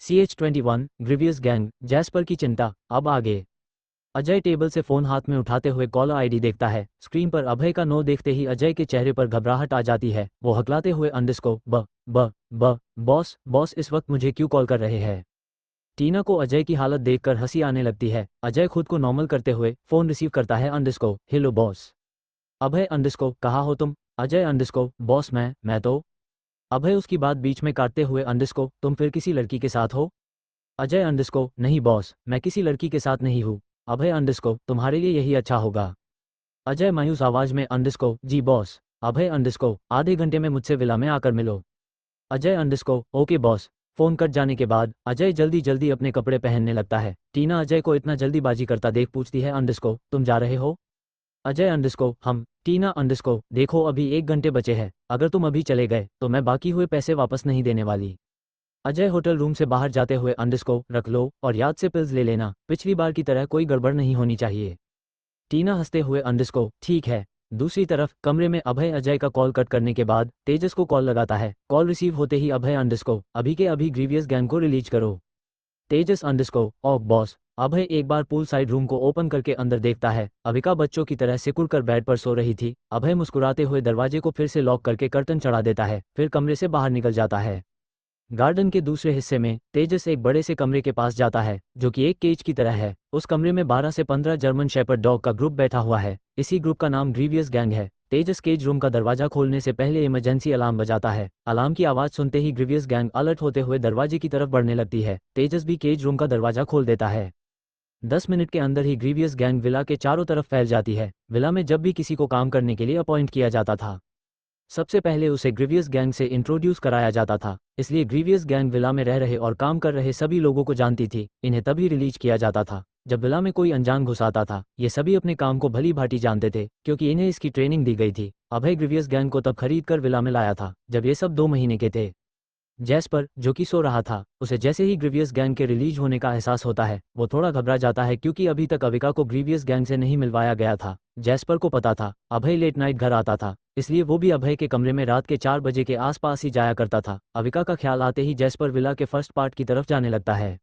CH21 grievous gang jasper की चिंता अब आगे। अजय टेबल से फोन हाथ में उठाते हुए कॉलर आईडी देखता है। स्क्रीन पर अभय का नो देखते ही अजय के चेहरे पर घबराहट आ जाती है। वो हकलाते हुए अंडरस्को ब ब ब बॉस बॉस इस वक्त मुझे क्यों कॉल कर रहे हैं। टीना को अजय की हालत देखकर हंसी आने लगती है। अजय खुद को नॉर्मल करते हुए फोन रिसीव करता है। अंडरस्को हेलो बॉस। अभय अंडरस्को कहाँ हो तुम। अजय अंडरस्को बॉस मैं तो। अभय उसकी बात बीच में काटते हुए अंडरस्को तुम फिर किसी लड़की के साथ हो। अजय अंडरस्को नहीं बॉस मैं किसी लड़की के साथ नहीं हूँ। अभय अंडरस्को तुम्हारे लिए यही अच्छा होगा। अजय मायूस आवाज में अंडरस्को जी बॉस। अभय अंडरस्को आधे घंटे में मुझसे विला में आकर मिलो। Ajay अंडरस्को okay boss. Phone cut जाने के बाद अजय जल्दी जल्दी अपने कपड़े पहनने लगता है। टीना अजय को इतना जल्दीबाजी करता देख पूछती है अंडरस्को तुम जा रहे हो। अजय अंडरस्को हम। टीना अंडरस्को देखो अभी 1 घंटे बचे हैं, अगर तुम अभी चले गए तो मैं बाकी हुए पैसे वापस नहीं देने वाली। अजय होटल रूम से बाहर जाते हुए अंडरस्को रख लो और याद से पिल्स ले लेना, पिछली बार की तरह कोई गड़बड़ नहीं होनी चाहिए। टीना हंसते हुए अंडरस्को ठीक है। दूसरी तरफ कमरे में अभय अजय का कॉल कट करने के बाद तेजस को कॉल लगाता है। कॉल रिसीव होते ही अभय अंडरस्को अभी के अभी ग्रीवियस गैंग को रिलीज करो। तेजस अंडरस्को ऑफ बॉस। अभय एक बार पूल साइड रूम को ओपन करके अंदर देखता है। अविका बच्चों की तरह सिकुड़कर बेड पर सो रही थी। अभय मुस्कुराते हुए दरवाजे को फिर से लॉक करके कर्टन चढ़ा देता है, फिर कमरे से बाहर निकल जाता है। गार्डन के दूसरे हिस्से में तेजस एक बड़े से कमरे के पास जाता है जो कि एक केज की तरह है। उस कमरे में 12 से 15 जर्मन शेपर्ड डॉग का ग्रुप बैठा हुआ है। इसी ग्रुप का नाम ग्रीवियस गैंग है। तेजस केज रूम का दरवाजा खोलने से पहले इमरजेंसी अलार्म बजाता है। अलार्म की आवाज सुनते ही ग्रीवियस गैंग अलर्ट होते हुए दरवाजे की तरफ बढ़ने लगती है। तेजस भी केज रूम का दरवाजा खोल देता है। 10 मिनट के अंदर ही ग्रीवियस गैंग विला के चारों तरफ फैल जाती है। विला में जब भी किसी को काम करने के लिए अपॉइंट किया जाता था सबसे पहले उसे ग्रीवियस गैंग से इंट्रोड्यूस कराया जाता था, इसलिए ग्रीवियस गैंग विला में रह रहे और काम कर रहे सभी लोगों को जानती थी। इन्हें तभी रिलीज किया जाता था जब विला में कोई अनजान घुस आता था। ये सभी अपने काम को भली भांति जानते थे क्योंकि इन्हें इसकी ट्रेनिंग दी गई थी। अभय ग्रीवियस गैंग को तब खरीद कर विला में लाया था जब ये सब 2 महीने के थे। जैस्पर जो कि सो रहा था, उसे जैसे ही ग्रीवियस गैंग के रिलीज होने का एहसास होता है वो थोड़ा घबरा जाता है क्योंकि अभी तक अविका को ग्रीवियस गैंग से नहीं मिलवाया गया था। जैस्पर को पता था अभय लेट नाइट घर आता था, इसलिए वो भी अभय के कमरे में रात के 4 बजे के आसपास ही जाया करता था। अविका का ख्याल आते ही जैस्पर विला के फर्स्ट पार्ट की तरफ जाने लगता है।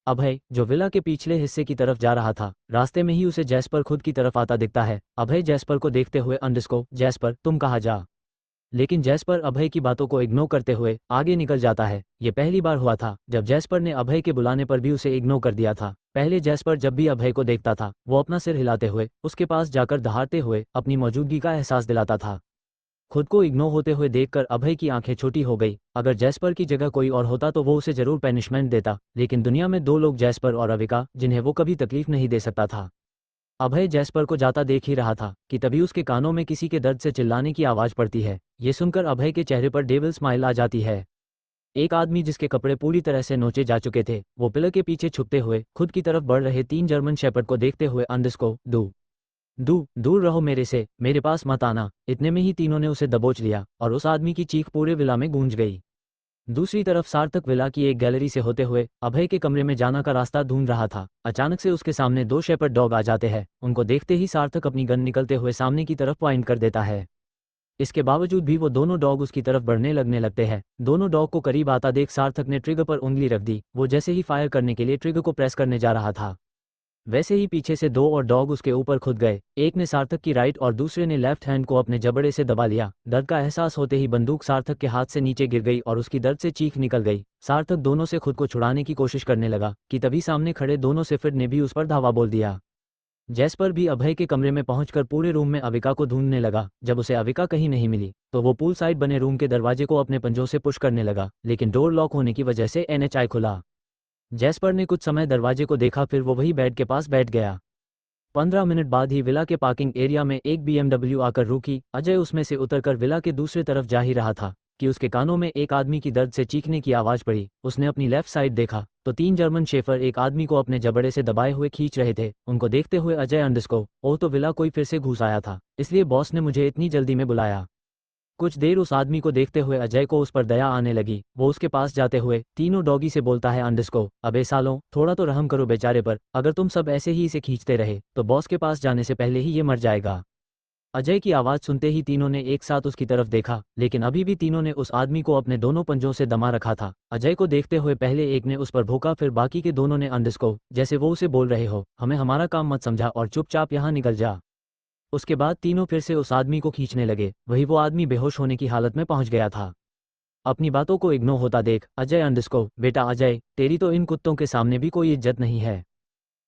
अभय जो विला के पिछले हिस्से की तरफ जा रहा था, रास्ते में ही उसे जैस्पर खुद की तरफ आता दिखता है। अभय जैस्पर को देखते हुए अंडरस्को जैस्पर तुम कहाँ जा। लेकिन जैस्पर अभय की बातों को इग्नोर करते हुए आगे निकल जाता है। ये पहली बार हुआ था जब जैस्पर ने अभय के बुलाने पर भी उसे इग्नोर कर दिया था। पहले जैस्पर जब भी अभय को देखता था वो अपना सिर हिलाते हुए उसके पास जाकर दहाड़ते हुए अपनी मौजूदगी का एहसास दिलाता था। खुद को इग्नोर होते हुए देखकर अभय की आंखें छोटी हो गई। अगर जैस्पर की जगह कोई और होता तो वो उसे जरूर पनिशमेंट देता, लेकिन दुनिया में 2 लोग जैस्पर और अविका जिन्हें वो कभी तकलीफ नहीं दे सकता था। अभय जैस्पर को जाता देख ही रहा था कि तभी उसके कानों में किसी के दर्द से चिल्लाने की आवाज पड़ती है। ये सुनकर अभय के चेहरे पर डेविल स्माइल आ जाती है। एक आदमी जिसके कपड़े पूरी तरह से नोचे जा चुके थे, वो पिलर के पीछे छुपते हुए खुद की तरफ बढ़ रहे 3 जर्मन शेपर्ड को देखते हुए अंडरस्को दू दू दूर रहो मेरे से, मेरे पास मत आना। इतने में ही तीनों ने उसे दबोच लिया और उस आदमी की चीख पूरे विला में गूंज गई। दूसरी तरफ सार्थक विला की एक गैलरी से होते हुए अभय के कमरे में जाना का रास्ता ढूंढ रहा था। अचानक से उसके सामने 2 शेपर्ड डॉग आ जाते हैं। उनको देखते ही सार्थक अपनी गन निकलते हुए सामने की तरफ पॉइंट कर देता है। इसके बावजूद भी वो दोनों डॉग उसकी तरफ बढ़ने लगने लगते हैं। दोनों डॉग को करीब आता देख सार्थक ने ट्रिगर पर उंगली रख दी। वो जैसे ही फायर करने के लिए ट्रिगर को प्रेस करने जा रहा था, वैसे ही पीछे से 2 और डॉग उसके ऊपर खुद गए। एक ने सार्थक की राइट और दूसरे ने लेफ्ट हैंड को अपने जबड़े से दबा लिया। दर्द का एहसास होते ही बंदूक सार्थक के हाथ से नीचे गिर गई और उसकी दर्द से चीख निकल गई। सार्थक दोनों से खुद को छुड़ाने की कोशिश करने लगा कि तभी सामने खड़े दोनों सिफिर ने भी उस पर धावा बोल दिया। जैस्पर भी अभय के कमरे में पहुंचकर पूरे रूम में अविका को ढूंढने लगा। जब उसे अविका कहीं नहीं मिली तो वो पूल साइड बने रूम के दरवाजे को अपने पंजों से पुश करने लगा, लेकिन डोर लॉक होने की वजह से एनएचआई खुला। जैस्पर ने कुछ समय दरवाजे को देखा, फिर वो वही बेड के पास बैठ गया। 15 मिनट बाद ही विला के पार्किंग एरिया में एक BMW आकर रुकी। अजय उसमें से उतरकर विला के दूसरे तरफ जा ही रहा था कि उसके कानों में एक आदमी की दर्द से चीखने की आवाज पड़ी। उसने अपनी लेफ्ट साइड देखा तो 3 जर्मन शेफर एक आदमी को अपने जबड़े से दबाए हुए खींच रहे थे। उनको देखते हुए अजय अंडरस्को ओ तो विला कोई फिर से घुस आया था, इसलिए बॉस ने मुझे इतनी जल्दी में बुलाया। कुछ देर उस आदमी को देखते हुए अजय को उस पर दया आने लगी। वो उसके पास जाते हुए तीनों डॉगी से बोलता है अंडरस्को अबे सालों, थोड़ा तो रहम करो बेचारे पर, अगर तुम सब ऐसे ही इसे खींचते रहे तो बॉस के पास जाने से पहले ही ये मर जाएगा। अजय की आवाज़ सुनते ही तीनों ने एक साथ उसकी तरफ देखा, लेकिन अभी भी तीनों ने उस आदमी को अपने दोनों पंजों से दमा रखा था। अजय को देखते हुए पहले एक ने उस पर भौंका, फिर बाकी के दोनों ने अंडरस्को, जैसे वो उसे बोल रहे हो, हमें हमारा काम मत समझा और चुपचाप यहाँ निकल जा। उसके बाद तीनों फिर से उस आदमी को खींचने लगे। वही वो आदमी बेहोश होने की हालत में पहुंच गया था। अपनी बातों को इग्नोर होता देख अजय अंडरस्को, बेटा अजय, तेरी तो इन कुत्तों के सामने भी कोई इज्जत नहीं है।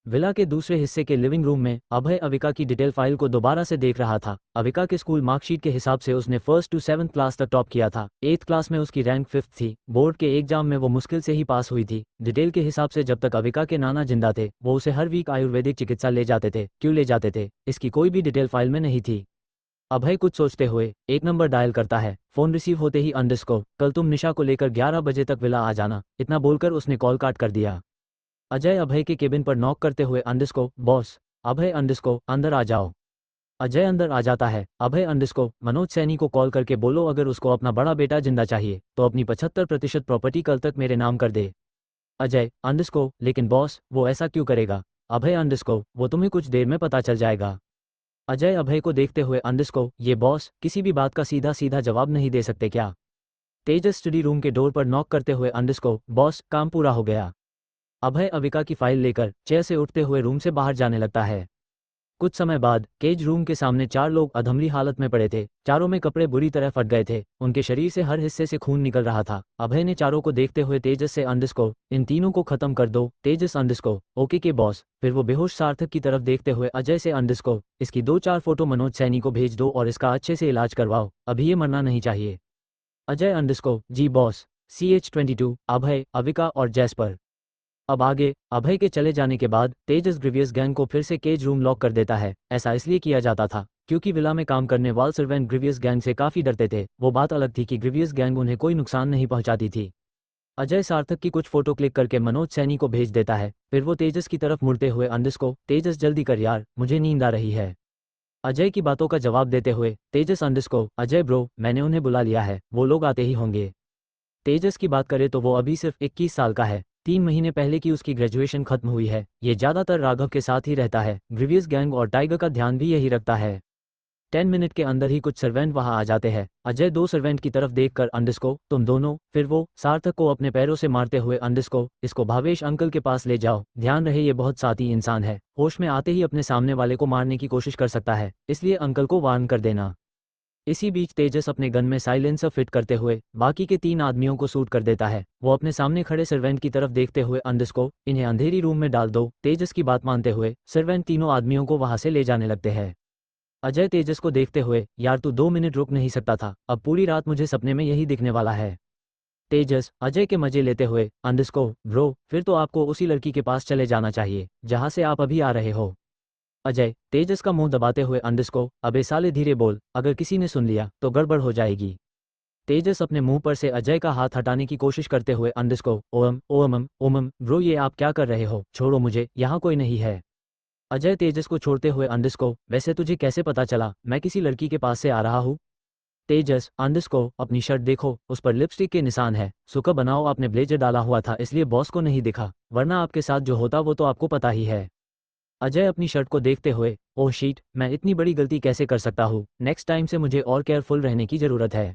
विला के दूसरे हिस्से के लिविंग रूम में अभय अविका की डिटेल फाइल को दोबारा से देख रहा था। अविका के स्कूल मार्कशीट के हिसाब से उसने फर्स्ट टू सेवन्थ क्लास तक टॉप किया था। 8th क्लास में उसकी रैंक 5th थी। बोर्ड के एग्जाम में वो मुश्किल से ही पास हुई थी। डिटेल के हिसाब से जब तक अविका के नाना जिंदा थे वो उसे हर वीक आयुर्वेदिक चिकित्सा ले जाते थे। क्यों ले जाते थे, इसकी कोई भी डिटेल फाइल में नहीं थी। अभय कुछ सोचते हुए एक नंबर डायल करता है। फोन रिसीव होते ही अंडरस्को, कल तुम निशा को लेकर 11 बजे तक विला आ जाना, इतना बोलकर उसने कॉल काट कर दिया। अजय अभय के केबिन पर नॉक करते हुए अंडरस्को, बॉस। अभय अंडरस्को, अंदर आ जाओ। अजय अंदर आ जाता है। अभय अंडरस्को, मनोज सैनी को कॉल करके बोलो अगर उसको अपना बड़ा बेटा जिंदा चाहिए तो अपनी 75% प्रॉपर्टी कल तक मेरे नाम कर दे। अजय अंडरस्को, लेकिन बॉस वो ऐसा क्यों करेगा। अभय अंडरस्को, वो तुम्हें कुछ देर में पता चल जाएगा। अजय अभय को देखते हुए अंडरस्को, ये बॉस किसी भी बात का सीधा सीधा जवाब नहीं दे सकते क्या। तेजस स्टडी रूम के डोर पर नॉक करते हुए अंडरस्को, बॉस काम पूरा हो गया। अभय अविका की फाइल लेकर चेयर से उठते हुए रूम से बाहर जाने लगता है। कुछ समय बाद केज रूम के सामने 4 लोग अधमरी हालत में पड़े थे। चारों में कपड़े बुरी तरह फट गए थे। उनके शरीर से हर हिस्से से खून निकल रहा था। अभय ने चारों को देखते हुए तेजस से अंडरस्को, इन तीनों को खत्म कर दो। तेजस अंडरस्को, ओके के बॉस। फिर वो बेहोश सार्थक की तरफ देखते हुए अजय से अंडरस्को, इसकी 2-4 फोटो मनोज सैनी को भेज दो और इसका अच्छे से इलाज करवाओ, अभी ये मरना नहीं चाहिए। अजय अंडरस्को, जी बॉस। CH-22 अभय, अविका और जैस्पर। अब आगे अभय के चले जाने के बाद तेजस ग्रीवियस गैंग को फिर से केज रूम लॉक कर देता है। ऐसा इसलिए किया जाता था क्योंकि विला में काम करने वाले सर्वेंट ग्रीवियस गैंग से काफी डरते थे। वो बात अलग थी कि ग्रीवियस गैंग उन्हें कोई नुकसान नहीं पहुंचाती थी। अजय सार्थक की कुछ फोटो क्लिक करके मनोज सैनी को भेज देता है। फिर वो तेजस की तरफ मुड़ते हुए अंडरस्को, तेजस जल्दी कर यार, मुझे नींद आ रही है। अजय की बातों का जवाब देते हुए तेजस अंडरस्को, अजय ब्रो, मैंने उन्हें बुला लिया है, वो लोग आते ही होंगे। तेजस की बात करें तो वो अभी सिर्फ 21 साल का है। 3 महीने पहले की उसकी ग्रेजुएशन खत्म हुई है। ये ज्यादातर राघव के साथ ही रहता है। ग्रीवियस गैंग और टाइगर का ध्यान भी यही रखता है। 10 मिनट के अंदर ही कुछ सर्वेंट वहां आ जाते हैं। अजय 2 सर्वेंट की तरफ देखकर अंडरस्को, तुम दोनों। फिर वो सार्थक को अपने पैरों से मारते हुए अंडरस्को, इसको भावेश अंकल के पास ले जाओ, ध्यान रहे ये बहुत साथी इंसान है, होश में आते ही अपने सामने वाले को मारने की कोशिश कर सकता है, इसलिए अंकल को वार्न कर देना। इसी बीच तेजस अपने गन में साइलेंसर फिट करते हुए बाकी के 3 आदमियों को शूट कर देता है। वो अपने सामने खड़े सर्वेंट की तरफ देखते हुए अंडरस्को, इन्हें अंधेरी रूम में डाल दो। तेजस की बात मानते हुए सर्वेंट तीनों आदमियों को वहां से ले जाने लगते हैं। अजय तेजस को देखते हुए, यार तू 2 मिनट रुक नहीं सकता था, अब पूरी रात मुझे सपने में यही दिखने वाला है। तेजस अजय के मजे लेते हुए, अंडरस्को, ब्रो, फिर तो आपको उसी लड़की के पास चले जाना चाहिए जहां से आप अभी आ रहे हो। अजय तेजस का मुंह दबाते हुए अंडरस्को, अबे साले धीरे बोल, अगर किसी ने सुन लिया तो गड़बड़ हो जाएगी। तेजस अपने मुंह पर से अजय का हाथ हटाने की कोशिश करते हुए अंडरस्को, ओम ओम ओम ब्रो, ये आप क्या कर रहे हो, छोड़ो मुझे, यहाँ कोई नहीं है। अजय तेजस को छोड़ते हुए अंडरस्को, वैसे तुझे कैसे पता चला मैं किसी लड़की के पास से आ रहा हूँ। तेजस अंडरस्को, अपनी शर्ट देखो, उस पर लिपस्टिक के निशान है, सुबह बनाओ आपने ब्लेजर डाला हुआ था इसलिए बॉस को नहीं दिखा, वरना आपके साथ जो होता वो तो आपको पता ही है। अजय अपनी शर्ट को देखते हुए, ओह शीट, मैं इतनी बड़ी गलती कैसे कर सकता हूँ, नेक्स्ट टाइम से मुझे और केयरफुल रहने की जरूरत है।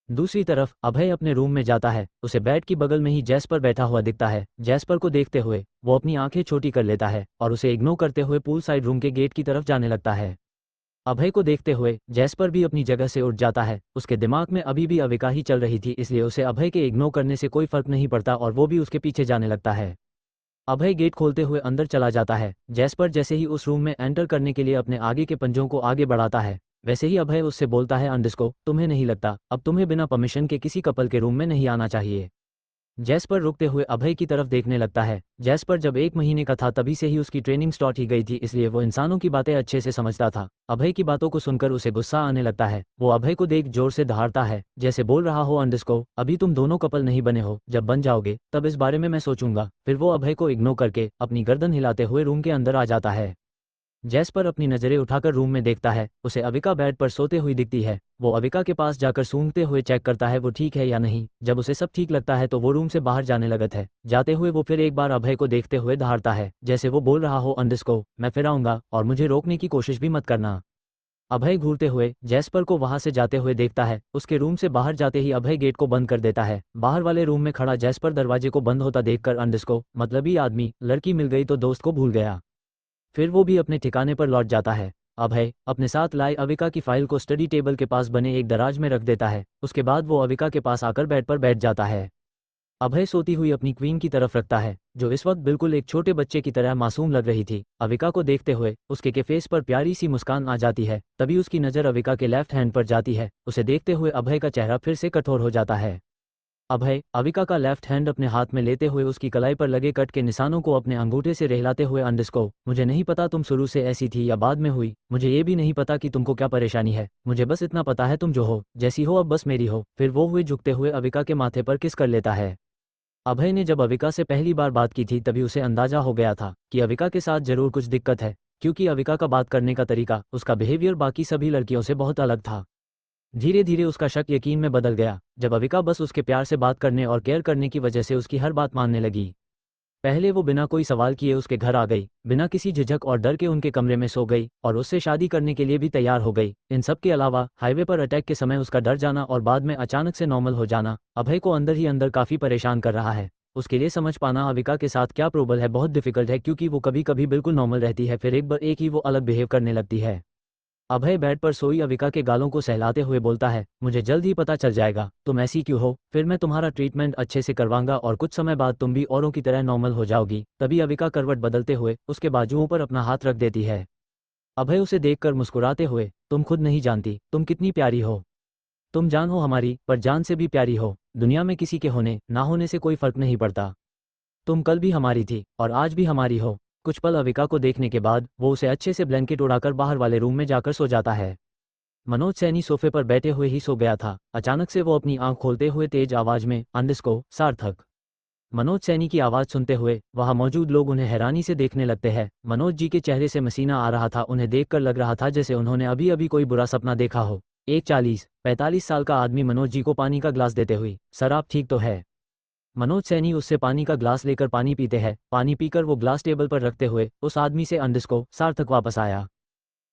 दूसरी तरफ अभय अपने रूम में जाता है। उसे बेड की बगल में ही जैस्पर बैठा हुआ दिखता है। जैस्पर को देखते हुए वो अपनी आंखें छोटी कर लेता है और उसे इग्नोर करते हुए पूल साइड रूम के गेट की तरफ जाने लगता है। अभय को देखते हुए जैस्पर भी अपनी जगह से उठ जाता है। उसके दिमाग में अभी भी अविका ही चल रही थी, इसलिए उसे अभय के इग्नोर करने से कोई फर्क नहीं पड़ता और वो भी उसके पीछे जाने लगता है। अभय गेट खोलते हुए अंदर चला जाता है। जैस्पर जैसे ही उस रूम में एंटर करने के लिए अपने आगे के पंजों को आगे बढ़ाता है, वैसे ही अभय उससे बोलता है, अंडरस्को, तुम्हें नहीं लगता अब तुम्हें बिना परमिशन के किसी कपल के रूम में नहीं आना चाहिए। जैस्पर रुकते हुए अभय की तरफ देखने लगता है। जैस्पर जब 1 महीने का था तभी से ही उसकी ट्रेनिंग स्टार्ट ही गई थी, इसलिए वो इंसानों की बातें अच्छे से समझता था। अभय की बातों को सुनकर उसे गुस्सा आने लगता है। वो अभय को देख जोर से दहाड़ता है, जैसे बोल रहा हो, अंडरस्को, अभी तुम दोनों कपल नहीं बने हो, जब बन जाओगे तब इस बारे में मैं सोचूंगा। फिर वो अभय को इग्नोर करके अपनी गर्दन हिलाते हुए रूम के अंदर आ जाता है। जैस्पर अपनी नज़रें उठाकर रूम में देखता है। उसे अविका बेड पर सोते हुई दिखती है। वो अविका के पास जाकर सूंघते हुए चेक करता है वो ठीक है या नहीं। जब उसे सब ठीक लगता है तो वो रूम से बाहर जाने लगता है। जाते हुए वो फिर एक बार अभय को देखते हुए दहाड़ता है, जैसे वो बोल रहा हो, अंडरस्को, मैं फिर आऊंगा और मुझे रोकने की कोशिश भी मत करना। अभय घूरते हुए जैस्पर को वहां से जाते हुए देखता है। उसके रूम से बाहर जाते ही अभय गेट को बंद कर देता है। बाहर वाले रूम में खड़ा जैस्पर दरवाजे को बंद होता देखकर अंडस्को मतलबी आदमी लड़की मिल गई तो दोस्त को भूल गया। फिर वो भी अपने ठिकाने पर लौट जाता है। अभय अपने साथ लाए अविका की फाइल को स्टडी टेबल के पास बने एक दराज में रख देता है। उसके बाद वो अविका के पास आकर बेड पर बैठ जाता है। अभय सोती हुई अपनी क्वीन की तरफ रखता है, जो इस वक्त बिल्कुल एक छोटे बच्चे की तरह मासूम लग रही थी। अविका को देखते हुए उसके के फेस पर प्यारी सी मुस्कान आ जाती है। तभी उसकी नज़र अविका के लेफ्ट हैंड पर जाती है। उसे देखते हुए अभय का चेहरा फिर से कठोर हो जाता है। अभय अविका का लेफ्ट हैंड अपने हाथ में लेते हुए उसकी कलाई पर लगे कट के निशानों को अपने अंगूठे से रहलाते हुए अंडस्को, मुझे नहीं पता तुम शुरू से ऐसी थी या बाद में हुई, मुझे ये भी नहीं पता कि तुमको क्या परेशानी है, मुझे बस इतना पता है तुम जो हो, जैसी हो अब बस मेरी हो। फिर वो हुए झुकते हुए अविका के माथे पर किस कर लेता है। अभय ने जब अविका से पहली बार बात की थी तभी उसे अंदाजा हो गया था कि अविका के साथ जरूर कुछ दिक्कत है, क्योंकि अविका का बात करने का तरीका, उसका बिहेवियर बाकी सभी लड़कियों से बहुत अलग था। धीरे धीरे उसका शक यकीन में बदल गया, जब अविका बस उसके प्यार से बात करने और केयर करने की वजह से उसकी हर बात मानने लगी। पहले वो बिना कोई सवाल किए उसके घर आ गई, बिना किसी झिझक और डर के उनके कमरे में सो गई और उससे शादी करने के लिए भी तैयार हो गई। इन सब के अलावा हाईवे पर अटैक के समय उसका डर जाना और बाद में अचानक से नॉर्मल हो जाना अभय को अंदर ही अंदर काफ़ी परेशान कर रहा है। उसके लिए समझ पाना अविका के साथ क्या प्रॉब्लम है बहुत डिफिकल्ट है, क्योंकि वो कभी कभी बिल्कुल नॉर्मल रहती है, फिर एक बार एक ही वो अलग बिहेव करने लगती है। अभय बेड पर सोई अविका के गालों को सहलाते हुए बोलता है, मुझे जल्द ही पता चल जाएगा तुम ऐसी क्यों हो, फिर मैं तुम्हारा ट्रीटमेंट अच्छे से करवाऊंगा और कुछ समय बाद तुम भी औरों की तरह नॉर्मल हो जाओगी। तभी अविका करवट बदलते हुए उसके बाजुओं पर अपना हाथ रख देती है। अभय उसे देखकर मुस्कुराते हुए, तुम खुद नहीं जानती तुम कितनी प्यारी हो, तुम जान हो हमारी, पर जान से भी प्यारी हो। दुनिया में किसी के होने ना होने से कोई फर्क नहीं पड़ता। तुम कल भी हमारी थी और आज भी हमारी हो। कुछ पल अविका को देखने के बाद वो उसे अच्छे से ब्लैंकेट उड़ाकर बाहर वाले रूम में जाकर सो जाता है। मनोज सैनी सोफे पर बैठे हुए ही सो गया था। अचानक से वो अपनी आंख खोलते हुए तेज आवाज में, अंडस्को सार्थक। मनोज सैनी की आवाज सुनते हुए वहां मौजूद लोग उन्हें हैरानी से देखने लगते हैं। मनोज जी के चेहरे से मसीना आ रहा था, उन्हें देखकर लग रहा था जैसे उन्होंने अभी अभी कोई बुरा सपना देखा हो। एक 40-45 साल का आदमी मनोज जी को पानी का ग्लास देते हुए, सर आप ठीक तो है। मनोज सैनी उससे पानी का ग्लास लेकर पानी पीते हैं। पानी पीकर वो ग्लास टेबल पर रखते हुए उस आदमी से, अंडस्को सार्थक वापस आया।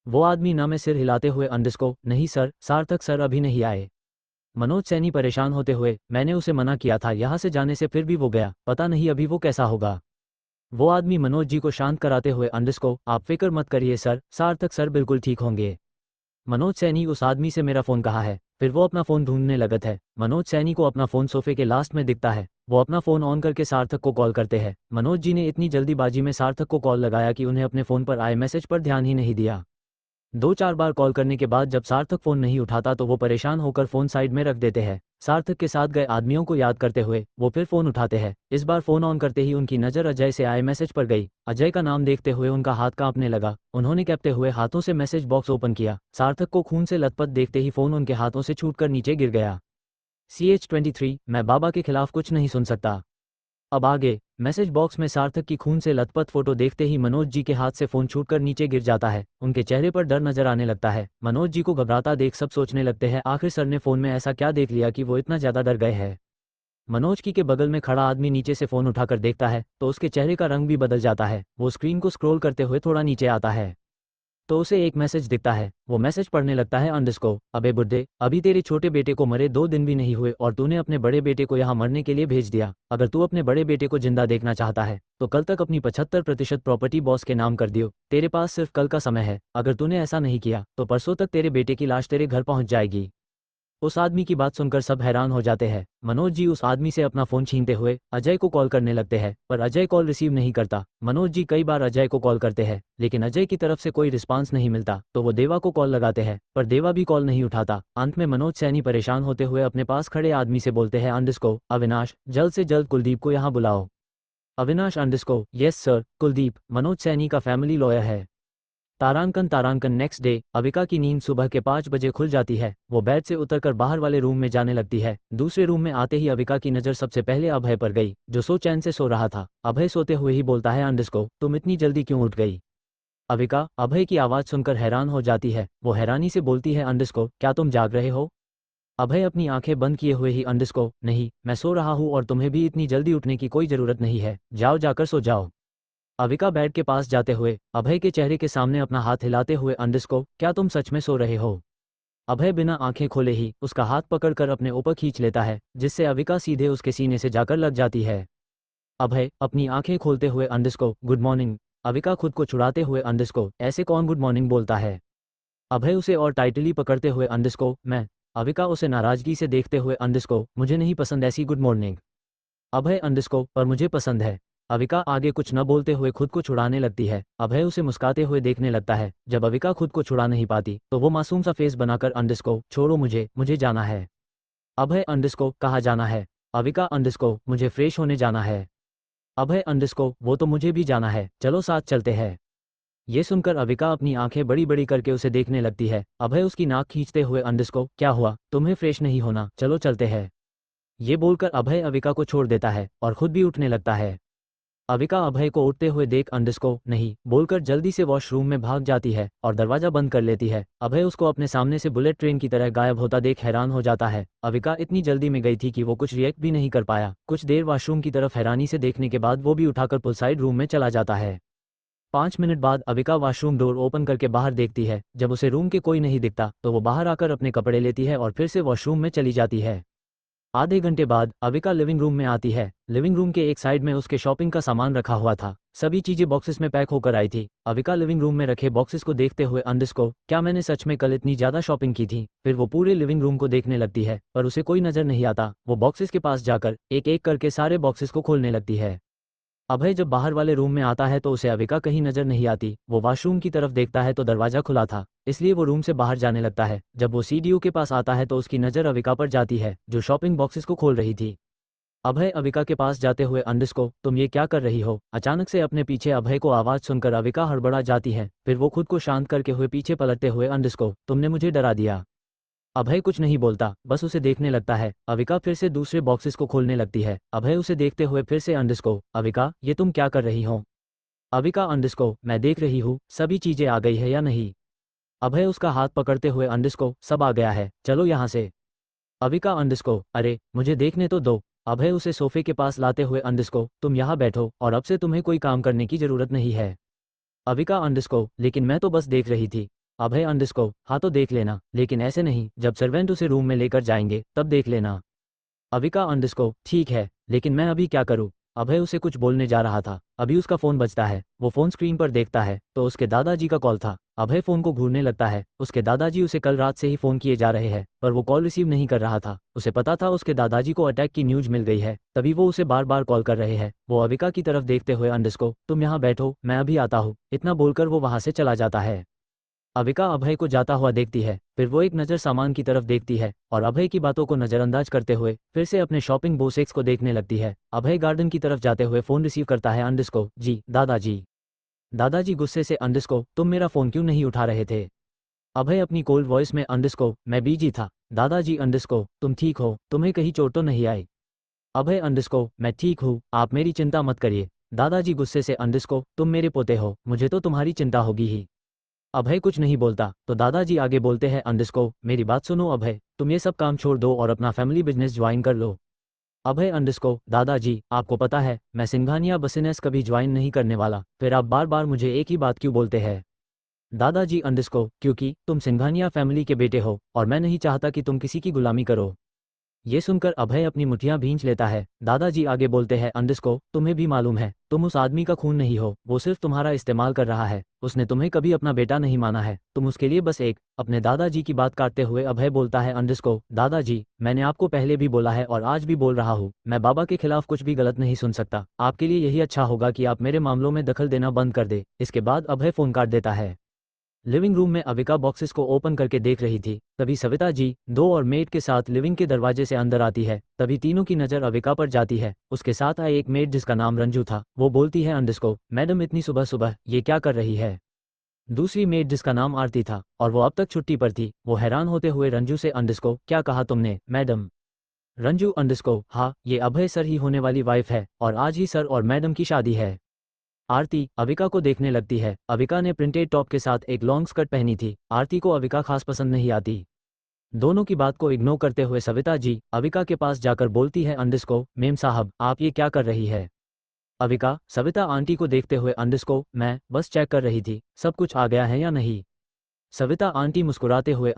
वो आदमी ना में सिर हिलाते हुए, अंडस्को नहीं सर, सार्थक सर अभी नहीं आए। मनोज सैनी परेशान होते हुए, मैंने उसे मना किया था यहाँ से जाने से, फिर भी वो गया, पता नहीं अभी वो कैसा होगा। वो आदमी मनोज जी को शांत कराते हुए, अंडस्को आप फिक्र मत करिए सर, सार्थक सर बिल्कुल ठीक होंगे। मनोज सैनी उस आदमी से, मेरा फ़ोन कहाँ है। फिर वो अपना फ़ोन ढूंढने लगत है। मनोज सैनी को अपना फ़ोन सोफे के लास्ट में दिखता है। वो अपना फ़ोन ऑन करके सार्थक को कॉल करते हैं। मनोज जी ने इतनी जल्दीबाजी में सार्थक को कॉल लगाया कि उन्हें अपने फ़ोन पर आए मैसेज पर ध्यान ही नहीं दिया। 2-4 बार कॉल करने के बाद जब सार्थक फ़ोन नहीं उठाता तो वो परेशान होकर फ़ोन साइड में रख देते हैं। सार्थक के साथ गए आदमियों को याद करते हुए वो फिर फ़ोन उठाते हैं। इस बार फ़ोन ऑन करते ही उनकी नज़र अजय से आए मैसेज पर गई। अजय का नाम देखते हुए उनका हाथ कांपने लगा। उन्होंने कांपते हुए हाथों से मैसेज बॉक्स ओपन किया। सार्थक को खून से लथपथ देखते ही फ़ोन उनके हाथों से छूटकर नीचे गिर गया। CH23, मैं बाबा के खिलाफ कुछ नहीं सुन सकता। अब आगे। मैसेज बॉक्स में सार्थक की खून से लथपथ फोटो देखते ही मनोज जी के हाथ से फोन छूटकर नीचे गिर जाता है। उनके चेहरे पर डर नजर आने लगता है। मनोज जी को घबराता देख सब सोचने लगते हैं, आखिर सर ने फोन में ऐसा क्या देख लिया कि वो इतना ज्यादा डर गए हैं। मनोज की के बगल में खड़ा आदमी नीचे से फोन उठाकर देखता है तो उसके चेहरे का रंग भी बदल जाता है। वो स्क्रीन को स्क्रॉल करते हुए थोड़ा नीचे आता है तो उसे एक मैसेज दिखता है। वो मैसेज पढ़ने लगता है, अंडस्को अबे बुड्ढे, अभी तेरे छोटे बेटे को मरे 2 दिन भी नहीं हुए और तूने अपने बड़े बेटे को यहाँ मरने के लिए भेज दिया। अगर तू अपने बड़े बेटे को जिंदा देखना चाहता है तो कल तक अपनी 75% प्रॉपर्टी बॉस के नाम कर दियो। तेरे पास सिर्फ कल का समय है, अगर तूने ऐसा नहीं किया तो परसों तक तेरे बेटे की लाश तेरे घर पहुंच जाएगी। उस आदमी की बात सुनकर सब हैरान हो जाते हैं। मनोज जी उस आदमी से अपना फोन छीनते हुए अजय को कॉल करने लगते हैं, पर अजय कॉल रिसीव नहीं करता। मनोज जी कई बार अजय को कॉल करते हैं लेकिन अजय की तरफ से कोई रिस्पांस नहीं मिलता, तो वो देवा को कॉल लगाते हैं पर देवा भी कॉल नहीं उठाता। अंत में मनोज सैनी परेशान होते हुए अपने पास खड़े आदमी से बोलते हैं, अंडस्को अविनाश, जल्द से जल्द कुलदीप को यहाँ बुलाओ। Avinash, अंडस्को yes sir. कुलदीप मनोज सैनी का फैमिली लॉयर है। तारांकन नेक्स्ट डे। अविका की नींद सुबह के 5 बजे खुल जाती है। वो बेड से उतरकर बाहर वाले रूम में जाने लगती है। दूसरे रूम में आते ही अविका की नज़र सबसे पहले अभय पर गई, जो सो चैन से सो रहा था। अभय सोते हुए ही बोलता है, अंडस्को तुम इतनी जल्दी क्यों उठ गई। अविका अभय की आवाज़ सुनकर हैरान हो जाती है। वो हैरानी से बोलती है, अंडस्को क्या तुम जाग रहे हो। अभय अपनी आंखें बंद किए हुए ही, अंडस्को नहीं, मैं सो रहा हूँ और तुम्हें भी इतनी जल्दी उठने की कोई ज़रूरत नहीं है, जाओ जाकर सो जाओ। अविका बेड के पास जाते हुए अभय के चेहरे के सामने अपना हाथ हिलाते हुए क्या तुम सच में सो रहे हो? अभय बिना आंखें खोले ही उसका हाथ पकड़कर अपने ऊपर खींच लेता है, जिससे अविका सीधे उसके सीने से जाकर लग जाती है। अभय अपनी आंखें खोलते हुए गुड मॉर्निंग। अविका खुद को छुड़ाते हुए ऐसे कौन गुड मॉर्निंग बोलता है? अभय उसे और टाइटली पकड़ते हुए मैं। अविका उसे नाराजगी से देखते हुए मुझे नहीं पसंद ऐसी गुड मॉर्निंग। अभय पर मुझे पसंद है। अविका आगे कुछ न बोलते हुए खुद को छुड़ाने लगती है। अभय उसे मुस्काते हुए देखने लगता है। जब अविका खुद को छुड़ा नहीं पाती तो वो मासूम सा फेस बनाकर छोड़ो मुझे, मुझे जाना है। अभय कहाँ जाना है? अविका मुझे फ्रेश होने जाना है। अभय वो तो मुझे भी जाना है, चलो साथ चलते हैं। ये सुनकर अविका अपनी आंखें बड़ी बड़ी करके उसे देखने लगती है। अभय उसकी नाक खींचते हुए क्या हुआ, तुम्हें फ्रेश नहीं होना, चलो चलते हैं। ये बोलकर अभय अविका को छोड़ देता है और खुद भी उठने लगता है। अविका अभय को उठते हुए देख नहीं बोलकर जल्दी से वॉशरूम में भाग जाती है और दरवाजा बंद कर लेती है। अभय उसको अपने सामने से बुलेट ट्रेन की तरह गायब होता देख हैरान हो जाता है। अविका इतनी जल्दी में गई थी कि वो कुछ रिएक्ट भी नहीं कर पाया। कुछ देर वॉशरूम की तरफ हैरानी से देखने के बाद वो भी उठाकर पुल साइड रूम में चला जाता है। 5 मिनट बाद अविका वॉशरूम डोर ओपन करके बाहर देखती है। जब उसे रूम के कोई नहीं दिखता तो वो बाहर आकर अपने कपड़े लेती है और फिर से वॉशरूम में चली जाती है। आधे घंटे बाद अविका लिविंग रूम में आती है। लिविंग रूम के एक साइड में उसके शॉपिंग का सामान रखा हुआ था। सभी चीजें बॉक्सेस में पैक होकर आई थी। अविका लिविंग रूम में रखे बॉक्सेस को देखते हुए क्या मैंने सच में कल इतनी ज्यादा शॉपिंग की थी? फिर वो पूरे लिविंग रूम को देखने लगती है पर उसे कोई नजर नहीं आता। वो बॉक्सेस के पास जाकर एक एक करके सारे बॉक्सेस को खोलने लगती है। अभय जब बाहर वाले रूम में आता है तो उसे अविका कहीं नजर नहीं आती। वो वॉशरूम की तरफ देखता है तो दरवाजा खुला था, इसलिए वो रूम से बाहर जाने लगता है। जब वो सीडीओ के पास आता है तो उसकी नज़र अविका पर जाती है, जो शॉपिंग बॉक्सेस को खोल रही थी। अभय अविका के पास जाते हुए तुम ये क्या कर रही हो? अचानक से अपने पीछे अभय को आवाज सुनकर अविका हड़बड़ा जाती है। फिर वो खुद को शांत करके हुए पीछे पलटते हुए तुमने मुझे डरा दिया। अभय कुछ नहीं बोलता, बस उसे देखने लगता है। अविका फिर से दूसरे बॉक्सेस को खोलने लगती है। अभय उसे देखते हुए फिर से अविका ये तुम क्या कर रही हो? अविका मैं देख रही हूँ सभी चीजें आ गई है या नहीं। अभय उसका हाथ पकड़ते हुए सब आ गया है, चलो यहाँ से। अविका अरे मुझे देखने तो दो। अभय उसे सोफे के पास लाते हुए तुम यहाँ बैठो और अब से तुम्हें कोई काम करने की जरूरत नहीं है। अविका लेकिन मैं तो बस देख रही थी। अभय हाँ तो देख लेना, लेकिन ऐसे नहीं, जब सर्वेंट उसे रूम में लेकर जाएंगे तब देख लेना। अविका ठीक है, लेकिन मैं अभी क्या करूँ? अभय उसे कुछ बोलने जा रहा था, अभी उसका फोन बजता है। वो फोन स्क्रीन पर देखता है तो उसके दादाजी का कॉल था। अभय फोन को घूरने लगता है। उसके दादाजी उसे कल रात से ही फोन किए जा रहे हैं पर वो कॉल रिसीव नहीं कर रहा था। उसे पता था उसके दादाजी को अटैक की न्यूज मिल गई है, तभी वो उसे बार बार कॉल कर रहे हैं। वो अविका की तरफ देखते हुए तुम यहाँ बैठो, मैं अभी आता हूँ, इतना बोलकर वो वहां से चला जाता है। अविका अभय को जाता हुआ देखती है, फिर वो एक नज़र सामान की तरफ देखती है और अभय की बातों को नज़रअंदाज करते हुए फिर से अपने शॉपिंग बोसेक्स को देखने लगती है। अभय गार्डन की तरफ जाते हुए फ़ोन रिसीव करता है। जी दादाजी। दादाजी गुस्से से तुम मेरा फ़ोन क्यों नहीं उठा रहे थे? अभय अपनी कोल्ड वॉइस में मैं बिजी था। दादाजी तुम ठीक हो? तुम्हें कहीं चोट तो नहीं आई? अभय मैं ठीक हूँ, आप मेरी चिंता मत करिए। दादाजी गुस्से से तुम मेरे पोते हो, मुझे तो तुम्हारी चिंता होगी ही। अभय कुछ नहीं बोलता तो दादाजी आगे बोलते हैं मेरी बात सुनो अभय, तुम ये सब काम छोड़ दो और अपना फैमिली बिजनेस ज्वाइन कर लो। अभय दादाजी आपको पता है मैं सिंघानिया बिजनेस कभी ज्वाइन नहीं करने वाला, फिर आप बार बार मुझे एक ही बात क्यों बोलते हैं? दादाजी क्योंकि तुम सिंघानिया फैमिली के बेटे हो और मैं नहीं चाहता कि तुम किसी की गुलामी करो। ये सुनकर अभय अपनी मुठियां भींच लेता है। दादाजी आगे बोलते हैं तुम्हें भी मालूम है तुम उस आदमी का खून नहीं हो, वो सिर्फ तुम्हारा इस्तेमाल कर रहा है। उसने तुम्हें कभी अपना बेटा नहीं माना है, तुम उसके लिए बस एक। अपने दादाजी की बात काटते हुए अभय बोलता है दादाजी मैंने आपको पहले भी बोला है और आज भी बोल रहा हूँ, मैं बाबा के खिलाफ कुछ भी गलत नहीं सुन सकता। आपके लिए यही अच्छा होगा कि आप मेरे मामलों में दखल देना बंद कर दे। इसके बाद अभय फोन काट देता है। लिविंग रूम में अविका बॉक्सेस को ओपन करके देख रही थी। तभी सविता जी दो और मेड के साथ लिविंग के दरवाजे से अंदर आती है। तभी तीनों की नज़र अविका पर जाती है। उसके साथ आए एक मेड जिसका नाम रंजू था, वो बोलती है मैडम इतनी सुबह सुबह ये क्या कर रही है? दूसरी मेड जिसका नाम आरती था और वो अब तक छुट्टी पर थी, वो हैरान होते हुए रंजू से क्या कहा तुमने मैडम? रंजू हाँ, ये अभय सर ही होने वाली वाइफ है और आज ही सर और मैडम की शादी है। आरती अविका को देखने लगती है। अविका ने प्रिंटेड टॉप के साथ एक लॉन्ग स्कर्ट पहनी थी। आरती को अविका खास पसंद नहीं आती। दोनों की बात को इग्नोर करते हुए सविता जी अविका के पास जाकर बोलती है मेम साहब आप ये क्या कर रही है? अविका सविता आंटी को देखते हुए मैं बस चेक कर रही थी सब कुछ आ गया है या नहीं। सविता आंटी मुस्कुराते हुए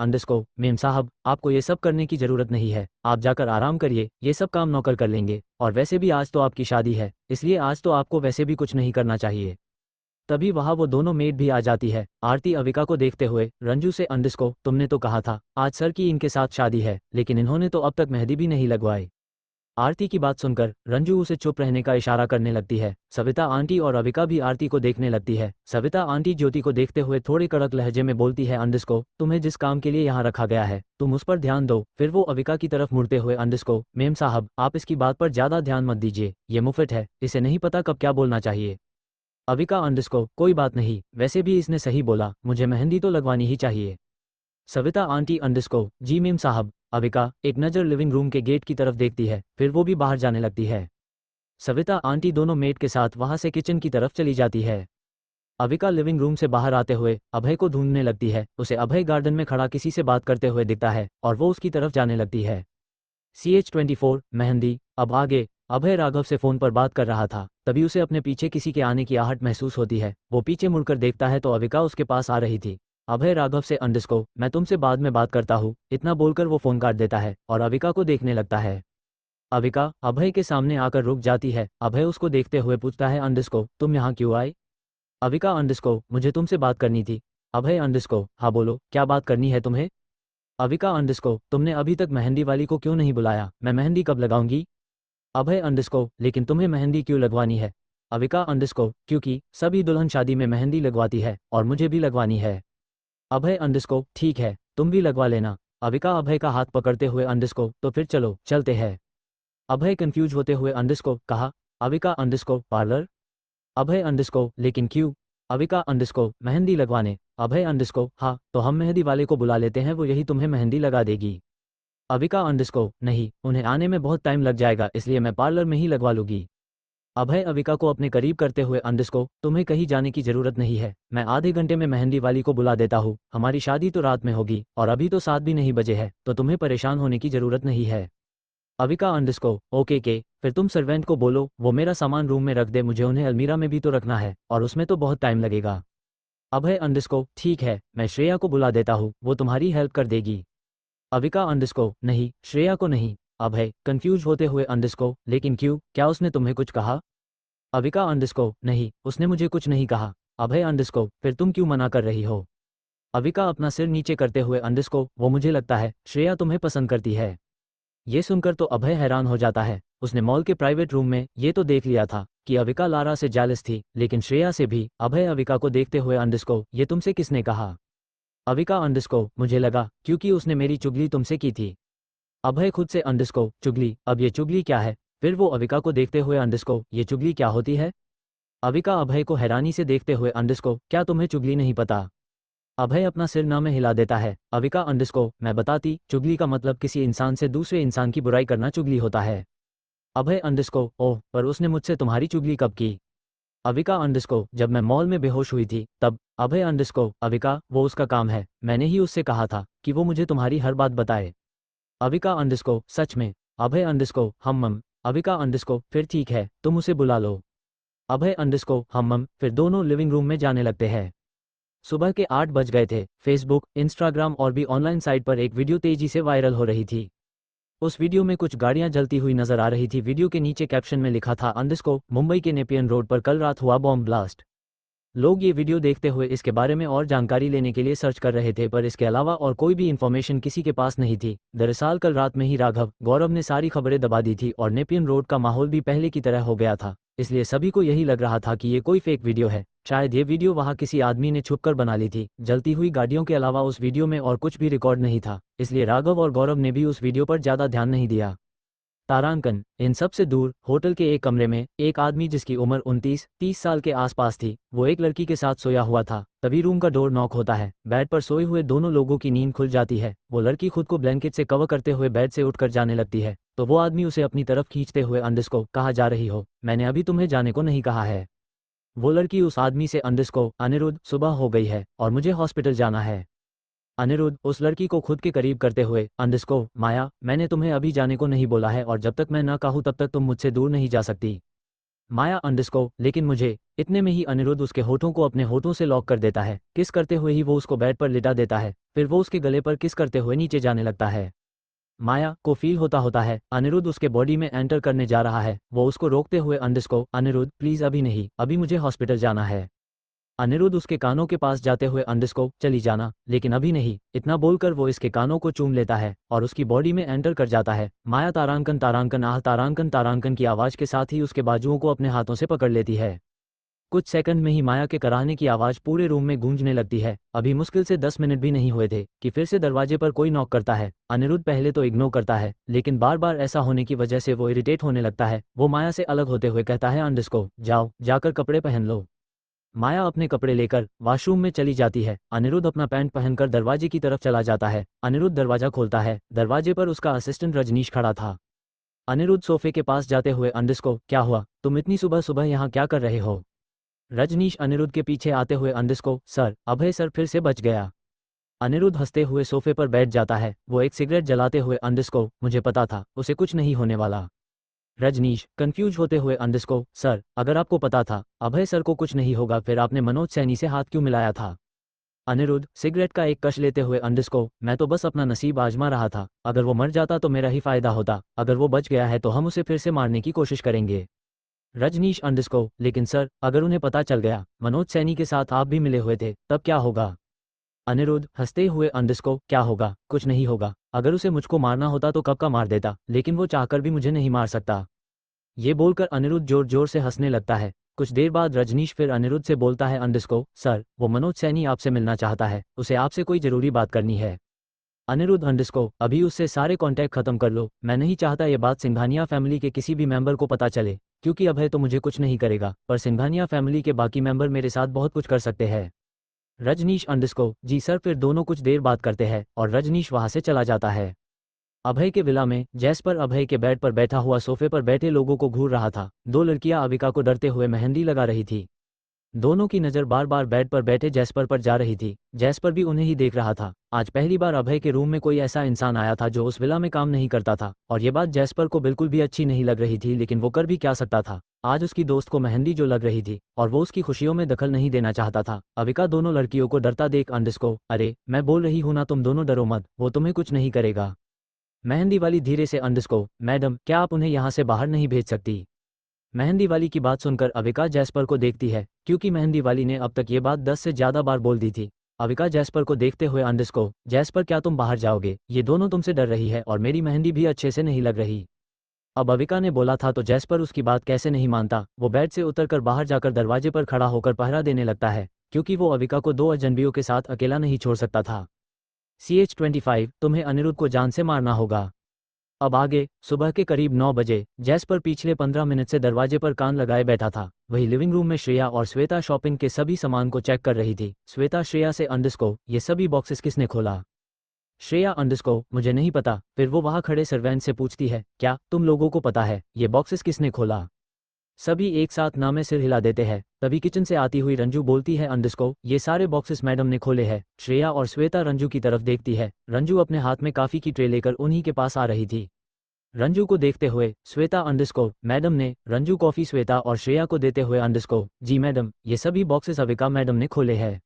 मेम साहब आपको ये सब करने की जरूरत नहीं है, आप जाकर आराम करिए, ये सब काम नौकर कर लेंगे, और वैसे भी आज तो आपकी शादी है, इसलिए आज तो आपको वैसे भी कुछ नहीं करना चाहिए। तभी वहां वो दोनों मेड भी आ जाती है। आरती अविका को देखते हुए रंजू से तुमने तो कहा था आज सर की इनके साथ शादी है, लेकिन इन्होंने तो अब तक मेहंदी भी नहीं लगवाई। आरती की बात सुनकर रंजू उसे चुप रहने का इशारा करने लगती है। सविता आंटी और अविका भी आरती को देखने लगती है। सविता आंटी ज्योति को देखते हुए थोड़े कड़क लहजे में बोलती है तुम्हें जिस काम के लिए यहाँ रखा गया है तुम उस पर ध्यान दो। फिर वो अविका की तरफ मुड़ते हुए मेम साहब आप इसकी बात पर ज्यादा ध्यान मत दीजिए, ये मुफ्त है, इसे नहीं पता कब क्या बोलना चाहिए। अविका कोई बात नहीं, वैसे भी इसने सही बोला, मुझे मेहंदी तो लगवानी ही चाहिए। सविता आंटी जी मेम साहब। अविका एक नज़र लिविंग रूम के गेट की तरफ देखती है, फिर वो भी बाहर जाने लगती है। सविता आंटी दोनों मेड के साथ वहां से किचन की तरफ चली जाती है। अविका लिविंग रूम से बाहर आते हुए अभय को ढूंढने लगती है। उसे अभय गार्डन में खड़ा किसी से बात करते हुए दिखता है और वो उसकी तरफ जाने लगती है। CH24 मेहंदी। अब आगे अभय राघव से फोन पर बात कर रहा था, तभी उसे अपने पीछे किसी के आने की आहट महसूस होती है। वो पीछे मुड़कर देखता है तो अविका उसके पास आ रही थी। अभय राघव से मैं तुमसे बाद में बात करता हूँ, इतना बोलकर वो फोन काट देता है और अविका को देखने लगता है। अविका अभय के सामने आकर रुक जाती है। अभय उसको देखते हुए पूछता है तुम यहाँ क्यों आए। अविका मुझे तुमसे बात करनी थी। अभय हाँ बोलो, क्या बात करनी है तुम्हें। अविका तुमने अभी तक मेहंदी वाली को क्यों नहीं बुलाया, मैं मेहंदी कब लगाऊंगी। अभय लेकिन तुम्हें मेहंदी क्यों लगवानी है। अविका क्योंकि सभी दुल्हन शादी में मेहंदी लगवाती है और मुझे भी लगवानी है। अभय ठीक है, तुम भी लगवा लेना। अविका अभय का हाथ पकड़ते हुए तो फिर चलो चलते हैं। अभय कंफ्यूज होते हुए कहा। अविका पार्लर। अभय लेकिन क्यों। अविका मेहंदी लगवाने। अभय हाँ तो हम मेहंदी वाले को बुला लेते हैं, वो यही तुम्हें मेहंदी लगा देगी। अविका नहीं, उन्हें आने में बहुत टाइम लग जाएगा, इसलिए मैं पार्लर में ही लगवा लूंगी। अभय अविका को अपने करीब करते हुए तुम्हें कहीं जाने की जरूरत नहीं है, मैं आधे घंटे में मेहंदी वाली को बुला देता हूँ, हमारी शादी तो रात में होगी और अभी तो 7 भी नहीं बजे है, तो तुम्हें परेशान होने की जरूरत नहीं है। अविका ओके के, फिर तुम सर्वेंट को बोलो वो मेरा सामान रूम में रख दे, मुझे उन्हें अलमीरा में भी तो रखना है और उसमें तो बहुत टाइम लगेगा। अभय ठीक है, मैं श्रेया को बुला देता हूँ, वो तुम्हारी हेल्प कर देगी। अविका नहीं, श्रेया को नहीं। अभय कंफ्यूज होते हुए लेकिन क्यों, क्या उसने तुम्हें कुछ कहा। अविका नहीं, उसने मुझे कुछ नहीं कहा। अभय फिर तुम क्यों मना कर रही हो। अविका अपना सिर नीचे करते हुए वो मुझे लगता है श्रेया तुम्हें पसंद करती है। ये सुनकर तो अभय हैरान हो जाता है, उसने मॉल के प्राइवेट रूम में ये तो देख लिया था कि अविका लारा से जेलस थी, लेकिन श्रेया से भी। अभय अविका को देखते हुए ये तुमसे किसने कहा। अविका मुझे लगा क्योंकि उसने मेरी चुगली तुमसे की थी। अभय खुद से चुगली, अब ये चुगली क्या है। फिर वो अविका को देखते हुए ये चुगली क्या होती है। अविका अभय को हैरानी से देखते हुए क्या तुम्हें चुगली नहीं पता। अभय अपना सिर ना में हिला देता है। अविका मैं बताती, चुगली का मतलब किसी इंसान से दूसरे इंसान की बुराई करना चुगली होता है। अभय ओह, पर उसने मुझसे तुम्हारी चुगली कब की। अविका जब मैं मॉल में बेहोश हुई थी तब। अभय अविका वो उसका काम है, मैंने ही उससे कहा था कि वो मुझे तुम्हारी हर बात बताए। अविका सच में। अभय हम अविका फिर ठीक है, तुम उसे बुला लो। अभय हम फिर दोनों लिविंग रूम में जाने लगते हैं। सुबह के 8 बज गए थे। फेसबुक, इंस्टाग्राम और भी ऑनलाइन साइट पर एक वीडियो तेजी से वायरल हो रही थी। उस वीडियो में कुछ गाड़ियां जलती हुई नजर आ रही थी। वीडियो के नीचे कैप्शन में लिखा था मुंबई के नेपियन रोड पर कल रात हुआ बॉम्ब ब्लास्ट। लोग ये वीडियो देखते हुए इसके बारे में और जानकारी लेने के लिए सर्च कर रहे थे, पर इसके अलावा और कोई भी इंफॉर्मेशन किसी के पास नहीं थी। दरअसल कल रात में ही राघव गौरव ने सारी खबरें दबा दी थी और नेपियन रोड का माहौल भी पहले की तरह हो गया था, इसलिए सभी को यही लग रहा था कि ये कोई फेक वीडियो है। शायद ये वीडियो वहाँ किसी आदमी ने छुपकर बना ली थी। जलती हुई गाड़ियों के अलावा उस वीडियो में और कुछ भी रिकॉर्ड नहीं था, इसलिए राघव और गौरव ने भी उस वीडियो पर ज़्यादा ध्यान नहीं दिया। तारांकन, इन सब से दूर होटल के एक कमरे में एक आदमी जिसकी उम्र 29-30 साल के आसपास थी, वो एक लड़की के साथ सोया हुआ था। तभी रूम का डोर नॉक होता है। बेड पर सोए हुए दोनों लोगों की नींद खुल जाती है। वो लड़की खुद को ब्लैंकेट से कवर करते हुए बेड से उठकर जाने लगती है, तो वो आदमी उसे अपनी तरफ खींचते हुए कहाँ जा रही हो, मैंने अभी तुम्हें जाने को नहीं कहा है। वो लड़की उस आदमी से अनिरुद्ध, सुबह हो गई है और मुझे हॉस्पिटल जाना है। अनिरुद्ध उस लड़की को खुद के करीब करते हुए माया, मैंने तुम्हें अभी जाने को नहीं बोला है और जब तक मैं ना कहूँ तब तक तुम मुझसे दूर नहीं जा सकती। माया अंडरस्को लेकिन मुझे। इतने में ही अनिरुद्ध उसके होठों को अपने होठों से लॉक कर देता है। किस करते हुए ही वो उसको बेड पर लिटा देता है, फिर वो उसके गले पर किस करते हुए नीचे जाने लगता है। माया को फील होता है अनिरुद्ध उसके बॉडी में एंटर करने जा रहा है। वो उसको रोकते हुए अंडरस्को अनिरुद्ध प्लीज अभी नहीं, अभी मुझे हॉस्पिटल जाना है। अनिरुद्ध उसके कानों के पास जाते हुए अंडरस्को चली जाना, लेकिन अभी नहीं, इतना बोलकर वो इसके कानों को चूम लेता है और उसकी बॉडी में एंटर कर जाता है। माया तारांकन तारांकन आह तारांकन तारांकन की आवाज़ के साथ ही उसके बाजुओं को अपने हाथों से पकड़ लेती है। कुछ सेकंड में ही माया के कराहने की आवाज़ पूरे रूम में गूंजने लगती है। अभी मुश्किल से 10 मिनट भी नहीं हुए थे कि फिर से दरवाजे पर कोई नॉक करता है। अनिरुद्ध पहले तो इग्नोर करता है, लेकिन बार बार ऐसा होने की वजह से वो इरिटेट होने लगता है। वो माया से अलग होते हुए कहता है अंडरस्को जाओ, जाकर कपड़े पहन लो। माया अपने कपड़े लेकर वॉशरूम में चली जाती है। अनिरुद्ध अपना पैंट पहनकर दरवाजे की तरफ चला जाता है। अनिरुद्ध दरवाजा खोलता है, दरवाजे पर उसका असिस्टेंट रजनीश खड़ा था। अनिरुद्ध सोफे के पास जाते हुए अंडरस्को क्या हुआ, तुम इतनी सुबह सुबह यहाँ क्या कर रहे हो। रजनीश अनिरुद्ध के पीछे आते हुए अंडरस्को सर, अभय सर फिर से बच गया। अनिरुद्ध हंसते हुए सोफे पर बैठ जाता है। वो एक सिगरेट जलाते हुए अंडरस्को मुझे पता था उसे कुछ नहीं होने वाला। रजनीश कंफ्यूज होते हुए अंडरस्को सर, अगर आपको पता था अभय सर को कुछ नहीं होगा फिर आपने मनोज सैनी से हाथ क्यों मिलाया था। अनिरुद्ध सिगरेट का एक कश लेते हुए अंडरस्को मैं तो बस अपना नसीब आजमा रहा था, अगर वो मर जाता तो मेरा ही फायदा होता, अगर वो बच गया है तो हम उसे फिर से मारने की कोशिश करेंगे। रजनीश अंडरस्को लेकिन सर, अगर उन्हें पता चल गया मनोज सैनी के साथ आप भी मिले हुए थे तब क्या होगा। अनिरुद्ध हंसते हुए अंडरस्को क्या होगा, कुछ नहीं होगा, अगर उसे मुझको मारना होता तो कब का मार देता, लेकिन वो चाहकर भी मुझे नहीं मार सकता। ये बोलकर अनिरुद्ध जोर जोर से हंसने लगता है। कुछ देर बाद रजनीश फिर अनिरुद्ध से बोलता है अंडरस्को सर, वो मनोज सैनी आपसे मिलना चाहता है, उसे आपसे कोई जरूरी बात करनी है। अनिरुद्ध अंडरस्को अभी उससे सारे कांटेक्ट खत्म कर लो, मैं नहीं चाहता ये बात सिंघानिया फैमिली के किसी भी मेंबर को पता चले, क्योंकि अभय तो मुझे कुछ नहीं करेगा पर सिंघानिया फैमिली के बाकी मेंबर मेरे साथ बहुत कुछ कर सकते हैं। रजनीश अंडरस्को जी सर। फिर दोनों कुछ देर बात करते हैं और रजनीश वहां से चला जाता है। अभय के विला में जैस्पर अभय के बेड पर बैठा हुआ सोफे पर बैठे लोगों को घूर रहा था। दो लड़कियां अविका को डरते हुए मेहंदी लगा रही थी। दोनों की नज़र बार बार बेड पर बैठे जैस्पर पर जा रही थी। जैस्पर भी उन्हें ही देख रहा था। आज पहली बार अभय के रूम में कोई ऐसा इंसान आया था जो उस विला में काम नहीं करता था, और ये बात जैस्पर को बिल्कुल भी अच्छी नहीं लग रही थी, लेकिन वो कर भी क्या सकता था। आज उसकी दोस्त को मेहंदी जो लग रही थी और वो उसकी खुशियों में दखल नहीं देना चाहता था। अविका दोनों लड़कियों को डरता देख अंडरस्को अरे मैं बोल रही हूं ना, तुम दोनों डरो मत, वो तुम्हें कुछ नहीं करेगा। मेहंदी वाली धीरे से अंडरस्को मैडम क्या आप उन्हें यहाँ से बाहर नहीं भेज सकती। मेहंदी वाली की बात सुनकर अविका जैस्पर को देखती है, क्योंकि मेहंदी वाली ने अब तक ये बात 10 से ज़्यादा बार बोल दी थी। अविका जैस्पर को देखते हुए अंडरस्को जैस्पर क्या तुम बाहर जाओगे, ये दोनों तुमसे डर रही है और मेरी मेहंदी भी अच्छे से नहीं लग रही। अब अविका ने बोला था तो जैस्पर उसकी बात कैसे नहीं मानता। वो बेड से उतरकर बाहर जाकर दरवाजे पर खड़ा होकर पहरा देने लगता है, क्योंकि वो अविका को दो अजनबियों के साथ अकेला नहीं छोड़ सकता था। CH-25 तुम्हें अनिरुद्ध को जान से मारना होगा। अब आगे सुबह के करीब 9 बजे जैस्पर पिछले 15 मिनट से दरवाजे पर कान लगाए बैठा था। वही लिविंग रूम में श्रेया और श्वेता शॉपिंग के सभी सामान को चेक कर रही थी। श्वेता श्रेया से अंडरस्को ये सभी बॉक्सेस किसने खोला। श्रेया अंडरस्को मुझे नहीं पता। फिर वो वहां खड़े सर्वेंट से पूछती है क्या तुम लोगों को पता है ये बॉक्सेस किसने खोला। सभी एक साथ ना में सिर हिला देते हैं। तभी किचन से आती हुई रंजू बोलती है अंडरस्को ये सारे बॉक्सेस मैडम ने खोले हैं। श्रेया और श्वेता रंजू की तरफ देखती है। रंजू अपने हाथ में काफी की ट्रे लेकर उन्हीं के पास आ रही थी। रंजू को देखते हुए श्वेता अंडरस्को मैडम ने रंजू कॉफी श्वेता और श्रेया को देते हुए अंडरस्को जी मैडम ये सभी बॉक्सेस अविका मैडम ने खोले हैं।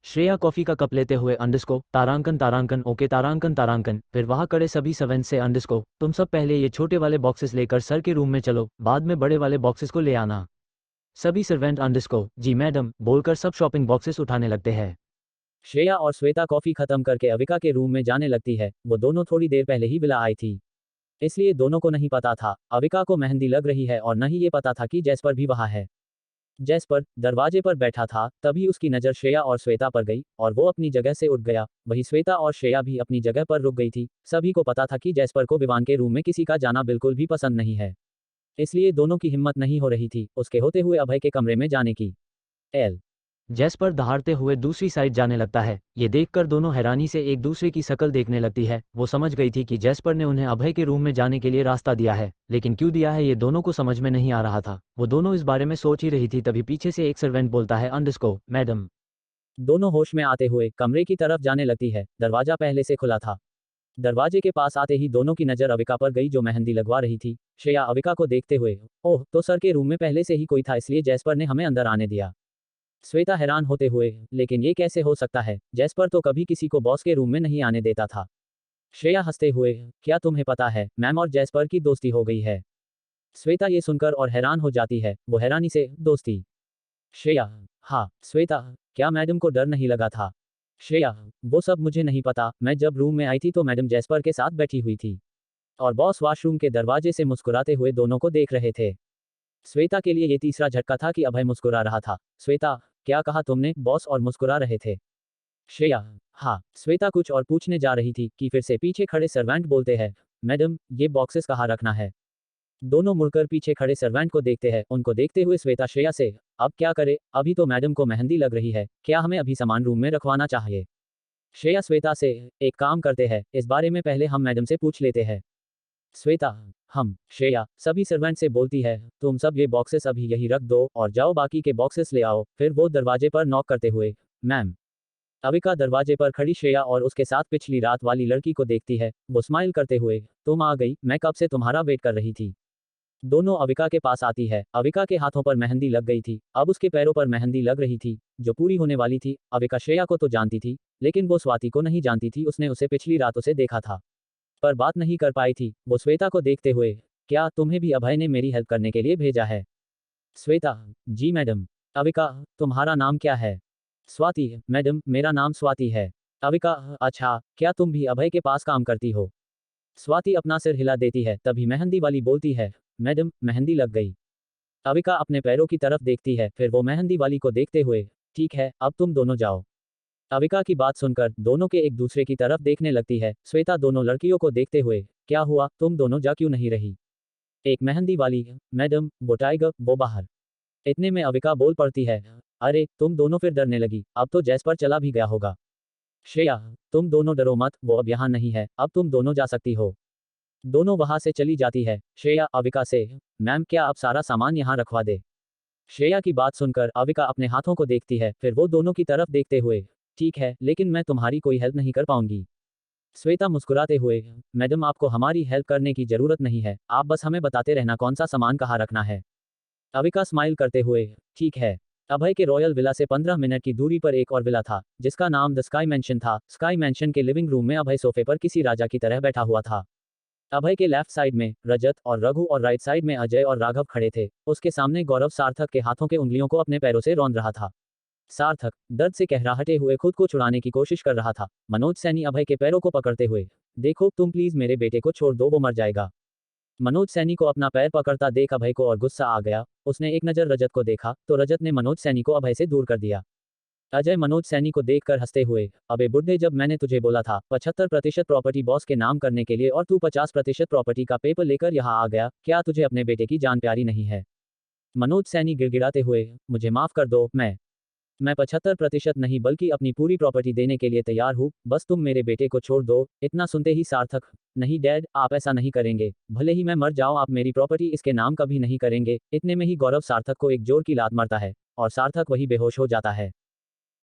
श्रेया कॉफी का कप लेते हुए अंडरस्को तारांकन तारांकन ओके तारांकन तारांकन। फिर वहां खड़े सभी सर्वेंट से अंडरस्को तुम सब पहले ये छोटे वाले बॉक्सेस लेकर सर के रूम में चलो, बाद में बड़े वाले बॉक्सेस को ले आना। सभी सर्वेंट अंडरस्को जी मैडम बोलकर सब शॉपिंग बॉक्सेस उठाने लगते हैं। श्रेया और श्वेता कॉफी खत्म करके अविका के रूम में जाने लगती है। वो दोनों थोड़ी देर पहले ही विला आई थी, इसलिए दोनों को नहीं पता था अविका को मेहंदी लग रही है, और न ही ये पता था कि जैस्पर भी वहां है। जैस्पर दरवाजे पर बैठा था, तभी उसकी नज़र श्रेया और श्वेता पर गई और वो अपनी जगह से उठ गया। वही श्वेता और श्रेया भी अपनी जगह पर रुक गई थी। सभी को पता था कि जैस्पर को विवान के रूम में किसी का जाना बिल्कुल भी पसंद नहीं है, इसलिए दोनों की हिम्मत नहीं हो रही थी उसके होते हुए अभय के कमरे में जाने की। एल जैस्पर दहाड़ते हुए दूसरी साइड जाने लगता है। ये देखकर दोनों हैरानी से एक दूसरे की शक्ल देखने लगती है। वो समझ गई थी कि जैस्पर ने उन्हें अभय के रूम में जाने के लिए रास्ता दिया है, लेकिन क्यों दिया है ये दोनों को समझ में नहीं आ रहा था। वो दोनों इस बारे में सोच ही रही थी, तभी पीछे से एक सर्वेंट बोलता है अंडरस्को मैडम। दोनों होश में आते हुए कमरे की तरफ जाने लगती है। दरवाजा पहले से खुला था। दरवाजे के पास आते ही दोनों की नजर अविका पर गई जो मेहंदी लगवा रही थी। श्रेया अविका को देखते हुए, ओह तो सर के रूम में पहले से ही कोई था इसलिए जैस्पर ने हमें अंदर आने दिया। श्वेता हैरान होते हुए, लेकिन ये कैसे हो सकता है, जैस्पर तो कभी किसी को बॉस के रूम में नहीं आने देता था। श्रेया हंसते हुए, क्या तुम्हें पता है मैम और जैस्पर की दोस्ती हो गई है। श्वेता ये सुनकर और हैरान हो जाती है, वो हैरानी से, दोस्ती। श्रेया, हाँ श्वेता, क्या मैडम को डर नहीं लगा था। श्रेया, वो सब मुझे नहीं पता, मैं जब रूम में आई थी तो मैडम जैस्पर के साथ बैठी हुई थी और बॉस वॉशरूम के दरवाजे से मुस्कुराते हुए दोनों को देख रहे थे। श्वेता के लिए ये तीसरा झटका था कि अभय मुस्कुरा रहा था। श्वेता, क्या कहा तुमने, बॉस और मुस्कुरा रहे थे। श्रेया, हाँ श्वेता कुछ और पूछने जा रही थी कि फिर से पीछे खड़े सर्वेंट बोलते हैं, मैडम ये बॉक्सेस कहाँ रखना है। दोनों मुड़कर पीछे खड़े सर्वेंट को देखते हैं। उनको देखते हुए श्वेता श्रेया से, अब क्या करे, अभी तो मैडम को मेहंदी लग रही है, क्या हमें अभी सामान रूम में रखवाना चाहिए। श्रेया श्वेता से, एक काम करते हैं, इस बारे में पहले हम मैडम से पूछ लेते हैं। श्वेता, हम। श्रेया सभी सर्वेंट से बोलती है, तुम सब ये बॉक्सेस अभी यही रख दो और जाओ बाकी के बॉक्सेस ले आओ। फिर वो दरवाजे पर नॉक करते हुए, मैम। अविका दरवाजे पर खड़ी श्रेया और उसके साथ पिछली रात वाली लड़की को देखती है। वो स्माइल करते हुए, तुम आ गई, मैं कब से तुम्हारा वेट कर रही थी। दोनों अविका के पास आती है। अविका के हाथों पर मेहंदी लग गई थी, अब उसके पैरों पर मेहंदी लग रही थी जो पूरी होने वाली थी। अविका श्रेया को तो जानती थी, लेकिन वो स्वाति को नहीं जानती थी। उसने उसे पिछली रातों से देखा था पर बात नहीं कर पाई थी। वो श्वेता को देखते हुए, क्या तुम्हें भी अभय ने मेरी हेल्प करने के लिए भेजा है। श्वेता, जी मैडम। अविका, तुम्हारा नाम क्या है। स्वाति, मैडम मेरा नाम स्वाति है। अविका, अच्छा, क्या तुम भी अभय के पास काम करती हो। स्वाति अपना सिर हिला देती है। तभी मेहंदी वाली बोलती है, मैडम मेहंदी लग गई। अविका अपने पैरों की तरफ देखती है, फिर वो मेहंदी वाली को देखते हुए, ठीक है अब तुम दोनों जाओ। अविका की बात सुनकर दोनों के एक दूसरे की तरफ देखने लगती है। श्वेता दोनों लड़कियों को देखते हुए, क्या हुआ, तुम दोनों जा क्यों नहीं रही। एक मेहंदी वाली, मैडम वो टाइगर, वो बाहर। इतने में अविका बोल पड़ती है, अरे तुम दोनों फिर डरने लगी, अब तो जैस्पर चला भी गया होगा। श्रेया, तुम दोनों डरो मत, वो अब यहाँ नहीं है, अब तुम दोनों जा सकती हो। दोनों वहां से चली जाती है। श्रेया अविका से, मैम क्या आप सारा सामान यहाँ रखवा दे। श्रेया की बात सुनकर अविका अपने हाथों को देखती है, फिर वो दोनों की तरफ देखते हुए, ठीक है लेकिन मैं तुम्हारी कोई हेल्प नहीं कर पाऊंगी। श्वेता मुस्कुराते हुए, मैडम आपको हमारी हेल्प करने की जरूरत नहीं है, आप बस हमें बताते रहना कौन सा सामान कहाँ रखना है। अविका स्माइल करते हुए, ठीक है। अभय के रॉयल विला से 15 मिनट की दूरी पर एक और विला था जिसका नाम द स्काई मैंशन था। स्काई मैंशन के लिविंग रूम में अभय सोफे पर किसी राजा की तरह बैठा हुआ था। अभय के लेफ्ट साइड में रजत और रघु और राइट साइड में अजय और राघव खड़े थे। उसके सामने गौरव सार्थक के हाथों के उंगलियों को अपने पैरों से रौंद रहा था। सार्थक दर्द से कहराहटे हुए खुद को छुड़ाने की कोशिश कर रहा था। मनोज सैनी अभय के पैरों को पकड़ते हुए, देखो तुम प्लीज मेरे बेटे को छोड़ दो, वो मर जाएगा। मनोज सैनी को अपना पैर पकड़ता देख अभय को और गुस्सा आ गया। उसने एक नजर रजत को देखा तो रजत ने मनोज सैनी को अभय से दूर कर दिया। अजय मनोज सैनी को देखकर हंसते हुए, अबे बुड्ढे, जब मैंने तुझे बोला था 75% प्रॉपर्टी बॉस के नाम करने के लिए और तू 50% प्रॉपर्टी का पेपर लेकर यहाँ आ गया, क्या तुझे अपने बेटे की जान प्यारी नहीं है। मनोज सैनी गिड़गिड़ाते हुए, मुझे माफ कर दो, मैं 75% नहीं बल्कि अपनी पूरी प्रॉपर्टी देने के लिए तैयार हूँ, बस तुम मेरे बेटे को छोड़ दो। इतना सुनते ही सार्थक, नहीं डैड आप ऐसा नहीं करेंगे, भले ही मैं मर जाऊं आप मेरी प्रॉपर्टी इसके नाम कभी नहीं करेंगे। इतने में ही गौरव सार्थक को एक जोर की लात मारता है और सार्थक वही बेहोश हो जाता है।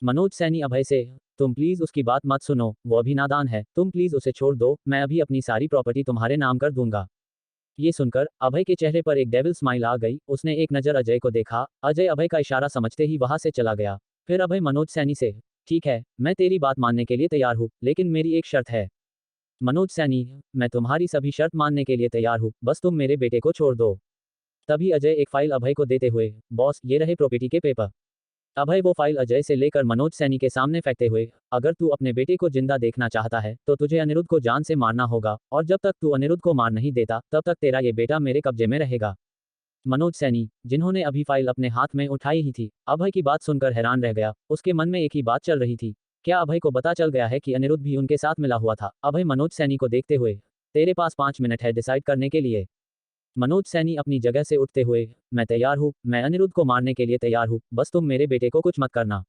मनोज सैनी अभय से, तुम प्लीज उसकी बात मत सुनो, वो अभी नादान है, तुम प्लीज उसे छोड़ दो, मैं अभी अपनी सारी प्रॉपर्टी तुम्हारे नाम कर दूंगा। ये सुनकर अभय के चेहरे पर एक डेविल स्माइल आ गई। उसने एक नजर अजय को देखा। अजय अभय का इशारा समझते ही वहां से चला गया। फिर अभय मनोज सैनी से, ठीक है मैं तेरी बात मानने के लिए तैयार हूँ, लेकिन मेरी एक शर्त है। मनोज सैनी, मैं तुम्हारी सभी शर्त मानने के लिए तैयार हूँ, बस तुम मेरे बेटे को छोड़ दो। तभी अजय एक फाइल अभय को देते हुए, बॉस ये रहे प्रॉपर्टी के पेपर। अभय वो फाइल अजय से लेकर मनोज सैनी के सामने फेंकते हुए, अगर तू अपने बेटे को जिंदा देखना चाहता है तो तुझे अनिरुद्ध को जान से मारना होगा, और जब तक तू अनिरुद्ध को मार नहीं देता तब तक तेरा ये बेटा मेरे कब्जे में रहेगा। मनोज सैनी, जिन्होंने अभी फाइल अपने हाथ में उठाई ही थी, अभय की बात सुनकर हैरान रह गया। उसके मन में एक ही बात चल रही थी, क्या अभय को पता चल गया है कि अनिरुद्ध भी उनके साथ मिला हुआ था। अभय मनोज सैनी को देखते हुए, तेरे पास 5 मिनट है डिसाइड करने के लिए। मनोज सैनी अपनी जगह से उठते हुए, मैं तैयार हूँ, मैं अनिरुद्ध को मारने के लिए तैयार हूँ, बस तुम मेरे बेटे को कुछ मत करना।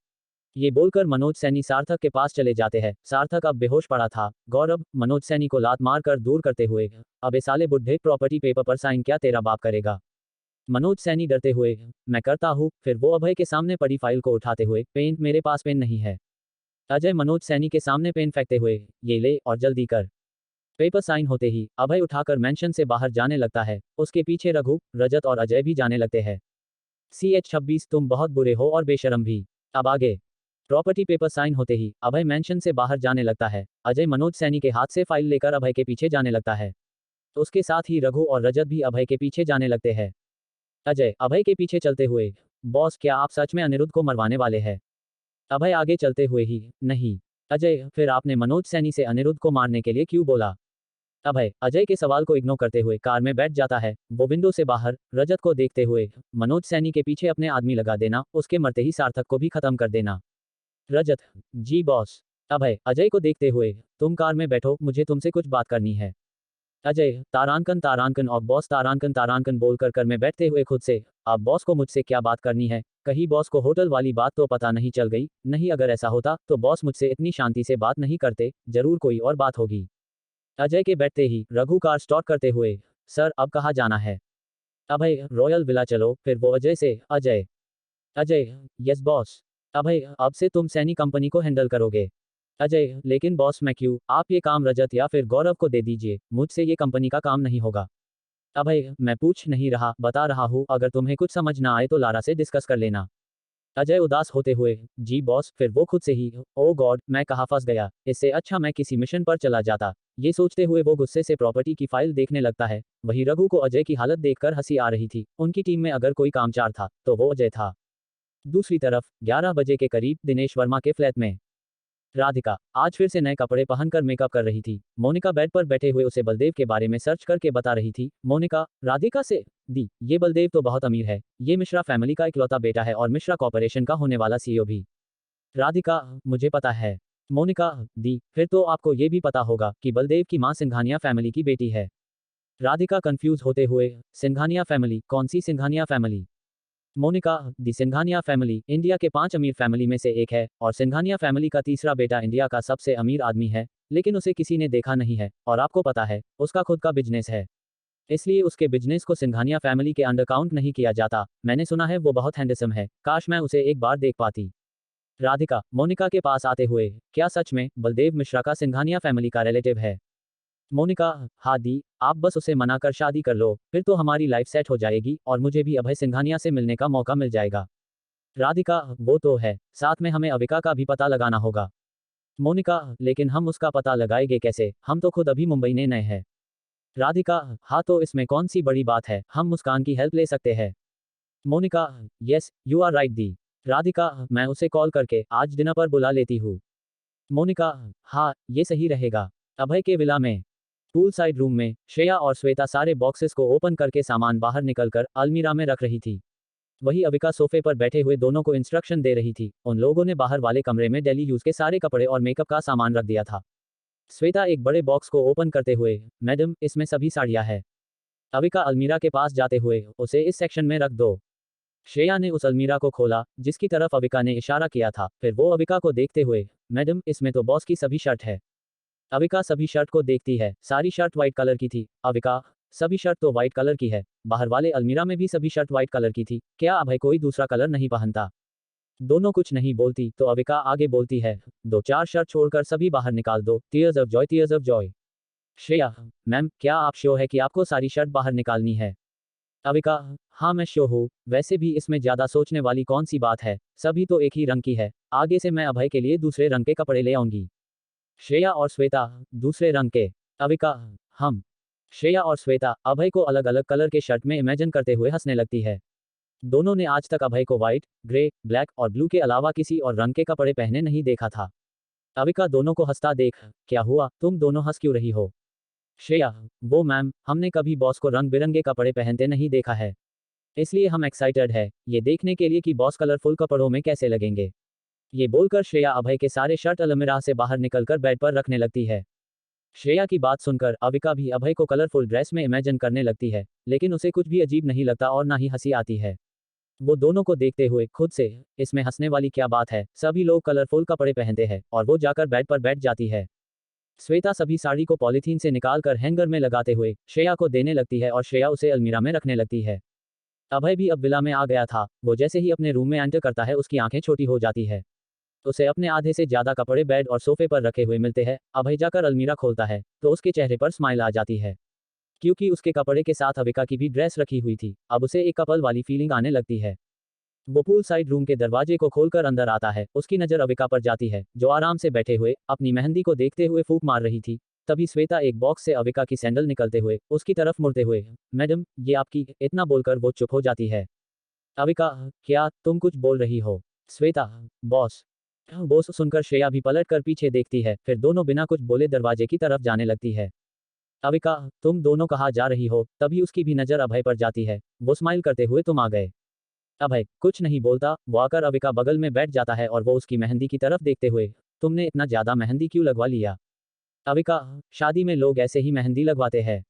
ये बोलकर मनोज सैनी सार्थक के पास चले जाते हैं। सार्थक अब बेहोश पड़ा था। गौरव मनोज सैनी को लात मारकर दूर करते हुए, अबे साले बुड्ढे, प्रॉपर्टी पेपर पर साइन क्या तेरा बाप करेगा। मनोज सैनी डरते हुए, मैं करता हूँ। फिर वो अभय के सामने पड़ी फाइल को उठाते हुए, पेन, मेरे पास पेन नहीं है। अजय मनोज सैनी के सामने पेन फेंकते हुए, ये ले और जल्दी कर। पेपर साइन होते ही अभय उठाकर मेंशन से बाहर जाने लगता है। उसके पीछे रघु, रजत और अजय भी जाने लगते हैं। CH26 तुम बहुत बुरे हो और बेशरम भी। अब आगे। प्रॉपर्टी पेपर साइन होते ही अभय मेंशन से बाहर जाने लगता है। अजय मनोज सैनी के हाथ से फाइल लेकर अभय के पीछे जाने लगता है। तो उसके साथ ही रघु और रजत भी अभय के पीछे जाने लगते हैं। अजय अभय के पीछे चलते हुए, बॉस क्या आप सच में अनिरुद्ध को मरवाने वाले हैं? अभय आगे चलते हुए ही, नहीं। अजय फिर आपने मनोज सैनी से अनिरुद्ध को मारने के लिए क्यों बोला? अभय अजय के सवाल को इग्नोर करते हुए कार में बैठ जाता है। वो विंडो से बाहर रजत को देखते हुए, मनोज सैनी के पीछे अपने आदमी लगा देना, उसके मरते ही सार्थक को भी खत्म कर देना। रजत जी बॉस। अभय अजय को देखते हुए, तुम कार में बैठो, मुझे तुमसे कुछ बात करनी है। अजय तारांकन तारांकन और बॉस तारांकन तारांकन बोलकर कर में बैठते हुए खुद से, अब बॉस को मुझसे क्या बात करनी है? कहीं बॉस को होटल वाली बात तो पता नहीं चल गई? नहीं, अगर ऐसा होता तो बॉस मुझसे इतनी शांति से बात नहीं करते, जरूर कोई और बात होगी। अजय के बैठते ही रघु कार स्टार्ट करते हुए, सर अब कहाँ जाना है? अभय रॉयल विला चलो। फिर वो अजय से, अजय अजय यस बॉस। अभय अब से तुम सैनी कंपनी को हैंडल करोगे। अजय लेकिन बॉस मैं क्यों? आप ये काम रजत या फिर गौरव को दे दीजिए, मुझसे ये कंपनी का काम नहीं होगा। अभय मैं पूछ नहीं रहा, बता रहा हूँ, अगर तुम्हें कुछ समझ ना आए तो लारा से डिस्कस कर लेना। अजय उदास होते हुए, जी बॉस। फिर वो खुद से ही, ओ गॉड मैं कहाँ फंस गया, इससे अच्छा मैं किसी मिशन पर चला जाता। ये सोचते हुए वो गुस्से से प्रॉपर्टी की फाइल देखने लगता है। वही रघु को अजय की हालत देखकर हंसी आ रही थी। उनकी टीम में अगर कोई कामचार था तो वो अजय था। दूसरी तरफ 11 बजे के करीब दिनेश वर्मा के फ्लैट में राधिका आज फिर से नए कपड़े पहनकर मेकअप कर रही थी। मोनिका बेड पर बैठे हुए उसे बलदेव के बारे में सर्च करके बता रही थी। मोनिका राधिका से, दी ये बलदेव तो बहुत अमीर है, ये मिश्रा फैमिली का इकलौता बेटा है और मिश्रा कॉर्पोरेशन का होने वाला CEO भी। राधिका मुझे पता है। मोनिका दी फिर तो आपको ये भी पता होगा कि बलदेव की मां सिंघानिया फैमिली की बेटी है। राधिका कंफ्यूज होते हुए, सिंघानिया फैमिली? कौन सी सिंघानिया फैमिली? मोनिका दी सिंघानिया फैमिली इंडिया के 5 अमीर फैमिली में से एक है और सिंघानिया फैमिली का तीसरा बेटा इंडिया का सबसे अमीर आदमी है, लेकिन उसे किसी ने देखा नहीं है और आपको पता है उसका खुद का बिजनेस है, इसलिए उसके बिजनेस को सिंघानिया फैमिली के अंडर काउंट नहीं किया जाता। मैंने सुना है वो बहुत हैंडसम है, काश मैं उसे एक बार देख पाती। राधिका मोनिका के पास आते हुए, क्या सच में बलदेव मिश्रा का सिंघानिया फैमिली का रिलेटिव है? मोनिका हाँ दी, आप बस उसे मना कर शादी कर लो, फिर तो हमारी लाइफ सेट हो जाएगी और मुझे भी अभय सिंघानिया से मिलने का मौका मिल जाएगा। राधिका वो तो है, साथ में हमें अविका का भी पता लगाना होगा। मोनिका लेकिन हम उसका पता लगाएंगे कैसे, हम तो खुद अभी मुंबई ने नए हैं। राधिका हाँ तो इसमें कौन सी बड़ी बात है, हम मुस्कान की हेल्प ले सकते हैं। Monika yes you are right दी। राधिका मैं उसे कॉल करके आज डिनर पर बुला लेती हूँ। मोनिका हाँ ये सही रहेगा। अभय के विला में पूल साइड रूम में श्रेया और श्वेता सारे बॉक्सेस को ओपन करके सामान बाहर निकलकर अलमीरा में रख रही थी। वही अविका सोफे पर बैठे हुए दोनों को इंस्ट्रक्शन दे रही थी। उन लोगों ने बाहर वाले कमरे में डेली यूज के सारे कपड़े और मेकअप का सामान रख दिया था। श्वेता एक बड़े बॉक्स को ओपन करते हुए, मैडम इसमें सभी साड़ियां हैं। अविका अलमीरा के पास जाते हुए, उसे इस सेक्शन में रख दो। श्रेया ने उस अलमीरा को खोला जिसकी तरफ अविका ने इशारा किया था। फिर वो अविका को देखते हुए, मैडम इसमें तो बॉस की सभी शर्ट है। अविका सभी शर्ट को देखती है, सारी शर्ट व्हाइट कलर की थी। अविका सभी शर्ट तो व्हाइट कलर की है, बाहर वाले अलमीरा में भी सभी शर्ट व्हाइट कलर की थी, क्या अभय कोई दूसरा कलर नहीं पहनता? दोनों कुछ नहीं बोलती तो अविका आगे बोलती है, 2-4 शर्ट छोड़कर सभी बाहर निकाल दो, tears of joy tears of Joy. Shreya ma'am क्या आप श्योर है कि आपको सारी शर्ट बाहर निकालनी है? अविका हाँ मैं श्योर हूँ, वैसे भी इसमें ज्यादा सोचने वाली कौन सी बात है, सभी तो एक ही रंग की है, आगे से मैं अभय के लिए दूसरे रंग के कपड़े ले आऊंगी। श्रेया और श्वेता दूसरे रंग के। अविका हम। श्रेया और श्वेता अभय को अलग अलग कलर के शर्ट में इमेजिन करते हुए हंसने लगती है। दोनों ने आज तक अभय को व्हाइट, ग्रे, ब्लैक और ब्लू के अलावा किसी और रंग के कपड़े पहने नहीं देखा था। अविका दोनों को हंसता देख, क्या हुआ तुम दोनों हंस क्यों रही हो? श्रेया वो मैम हमने कभी बॉस को रंग बिरंगे कपड़े पहनते नहीं देखा है, इसलिए हम एक्साइटेड है ये देखने के लिए कि बॉस कलरफुल कपड़ों में कैसे लगेंगे। ये बोलकर श्रेया अभय के सारे शर्ट अलमीरा से बाहर निकलकर बेड पर रखने लगती है। श्रेया की बात सुनकर अविका भी अभय को कलरफुल ड्रेस में इमेजिन करने लगती है, लेकिन उसे कुछ भी अजीब नहीं लगता और ना ही हंसी आती है। वो दोनों को देखते हुए खुद से, इसमें हंसने वाली क्या बात है, सभी लोग कलरफुल कपड़े पहनते हैं, और वो जाकर बेड पर बैठ जाती है। श्वेता सभी साड़ी को पॉलीथीन से निकालकर हैंगर में लगाते हुए श्रेया को देने लगती है और श्रेया उसे अलमीरा में रखने लगती है। अभय भी अब विला में आ गया था। वो जैसे ही अपने रूम में एंटर करता है उसकी आंखें छोटी हो जाती है। उसे अपने आधे से ज्यादा कपड़े बेड और सोफे पर रखे हुए मिलते हैं। अभय जाकर अलमीरा खोलता है तो उसके चेहरे पर स्माइल आ जाती है, क्योंकि उसके कपड़े के साथ अविका की भी ड्रेस रखी हुई थी। अब उसे एक कपल वाली फीलिंग आने लगती है। वो पूल साइड रूम के दरवाजे को खोलकर अंदर आता है। उसकी नजर अविका पर जाती है, जो आराम से बैठे हुए अपनी मेहंदी को देखते हुए फूंक मार रही थी। तभी श्वेता एक बॉक्स से अविका की सैंडल निकलते हुए उसकी तरफ मुड़ते हुए, मैडम ये आपकी, इतना बोलकर वो चुप हो जाती है। अविका, क्या तुम कुछ बोल रही हो? श्वेता, बॉस। बॉस सुनकर श्रेया भी पलट कर पीछे देखती है, फिर दोनों बिना कुछ बोले दरवाजे की तरफ जाने लगती है। अविका, तुम दोनों कहाँ जा रही हो? तभी उसकी भी नजर अभय पर जाती है। वो स्माइल करते हुए, तुम आ गए। अभय कुछ नहीं बोलता। वो आकर अविका बगल में बैठ जाता है और वो उसकी मेहंदी की तरफ देखते हुए, तुमने इतना ज्यादा मेहंदी क्यों लगवा लिया? अविका, शादी में लोग ऐसे ही मेहंदी लगवाते हैं।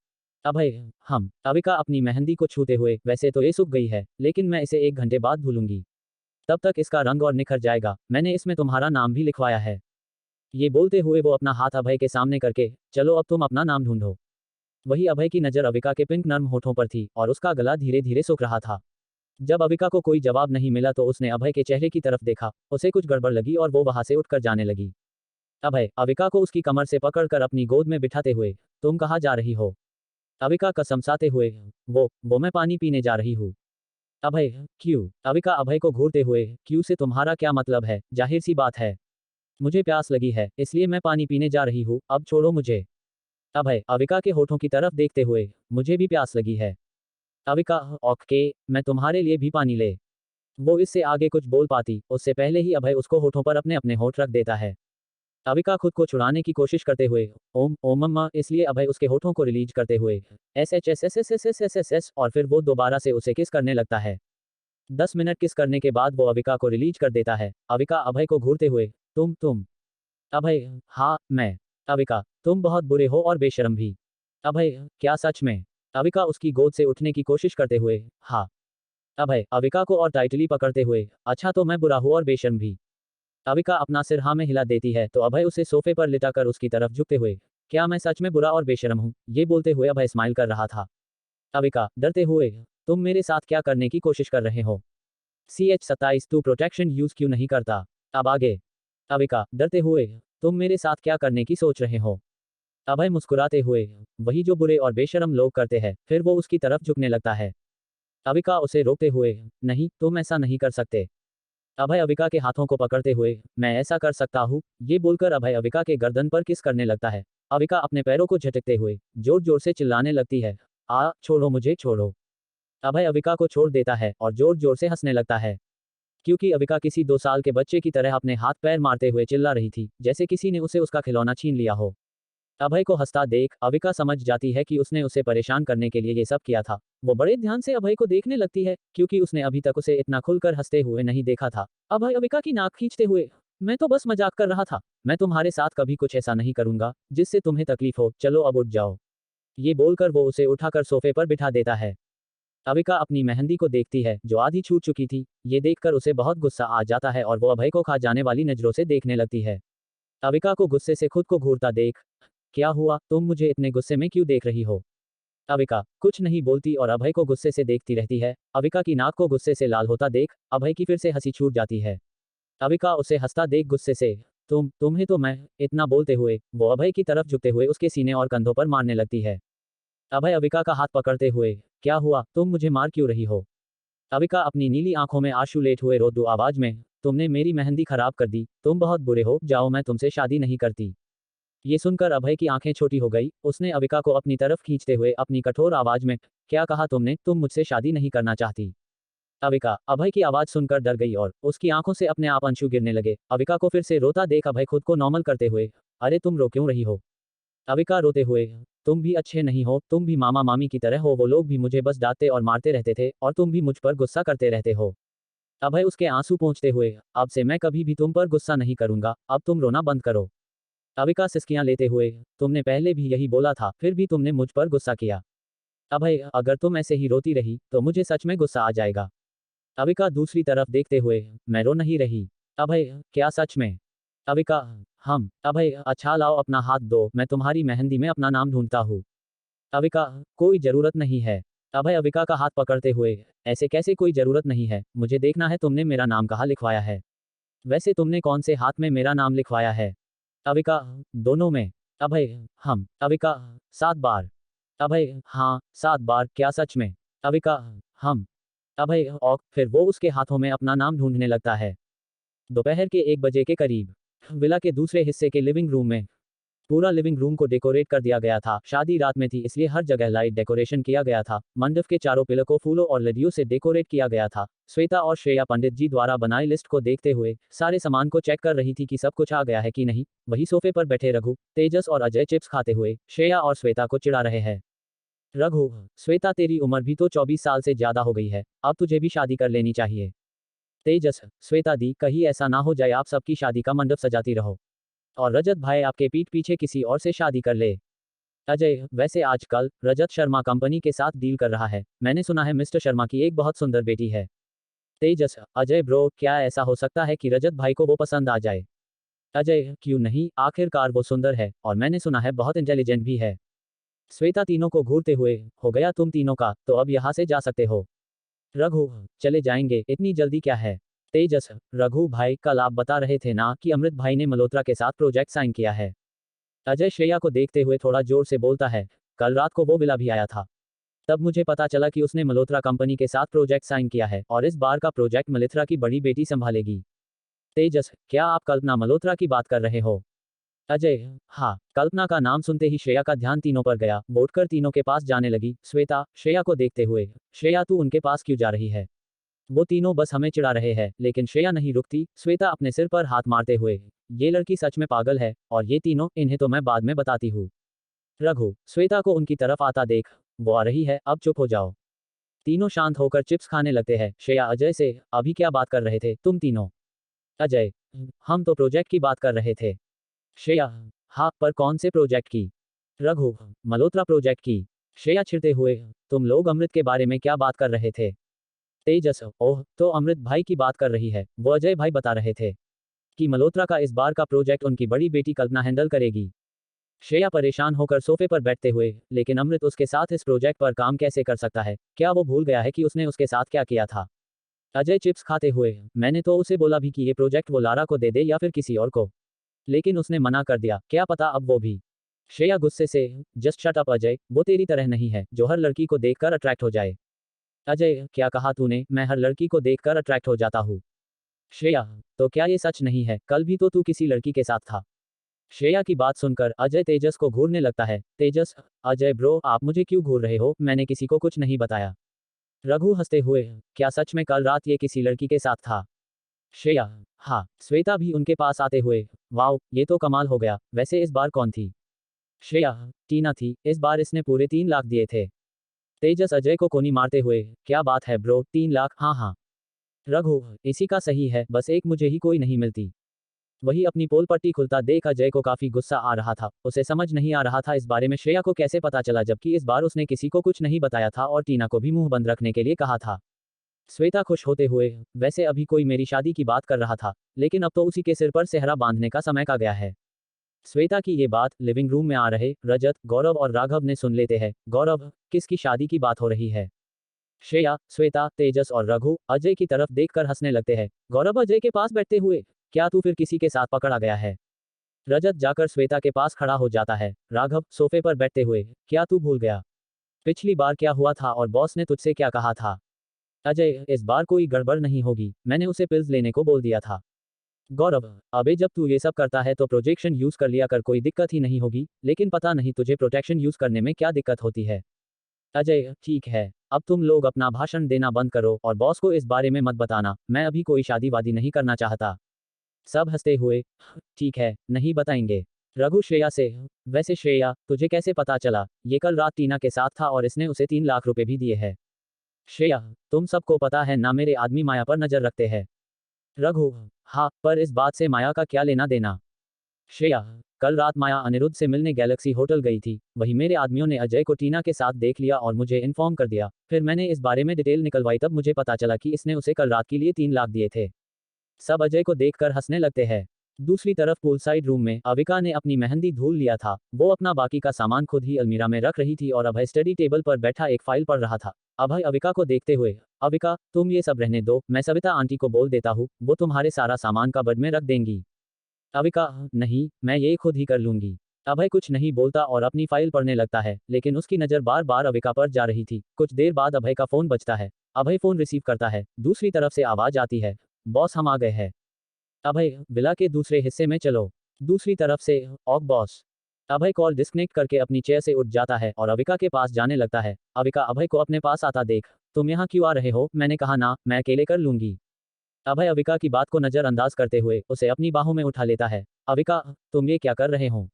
अभय, हम। अविका अपनी मेहंदी को छूते हुए, वैसे तो ये सूख गई है, लेकिन मैं इसे 1 घंटे बाद धुलूंगी। तब तक इसका रंग और निखर जाएगा। मैंने इसमें तुम्हारा नाम भी लिखवाया है। ये बोलते हुए वो अपना हाथ अभय के सामने करके, चलो अब तुम अपना नाम ढूंढो। वही अभय की नजर अविका के पिंक नर्म होठों पर थी और उसका गला धीरे धीरे सूख रहा था। जब अविका को कोई जवाब नहीं मिला तो उसने अभय के चेहरे की तरफ देखा। उसे कुछ गड़बड़ लगी और वो वहां से उठकर जाने लगी। अभय अविका को उसकी कमर से पकड़कर अपनी गोद में बिठाते हुए, तुम कहाँ जा रही हो? अविका कसमसाते हुए, वो मैं पानी पीने जा रही हूँ। अभय, क्यों? अविका अभय को घूरते हुए, क्यों से तुम्हारा क्या मतलब है? जाहिर सी बात है, मुझे प्यास लगी है, इसलिए मैं पानी पीने जा रही हूँ, अब छोड़ो मुझे। अभय अविका के होठों की तरफ देखते हुए, मुझे भी प्यास लगी है। अविका, ओके, मैं तुम्हारे लिए भी पानी ले। वो इससे आगे कुछ बोल पाती, उससे पहले ही अभय उसको होठों पर अपने अपने होठ रख देता है। अविका खुद को छुड़ाने की कोशिश करते हुए, ओम ओम मम्मा, इसलिए अभय उसके होठों को रिलीज करते हुए, S H S S S S S S S S, और फिर वो दोबारा से उसे किस करने लगता है। 10 मिनट किस करने के बाद वो अविका को रिलीज कर देता है। अविका अभय को घूरते हुए, तुम। अभय, हाँ मैं। अविका, तुम बहुत बुरे हो और बेशर्म भी। अभय, क्या सच में? अविका उसकी गोद से उठने की कोशिश करते हुए, हाँ। अभय अविका को और टाइटली पकड़ते हुए, अच्छा तो मैं बुरा हूँ और बेशर्म भी। अविका अपना सिर हाँ में हिला देती है तो अभय उसे सोफे पर लिटाकर उसकी तरफ झुकते हुए, क्या मैं सच में बुरा और बेशर्म हूँ? ये बोलते हुए अभय स्माइल कर रहा था। अविका डरते हुए, तुम मेरे साथ क्या करने की कोशिश कर रहे हो? CH27 तू प्रोटेक्शन यूज क्यों नहीं करता? अब आगे। अविका डरते हुए, तुम मेरे साथ क्या करने की सोच रहे हो? अभय मुस्कुराते हुए, वही जो बुरे और बेशर्म लोग करते हैं। फिर वो उसकी तरफ झुकने लगता है। अविका उसे रोकते हुए, नहीं तुम ऐसा नहीं कर सकते। अभय अविका के हाथों को पकड़ते हुए, मैं ऐसा कर सकता हूँ। ये बोलकर अभय अविका के गर्दन पर किस करने लगता है। अविका अपने पैरों को झटकते हुए जोर जोर से चिल्लाने लगती है, छोड़ो मुझे छोड़ो। अभय अविका को छोड़ देता है और जोर जोर से हंसने लगता है, क्योंकि अविका किसी 2 साल के बच्चे की तरह अपने हाथ पैर मारते हुए चिल्ला रही थी, जैसे किसी ने उसे उसका खिलौना छीन लिया हो। अभय को हंसता देख अविका समझ जाती है कि उसने उसे परेशान करने के लिए ये सब किया था। वो बड़े ध्यान से अभय को देखने लगती है, क्योंकि उसने अभी तक उसे इतना खुलकर हंसते हुए नहीं देखा था। अभय अविका की नाक खींचते हुए, मैं तो बस मजाक कर रहा था। मैं तुम्हारे साथ कभी कुछ ऐसा नहीं करूंगा जिससे तुम्हें तकलीफ हो। चलो अब उठ जाओ। ये बोलकर वो उसे उठाकर सोफे पर बिठा देता है। अविका अपनी मेहंदी को देखती है जो आधी छूट चुकी थी। ये देखकर उसे बहुत गुस्सा आ जाता है और वो अभय को खा जाने वाली नजरों से देखने लगती है। अविका को गुस्से से खुद को घूरता देख, क्या हुआ, तुम मुझे इतने गुस्से में क्यों देख रही हो? अविका कुछ नहीं बोलती और अभय को गुस्से से देखती रहती है। अविका की नाक को गुस्से से लाल होता देख अभय की फिर से हंसी छूट जाती है। अविका उसे हंसता देख गुस्से से, तुम्हें तो मैं, इतना बोलते हुए वो अभय की तरफ झुकते हुए उसके सीने और कंधों पर मारने लगती है। अभय अविका का हाथ पकड़ते हुए, क्या हुआ, तुम मुझे मार क्यों रही हो? अविका अपनी नीली आंखों में आंसू लेट हुए रोती आवाज में, तुमने मेरी मेहंदी खराब कर दी, तुम बहुत बुरे हो, जाओ मैं तुमसे शादी नहीं करती। ये सुनकर अभय की आंखें छोटी हो गई। उसने अविका को अपनी तरफ खींचते हुए अपनी कठोर आवाज में, क्या कहा तुमने, तुम मुझसे शादी नहीं करना चाहती? अविका अभय की आवाज सुनकर डर गई और उसकी आंखों से अपने आप आंसू गिरने लगे। अविका को फिर से रोता देख अभय खुद को नॉर्मल करते हुए, अरे तुम रो क्यों रही हो? अविका रोते हुए, तुम भी अच्छे नहीं हो, तुम भी मामा मामी की तरह हो, वो लोग भी मुझे बस डांटते और मारते रहते थे और तुम भी मुझ पर गुस्सा करते रहते हो। अभय उसके आंसू पोंछते हुए, अब से मैं कभी भी तुम पर गुस्सा नहीं करूंगा, अब तुम रोना बंद करो। अविका सिसकियां लेते हुए, तुमने पहले भी यही बोला था, फिर भी तुमने मुझ पर गुस्सा किया। अभय, अगर तुम ऐसे ही रोती रही तो मुझे सच में गुस्सा आ जाएगा। अविका दूसरी तरफ देखते हुए, मैं रो नहीं रही। अभय, क्या सच में? अविका, हम। अभय, अच्छा लाओ अपना हाथ दो, मैं तुम्हारी मेहंदी में अपना नाम ढूंढता हूँ। अविका, कोई जरूरत नहीं है। अभय अविका का हाथ पकड़ते हुए, ऐसे कैसे कोई जरूरत नहीं है, मुझे देखना है तुमने मेरा नाम कहाँ लिखवाया है। वैसे तुमने कौन से हाथ में मेरा नाम लिखवाया है? अविका, दोनों में। अभय, हम। अविका, 7 बार। अभय, हाँ, 7 बार, क्या सच में? अविका, हम। अभय, और फिर वो उसके हाथों में अपना नाम ढूंढने लगता है। दोपहर के 1 बजे के करीब विला के दूसरे हिस्से के लिविंग रूम में पूरा लिविंग रूम को डेकोरेट कर दिया गया था। शादी रात में थी, इसलिए हर जगह लाइट डेकोरेशन किया गया था। मंडप के चारों पिलर को फूलों और लड़ियों से डेकोरेट किया गया था। श्वेता और श्रेया पंडित जी द्वारा बनाई लिस्ट को देखते हुए सारे सामान को चेक कर रही थी कि सब कुछ आ गया है कि नहीं। वही सोफे पर बैठे रघु, तेजस और अजय चिप्स खाते हुए श्रेया और श्वेता को चिढ़ा रहे हैं। रघु, श्वेता, तेरी उम्र भी तो 24 साल से ज्यादा हो गई है, अब तुझे भी शादी कर लेनी चाहिए। तेजस, श्वेता दी, कहीं ऐसा ना हो जाए आप सबकी शादी का मंडप सजाती रहो और रजत भाई आपके पीठ पीछे किसी और से शादी कर ले। अजय, वैसे आजकल रजत शर्मा कंपनी के साथ डील कर रहा है, मैंने सुना है मिस्टर शर्मा की एक बहुत सुंदर बेटी है। तेजस, अजय ब्रो, क्या ऐसा हो सकता है कि रजत भाई को वो पसंद आ जाए? अजय, क्यों नहीं, आखिरकार वो सुंदर है और मैंने सुना है बहुत इंटेलिजेंट भी है। श्वेता तीनों को घूरते हुए, हो गया तुम तीनों का, तो अब यहाँ से जा सकते हो। रघु, चले जाएंगे, इतनी जल्दी क्या है? तेजस, रघु भाई, कल आप बता रहे थे ना कि अमृत भाई ने मल्होत्रा के साथ प्रोजेक्ट साइन किया है। अजय श्रेया को देखते हुए थोड़ा जोर से बोलता है, कल रात को वो विला भी आया था। तब मुझे पता चला कि उसने मल्होत्रा कंपनी के साथ प्रोजेक्ट साइन किया है और इस बार का प्रोजेक्ट मल्होत्रा की बड़ी बेटी संभालेगी। तेजस, क्या आप कल्पना मल्होत्रा की बात कर रहे हो? अजय, हाँ। कल्पना का नाम सुनते ही श्रेया का ध्यान तीनों पर गया, बोलकर तीनों के पास जाने लगी। श्वेता, श्रेया को देखते हुए, श्रेया तू उनके पास क्यों जा रही है? वो तीनों बस हमें चिढ़ा रहे हैं, लेकिन श्रेया नहीं रुकती। श्वेता अपने सिर पर हाथ मारते हुए, ये लड़की सच में पागल है, और ये तीनों, इन्हें तो मैं बाद में बताती हूँ। रघु, श्वेता को उनकी तरफ आता देख, वो आ रही है, अब चुप हो जाओ। तीनों शांत होकर चिप्स खाने लगते हैं। श्रेया अजय से, अभी क्या बात कर रहे थे तुम तीनों? अजय, हम तो प्रोजेक्ट की बात कर रहे थे। श्रेया, हाँ, पर कौन से प्रोजेक्ट की? रघु, मल्होत्रा प्रोजेक्ट की। श्रेया छिड़ते हुए, तुम लोग अमृत के बारे में क्या बात कर रहे थे? तेजस, ओह, तो अमृत भाई की बात कर रही है, वो अजय भाई बता रहे थे कि मल्होत्रा का इस बार का प्रोजेक्ट उनकी बड़ी बेटी कल्पना हैंडल करेगी। श्रेया परेशान होकर सोफे पर बैठते हुए, लेकिन अमृत उसके साथ इस प्रोजेक्ट पर काम कैसे कर सकता है? क्या वो भूल गया है कि उसने उसके साथ क्या किया था? अजय चिप्स खाते हुए, मैंने तो उसे बोला भी कि ये प्रोजेक्ट वो लारा को दे दे या फिर किसी और को, लेकिन उसने मना कर दिया, क्या पता अब वो भी। श्रेया गुस्से से, जस्ट शट अप अजय, वो तेरी तरह नहीं है जो हर लड़की को देखकर अट्रैक्ट हो जाए। अजय, क्या कहा तूने? मैं हर लड़की को देखकर अट्रैक्ट हो जाता हूँ। श्रेया, तो क्या ये सच नहीं है? कल भी तो तू किसी लड़की के साथ था। श्रेया की बात सुनकर अजय तेजस को घूरने लगता है। तेजस, अजय ब्रो, आप मुझे क्यों घूर रहे हो? मैंने किसी को कुछ नहीं बताया। रघु हंसते हुए, क्या सच में कल रात ये किसी लड़की के साथ था? श्रेया, हाँ। श्वेता भी उनके पास आते हुए, वाओ, ये तो कमाल हो गया, वैसे इस बार कौन थी? श्रेया, टीना थी, इस बार इसने पूरे 3 लाख दिए थे। तेजस अजय को कोनी मारते हुए, क्या बात है ब्रो, 3 लाख? हाँ हाँ। रघु, इसी का सही है, बस एक मुझे ही कोई नहीं मिलती। वही अपनी पोल पट्टी खुलता देख अजय को काफी गुस्सा आ रहा था। उसे समझ नहीं आ रहा था इस बारे में श्रेया को कैसे पता चला, जबकि इस बार उसने किसी को कुछ नहीं बताया था और टीना को भी मुंह बंद रखने के लिए कहा था। श्वेता खुश होते हुए, वैसे अभी कोई मेरी शादी की बात कर रहा था, लेकिन अब तो उसी के सिर पर सेहरा बांधने का समय आ गया है। श्वेता की ये बात लिविंग रूम में आ रहे रजत, गौरव और राघव ने सुन लेते हैं। गौरव, किसकी शादी की बात हो रही है? श्रेया, श्वेता, तेजस और रघु अजय की तरफ देखकर हंसने लगते हैं। गौरव अजय के पास बैठते हुए, क्या तू फिर किसी के साथ पकड़ा गया है? रजत जाकर श्वेता के पास खड़ा हो जाता है। राघव सोफे पर बैठते हुए, क्या तू भूल गया पिछली बार क्या हुआ था और बॉस ने तुझसे क्या कहा था? अजय, इस बार कोई गड़बड़ नहीं होगी, मैंने उसे पिल्स लेने को बोल दिया था। गौरव, अबे जब तू ये सब करता है तो प्रोजेक्शन यूज कर लिया कर, कोई दिक्कत ही नहीं होगी, लेकिन पता नहीं तुझे प्रोटेक्शन यूज करने में क्या दिक्कत होती है। अजय, ठीक है, अब तुम लोग अपना भाषण देना बंद करो और बॉस को इस बारे में मत बताना, मैं अभी कोई शादी वादी नहीं करना चाहता। सब हंसते हुए, ठीक है, नहीं बताएंगे। रघु श्रेया से, वैसे श्रेया, तुझे कैसे पता चला? ये कल रात टीना के साथ था और इसने उसे 3 लाख रुपए भी दिए हैं। श्रेया, तुम सबको पता है ना मेरे आदमी माया पर नजर रखते हैं। रघु, हाँ, पर इस बात से माया का क्या लेना देना? श्रेया, कल रात माया अनिरुद्ध से मिलने गैलेक्सी होटल गई थी, वही मेरे आदमियों ने अजय को टीना के साथ देख लिया और मुझे इन्फॉर्म कर दिया, फिर मैंने इस बारे में डिटेल निकलवाई, तब मुझे पता चला कि इसने उसे कल रात के लिए 3 लाख दिए थे। सब अजय को देखकर हंसने लगते हैं। दूसरी तरफ पूल साइड रूम में अविका ने अपनी मेहंदी धूल लिया था। वो अपना बाकी का सामान खुद ही अलमीरा में रख रही थी और अभय स्टडी टेबल पर बैठा एक फाइल पढ़ रहा था। अभय अविका को देखते हुए, अविका, तुम ये सब रहने दो, मैं सविता आंटी को बोल देता हूँ, वो तुम्हारे सारा सामान कबर्ड में रख देंगी। अविका, नहीं, मैं ये खुद ही कर लूंगी। अभय कुछ नहीं बोलता और अपनी फाइल पढ़ने लगता है, लेकिन उसकी नज़र बार बार अविका पर जा रही थी। कुछ देर बाद अभय का फोन बजता है। अभय फोन रिसीव करता है। दूसरी तरफ से आवाज आती है, बॉस हम आ गए हैं। अभय, विला के दूसरे हिस्से में चलो। दूसरी तरफ से, of boss. Abhay call disconnect करके अपनी चेयर से उठ जाता है और अविका के पास जाने लगता है। अविका अभय को अपने पास आता देख, तुम यहाँ क्यों आ रहे हो? मैंने कहा ना, मैं अकेले कर लूंगी। अभय अविका की बात को नजरअंदाज करते हुए उसे अपनी बाहों में उठा लेता है। अविका, तुम ये क्या कर रहे हो?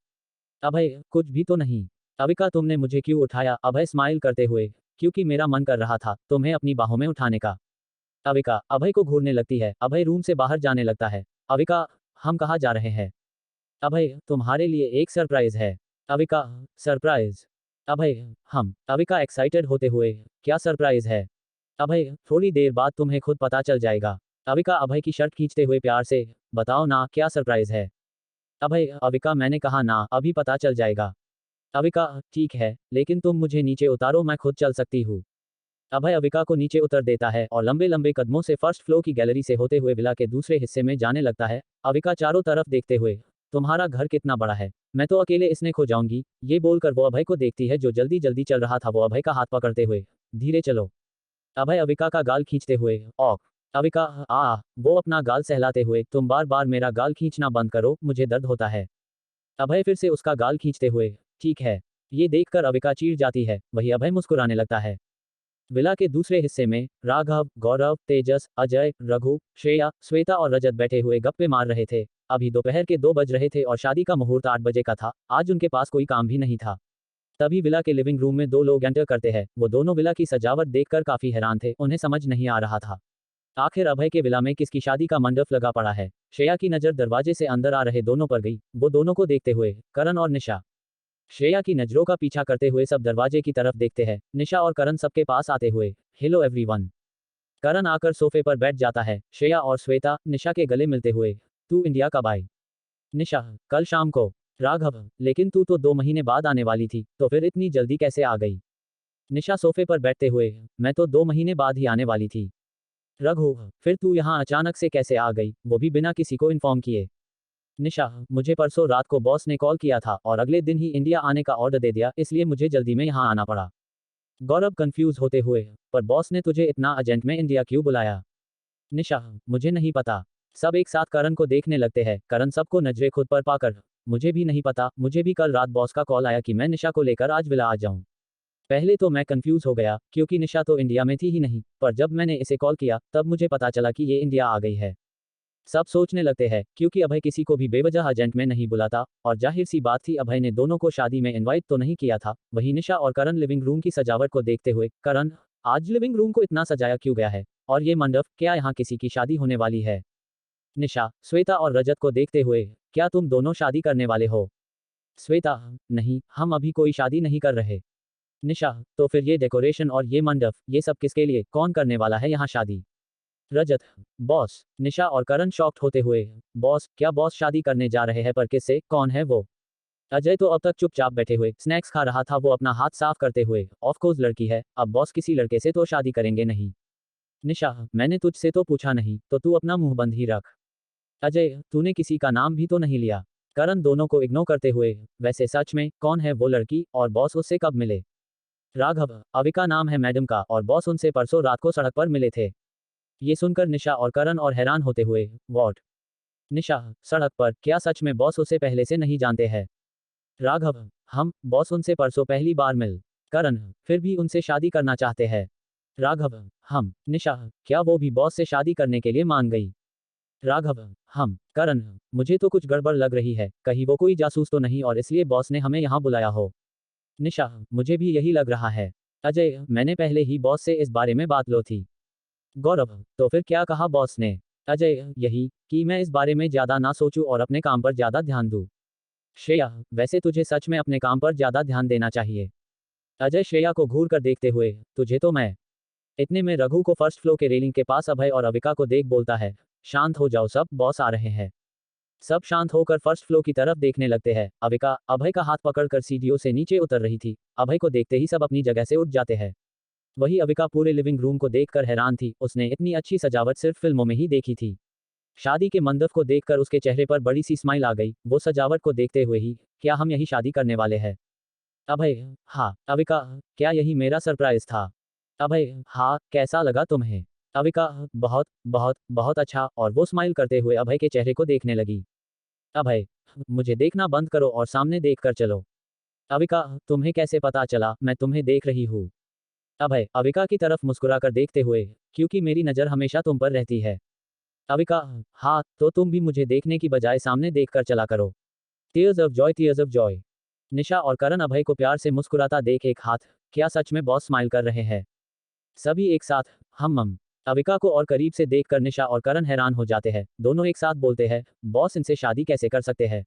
अभय, कुछ भी तो नहीं। अविका, तुमने मुझे क्यों उठाया? अभय स्माइल करते हुए, क्योंकि मेरा मन कर रहा था तुम्हें अपनी बाहों में उठाने का। अविका अभय को घूरने लगती है। अभय रूम से बाहर जाने लगता है। अविका, हम कहाँ जा रहे हैं? अभय, तुम्हारे लिए एक सरप्राइज है। अविका, सरप्राइज? अभय, हम। अविका एक्साइटेड होते हुए, क्या सरप्राइज है? अभय, थोड़ी देर बाद तुम्हें खुद पता चल जाएगा। अविका अभय की शर्ट खींचते हुए प्यार से, बताओ ना, क्या सरप्राइज है? अभय, अविका मैंने कहा ना, अभी पता चल जाएगा। अविका, ठीक है, लेकिन तुम मुझे नीचे उतारो, मैं खुद चल सकती हूँ। अभय अविका को नीचे उतर देता है और लंबे लंबे कदमों से फर्स्ट फ्लोर की गैलरी से होते हुए विला के दूसरे हिस्से में जाने लगता है। अविका चारों तरफ देखते हुए, तुम्हारा घर कितना बड़ा है, मैं तो अकेले इसने खो जाऊंगी। ये बोलकर वो अभय को देखती है जो जल्दी जल्दी चल रहा था। वो अभय का हाथ पकड़ते हुए, धीरे चलो। अभय अविका का गाल खींचते हुए, ऑक। अविका, वो अपना गाल सहलाते हुए, तुम बार बार मेरा गाल खींचना बंद करो, मुझे दर्द होता है। अभय फिर से उसका गाल खींचते हुए, ठीक है। ये देखकर अविका चीढ़ जाती है। वही अभय मुस्कुराने लगता है। विला के दूसरे हिस्से में राघव, गौरव, तेजस, अजय, रघु, श्रेया, श्वेता और रजत बैठे हुए गप्पे मार रहे थे। अभी दोपहर के 2 बज रहे थे और शादी का मुहूर्त 8 बजे का था। आज उनके पास कोई काम भी नहीं था। तभी विला के लिविंग रूम में 2 लोग एंटर करते हैं। वो दोनों विला की सजावट देखकर काफी हैरान थे। उन्हें समझ नहीं आ रहा था, आखिर अभय के विला में किसकी शादी का मंडप लगा पड़ा है। श्रेया की नजर दरवाजे से अंदर आ रहे दोनों पर गई। वो दोनों को देखते हुए, करण और निशा। श्रेया की नजरों का पीछा करते हुए सब दरवाजे की तरफ देखते हैं। निशा और करण सबके पास आते हुए, हेलो एवरीवन। करण आकर सोफे पर बैठ जाता है। श्रेया और श्वेता निशा के गले मिलते हुए, तू इंडिया कब आई? निशा, कल शाम को। राघव, लेकिन तू तो 2 महीने बाद आने वाली थी, तो फिर इतनी जल्दी कैसे आ गई? निशा सोफे पर बैठते हुए, मैं तो 2 महीने बाद ही आने वाली थी। रघु, फिर तू यहाँ अचानक से कैसे आ गई, वो भी बिना किसी को इन्फॉर्म किए? निशा, मुझे परसों रात को बॉस ने कॉल किया था और अगले दिन ही इंडिया आने का ऑर्डर दे दिया, इसलिए मुझे जल्दी में यहाँ आना पड़ा। गौरव कंफ्यूज होते हुए, पर बॉस ने तुझे इतना अर्जेंट में इंडिया क्यों बुलाया? निशा, मुझे नहीं पता। सब एक साथ करण को देखने लगते हैं। करण सबको नजरे खुद पर पाकर, मुझे भी नहीं पता, मुझे भी कल रात बॉस का कॉल आया कि मैं निशा को लेकर आज विला आ जाऊं। पहले तो मैं कंफ्यूज हो गया, क्योंकि निशा तो इंडिया में थी ही नहीं, पर जब मैंने इसे कॉल किया तब मुझे पता चला कि ये इंडिया आ गई है। सब सोचने लगते हैं, क्योंकि अभय किसी को भी बेवजह एजेंट में नहीं बुलाता, और जाहिर सी बात थी अभय ने दोनों को शादी में इनवाइट तो नहीं किया था। वहीं निशा और करण लिविंग रूम की सजावट को देखते हुए, करण, आज लिविंग रूम को इतना सजाया क्यों गया है? और ये मंडप, क्या यहाँ किसी की शादी होने वाली है? निशा, श्वेता और रजत को देखते हुए, क्या तुम दोनों शादी करने वाले हो? श्वेता, नहीं, हम अभी कोई शादी नहीं कर रहे। निशा, तो फिर ये डेकोरेशन और ये मंडप, ये सब किसके लिए, कौन करने वाला है यहाँ शादी? रजत, बॉस। निशा और करण शॉक्ड होते हुए, बॉस, क्या बॉस शादी करने जा रहे हैं? पर किससे, कौन है वो? अजय तो अब तक चुपचाप बैठे हुए स्नैक्स खा रहा था। वो अपना हाथ साफ करते हुए, ऑफ कोर्स लड़की है, अब बॉस किसी लड़के से तो शादी करेंगे नहीं। निशा, मैंने तुझसे तो पूछा नहीं, तो तू अपना मुंह बंद ही रख। अजय, तूने किसी का नाम भी तो नहीं लिया। करण दोनों को इग्नोर करते हुए, वैसे सच में कौन है वो लड़की और बॉस उससे कब मिले? राघव, अविका नाम है मैडम का और बॉस उनसे परसों रात को सड़क पर मिले थे। ये सुनकर निशा और करण और हैरान होते हुए, वॉट? निशा, सड़क पर, क्या सच में बॉस उसे पहले से नहीं जानते हैं? राघव, हम, बॉस उनसे परसों पहली बार मिल। करण, फिर भी उनसे शादी करना चाहते हैं? राघव, हम। निशा, क्या वो भी बॉस से शादी करने के लिए मान गई? राघव, हम। करण, मुझे तो कुछ गड़बड़ लग रही है, कहीं वो कोई जासूस तो नहीं और इसलिए बॉस ने हमें यहाँ बुलाया हो? निशा, मुझे भी यही लग रहा है। अजय, मैंने पहले ही बॉस से इस बारे में बात लो थी। गौरव, तो फिर क्या कहा बॉस ने? अजय, यही कि मैं इस बारे में ज्यादा ना सोचूं और अपने काम पर ज्यादा ध्यान दूं। श्रेया, वैसे तुझे सच में अपने काम पर ज्यादा ध्यान देना चाहिए। अजय श्रेया को घूर कर देखते हुए, तुझे तो मैं। इतने में रघु को फर्स्ट फ्लोर के रेलिंग के पास अभय और अविका को देख बोलता है, शांत हो जाओ सब, बॉस आ रहे हैं। सब शांत होकर फर्स्ट फ्लोर की तरफ देखने लगते हैं। अविका अभय का हाथ पकड़कर सीढ़ियों से नीचे उतर रही थी। अभय को देखते ही सब अपनी जगह से उठ जाते हैं। वही अविका पूरे लिविंग रूम को देखकर हैरान थी, उसने इतनी अच्छी सजावट सिर्फ फिल्मों में ही देखी थी। शादी के मंडप को देखकर उसके चेहरे पर बड़ी सी स्माइल आ गई, वो सजावट को देखते हुए ही, क्या हम यही शादी करने वाले हैं? अभय, हाँ, अविका, क्या यही मेरा सरप्राइज था? अभय, हाँ, कैसा लगा तुम्हें? अविका, बहुत, बहुत, बहुत अच्छा, और वो स्माइल करते हुए अभय के चेहरे को देखने लगी। अभय, मुझे देखना बंद करो और सामने देख कर चलो। अविका, तुम्हें कैसे पता चला मैं तुम्हें देख रही हूँ? अभय, अविका की तरफ मुस्कुराकर देखते हुए, क्योंकि मेरी नज़र हमेशा तुम पर रहती है। अविका, हाँ, तो तुम भी मुझे देखने की बजाय सामने देखकर चला करो। Tears of joy, tears of joy. Nisha और करण अभय को प्यार से मुस्कुराता देख एक हाथ, क्या सच में बॉस स्माइल कर रहे हैं? सभी एक साथ, हम। अविका को और करीब से देखकर निशा और करण हैरान हो जाते हैं, दोनों एक साथ बोलते हैं, बॉस इनसे शादी कैसे कर सकते हैं?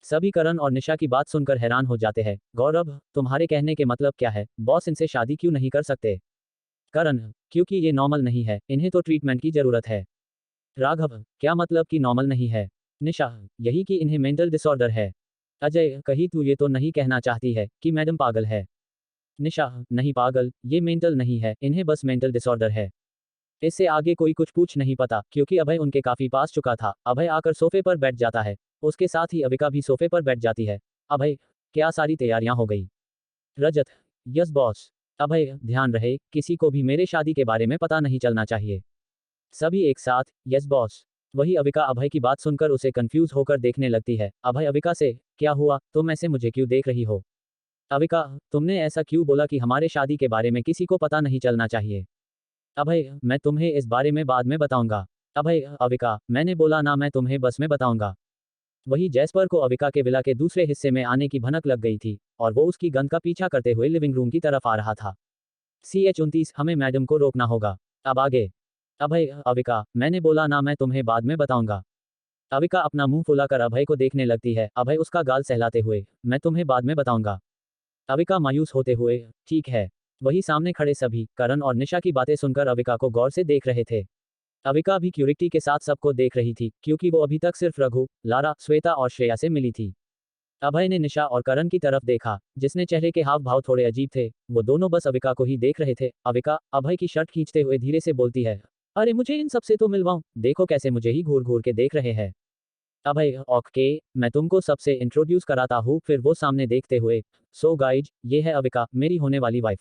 सभी करण और निशा की बात सुनकर हैरान हो जाते हैं। गौरव, तुम्हारे कहने के मतलब क्या है, बॉस इनसे शादी क्यों नहीं कर सकते? करण, क्योंकि ये नॉर्मल नहीं है, इन्हें तो ट्रीटमेंट की जरूरत है। राघव, क्या मतलब कि नॉर्मल नहीं है? निशा, यही कि इन्हें मेंटल डिसऑर्डर है। अजय, कहीं तू ये तो नहीं कहना चाहती है कि मैडम पागल है? निशा, नहीं पागल, ये मेंटल नहीं है, इन्हें बस मेंटल डिसऑर्डर है। इससे आगे कोई कुछ पूछ नहीं पाता, क्योंकि अभय उनके काफी पास चुका था। अभय आकर सोफे पर बैठ जाता है, उसके साथ ही अविका भी सोफे पर बैठ जाती है। अभय, क्या सारी तैयारियां हो गई? रजत, यस बॉस। अभय, ध्यान रहे, किसी को भी मेरे शादी के बारे में पता नहीं चलना चाहिए। सभी एक साथ, यस बॉस। वही अविका अभय की बात सुनकर उसे कंफ्यूज होकर देखने लगती है। अभय अविका से, क्या हुआ, तुम ऐसे मुझे क्यों देख रही हो? अविका, तुमने ऐसा क्यों बोला कि हमारे शादी के बारे में किसी को पता नहीं चलना चाहिए? अभय, मैं तुम्हें इस बारे में बाद में बताऊंगा। अभय, अविका, मैंने बोला ना, मैं तुम्हें बस में बताऊंगा। वही जैस्पर को अविका के विला के दूसरे हिस्से में आने की भनक लग गई थी, और वो उसकी गंध का पीछा करते हुए लिविंग रूम की तरफ आ रहा था। CH-29, हमें मैडम को रोकना होगा। अब आगे। अभय, अविका, मैंने बोला ना, मैं तुम्हें बाद में बताऊंगा। अविका अपना मुंह फुलाकर अभय को देखने लगती है, अभय उसका गाल सहलाते हुए, मैं तुम्हें बाद में बताऊंगा। अविका मायूस होते हुए, ठीक है। वही सामने खड़े सभी, करण और निशा की बातें सुनकर अविका को गौर से देख रहे थे। अविका भी क्यूरिटी के साथ सबको देख रही थी, क्योंकि वो अभी तक सिर्फ रघु, लारा, श्वेता और श्रेया से मिली थी। अभय ने निशा और करण की तरफ देखा, जिसने चेहरे के हाव भाव थोड़े अजीब थे, वो दोनों बस अविका को ही देख रहे थे। अविका, अभय की शर्ट खींचते हुए धीरे से बोलती है, अरे मुझे इन सबसे तो मिलवाऊं, देखो कैसे मुझे ही घूर घूर के देख रहे हैं। अभय, ओके, मैं तुमको सबसे इंट्रोड्यूस कराता हूँ। फिर वो सामने देखते हुए, सो गाइज, ये है अविका, मेरी होने वाली वाइफ।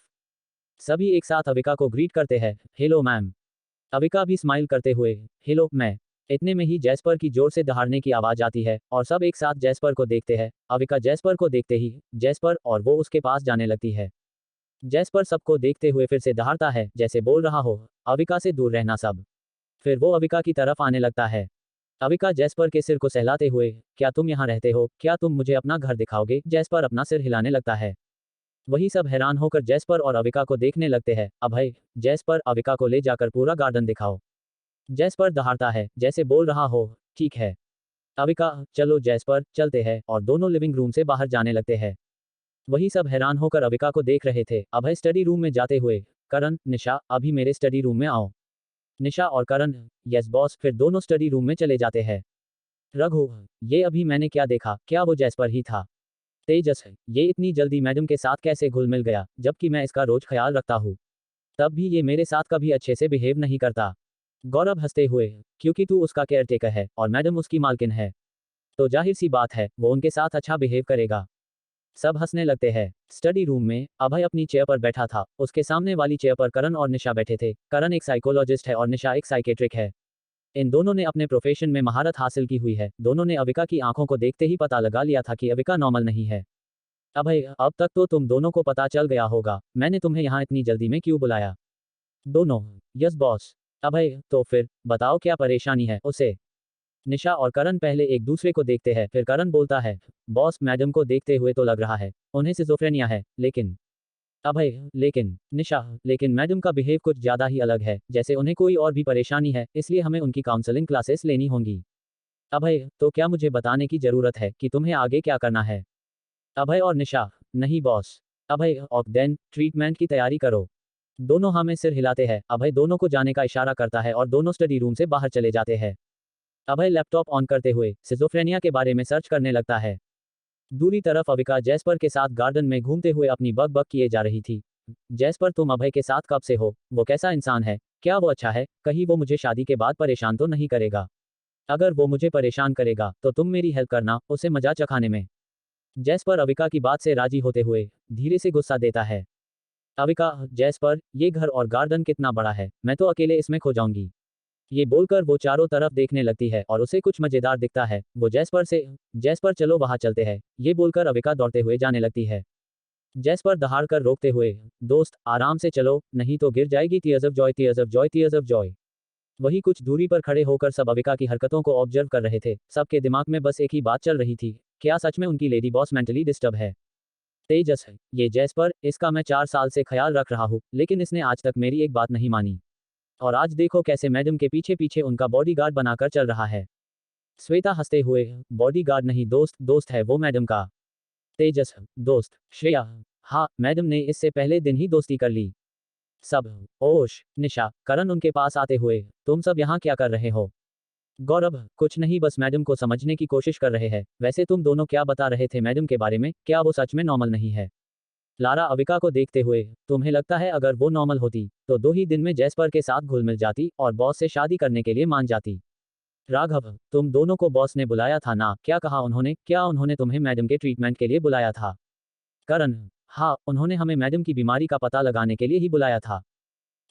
सभी एक साथ अविका को ग्रीट करते हैं, हेलो मैम। अविका भी स्माइल करते हुए, हेलो मैं। इतने में ही जैस्पर की जोर से दहाड़ने की आवाज आती है, और सब एक साथ जैस्पर को देखते हैं। अविका जैस्पर को देखते ही, जैस्पर, और वो उसके पास जाने लगती है। जैस्पर सबको देखते हुए फिर से दहाड़ता है, जैसे बोल रहा हो, अविका से दूर रहना सब। फिर वो अविका की तरफ आने लगता है। अविका जैस्पर के सिर को सहलाते हुए, क्या तुम यहाँ रहते हो, क्या तुम मुझे अपना घर दिखाओगे? जैस्पर अपना सिर हिलाने लगता है। वही सब हैरान होकर जैस्पर और अविका को देखने लगते हैं। अभय, जैस्पर, अविका को ले जाकर पूरा गार्डन दिखाओ। जैस्पर दहाड़ता है, जैसे बोल रहा हो, ठीक है। अविका, चलो जैस्पर, चलते हैं, और दोनों लिविंग रूम से बाहर जाने लगते हैं। वही सब हैरान होकर अविका को देख रहे थे। अभय स्टडी रूम में जाते हुए, करण, निशा, अभी मेरे स्टडी रूम में आओ। निशा और करण, यस बॉस। फिर दोनों स्टडी रूम में चले जाते हैं। रघु, ये अभी मैंने क्या देखा, क्या वो जैस्पर ही था? तेजस, ये इतनी जल्दी मैडम के साथ कैसे घुल मिल गया, जबकि मैं इसका रोज ख्याल रखता हूँ। तब भी ये मेरे साथ कभी अच्छे से बिहेव नहीं करता। गौरव हंसते हुए, क्योंकि तू उसका केयरटेकर है और मैडम उसकी मालकिन है, तो जाहिर सी बात है, वो उनके साथ अच्छा बिहेव करेगा। सब हंसने लगते हैं। स्टडी रूम में अभय अपनी चेयर पर बैठा था, उसके सामने वाली चेयर पर करण और निशा बैठे थे। करण एक साइकोलॉजिस्ट है और निशा एक साइकेट्रिक है। इन दोनों ने अपने प्रोफेशन में महारत हासिल की हुई है। दोनों ने अविका की आंखों को देखते ही पता लगा लिया था कि अविका नॉर्मल नहीं है। अभय, अब तक तो तुम दोनों को पता चल गया होगा, मैंने तुम्हें यहाँ इतनी जल्दी में क्यों बुलाया? दोनों, यस बॉस। अभय, तो फिर बताओ क्या परेशानी है उसे? निशा और करण पहले एक दूसरे को देखते हैं, फिर करण बोलता है, बॉस, मैडम को देखते हुए तो लग रहा है उन्हें सिजोफ्रेनिया है, लेकिन। अभय, लेकिन। निशा, लेकिन मैडम का बिहेव कुछ ज्यादा ही अलग है, जैसे उन्हें कोई और भी परेशानी है, इसलिए हमें उनकी काउंसलिंग क्लासेस लेनी होंगी। अभय, तो क्या मुझे बताने की जरूरत है कि तुम्हें आगे क्या करना है? अभय और निशा, नहीं बॉस। अभय, और देन ट्रीटमेंट की तैयारी करो। दोनों हाँ में सिर हिलाते हैं। अभय दोनों को जाने का इशारा करता है और दोनों स्टडी रूम से बाहर चले जाते हैं। अभय लैपटॉप ऑन करते हुए सिजोफ्रेनिया के बारे में सर्च करने लगता है। दूसरी तरफ अविका जैस्पर के साथ गार्डन में घूमते हुए अपनी बक बक किए जा रही थी। जैस्पर तुम अभय के साथ कब से हो? वो कैसा इंसान है? क्या वो अच्छा है? कहीं वो मुझे शादी के बाद परेशान तो नहीं करेगा? अगर वो मुझे परेशान करेगा तो तुम मेरी हेल्प करना उसे मजा चखाने में। जैस्पर अविका की बात से राजी होते हुए धीरे से गुस्सा देता है। अविका, जैस्पर, ये घर और गार्डन कितना बड़ा है, मैं तो अकेले इसमें खो जाऊंगी। ये बोलकर वो चारों तरफ देखने लगती है और उसे कुछ मजेदार दिखता है। वो जैस्पर चलो वहां चलते हैं, ये बोलकर अविका दौड़ते हुए जाने लगती है। जैस्पर दहाड़ कर रोकते हुए, दोस्त आराम से चलो, नहीं तो गिर जाएगी। Tears of joy, tears of joy, tears of Joy. वही कुछ दूरी पर खड़े होकर सब अविका की हरकतों को ऑब्जर्व कर रहे थे। सबके दिमाग में बस एक ही बात चल रही थी, क्या सच में उनकी लेडी बॉस मेंटली डिस्टर्ब है? तेजस है ये जैस्पर, इसका मैं 4 साल से ख्याल रख रहा हूँ, लेकिन इसने आज तक मेरी एक बात नहीं मानी। और आज देखो कैसे मैडम के पीछे पीछे उनका बॉडीगार्ड बनाकर चल रहा है। श्वेता हंसते हुए, बॉडीगार्ड नहीं दोस्त, दोस्त है वो मैडम का। तेजस, दोस्त, श्रेया, हाँ मैडम ने इससे पहले दिन ही दोस्ती कर ली। सब, ओश, निशा, करण उनके पास आते हुए, तुम सब यहाँ क्या कर रहे हो? गौरव, कुछ नहीं बस मैडम को समझने की कोशिश कर रहे हैं। वैसे तुम दोनों क्या बता रहे थे मैडम के बारे में, क्या वो सच में नॉर्मल नहीं है? लारा अविका को देखते हुए, तुम्हें लगता है अगर वो नॉर्मल होती तो 2 ही दिन में जैस्पर के साथ घुल मिल जाती और बॉस से शादी करने के लिए मान जाती। राघव, तुम दोनों को बॉस ने बुलाया था ना, क्या कहा उन्होंने? क्या उन्होंने तुम्हें मैडम के ट्रीटमेंट के लिए बुलाया था? करण, हाँ उन्होंने हमें मैडम की बीमारी का पता लगाने के लिए ही बुलाया था।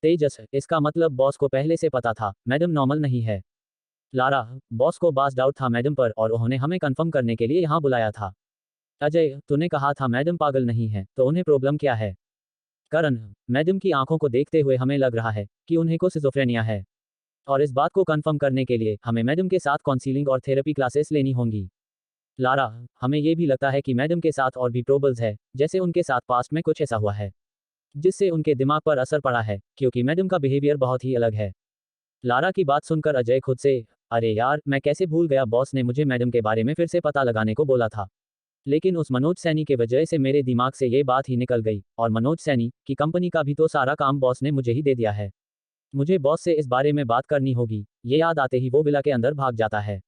तेजस, इसका मतलब बॉस को पहले से पता था मैडम नॉर्मल नहीं है। लारा, बॉस को बास डाउट था मैडम पर और उन्होंने हमें कंफर्म करने के लिए यहाँ बुलाया था। अजय, तूने कहा था मैडम पागल नहीं है, तो उन्हें प्रॉब्लम क्या है? करण, मैडम की आंखों को देखते हुए हमें लग रहा है कि उन्हें को सिजोफ्रेनिया है। और इस बात को कंफर्म करने के लिए हमें मैडम के साथ काउंसलिंग और थेरेपी क्लासेस लेनी होंगी। लारा, हमें ये भी लगता है कि मैडम के साथ और भी ट्रबल्स है, जैसे उनके साथ पास्ट में कुछ ऐसा हुआ है जिससे उनके दिमाग पर असर पड़ा है, क्योंकि मैडम का बिहेवियर बहुत ही अलग है। लारा की बात सुनकर अजय खुद से, अरे यार मैं कैसे भूल गया, बॉस ने मुझे मैडम के बारे में फिर से पता लगाने को बोला था। लेकिन उस मनोज सैनी के वजह से मेरे दिमाग से ये बात ही निकल गई, और मनोज सैनी की कंपनी का भी तो सारा काम बॉस ने मुझे ही दे दिया है। मुझे बॉस से इस बारे में बात करनी होगी। ये याद आते ही वो विला के अंदर भाग जाता है।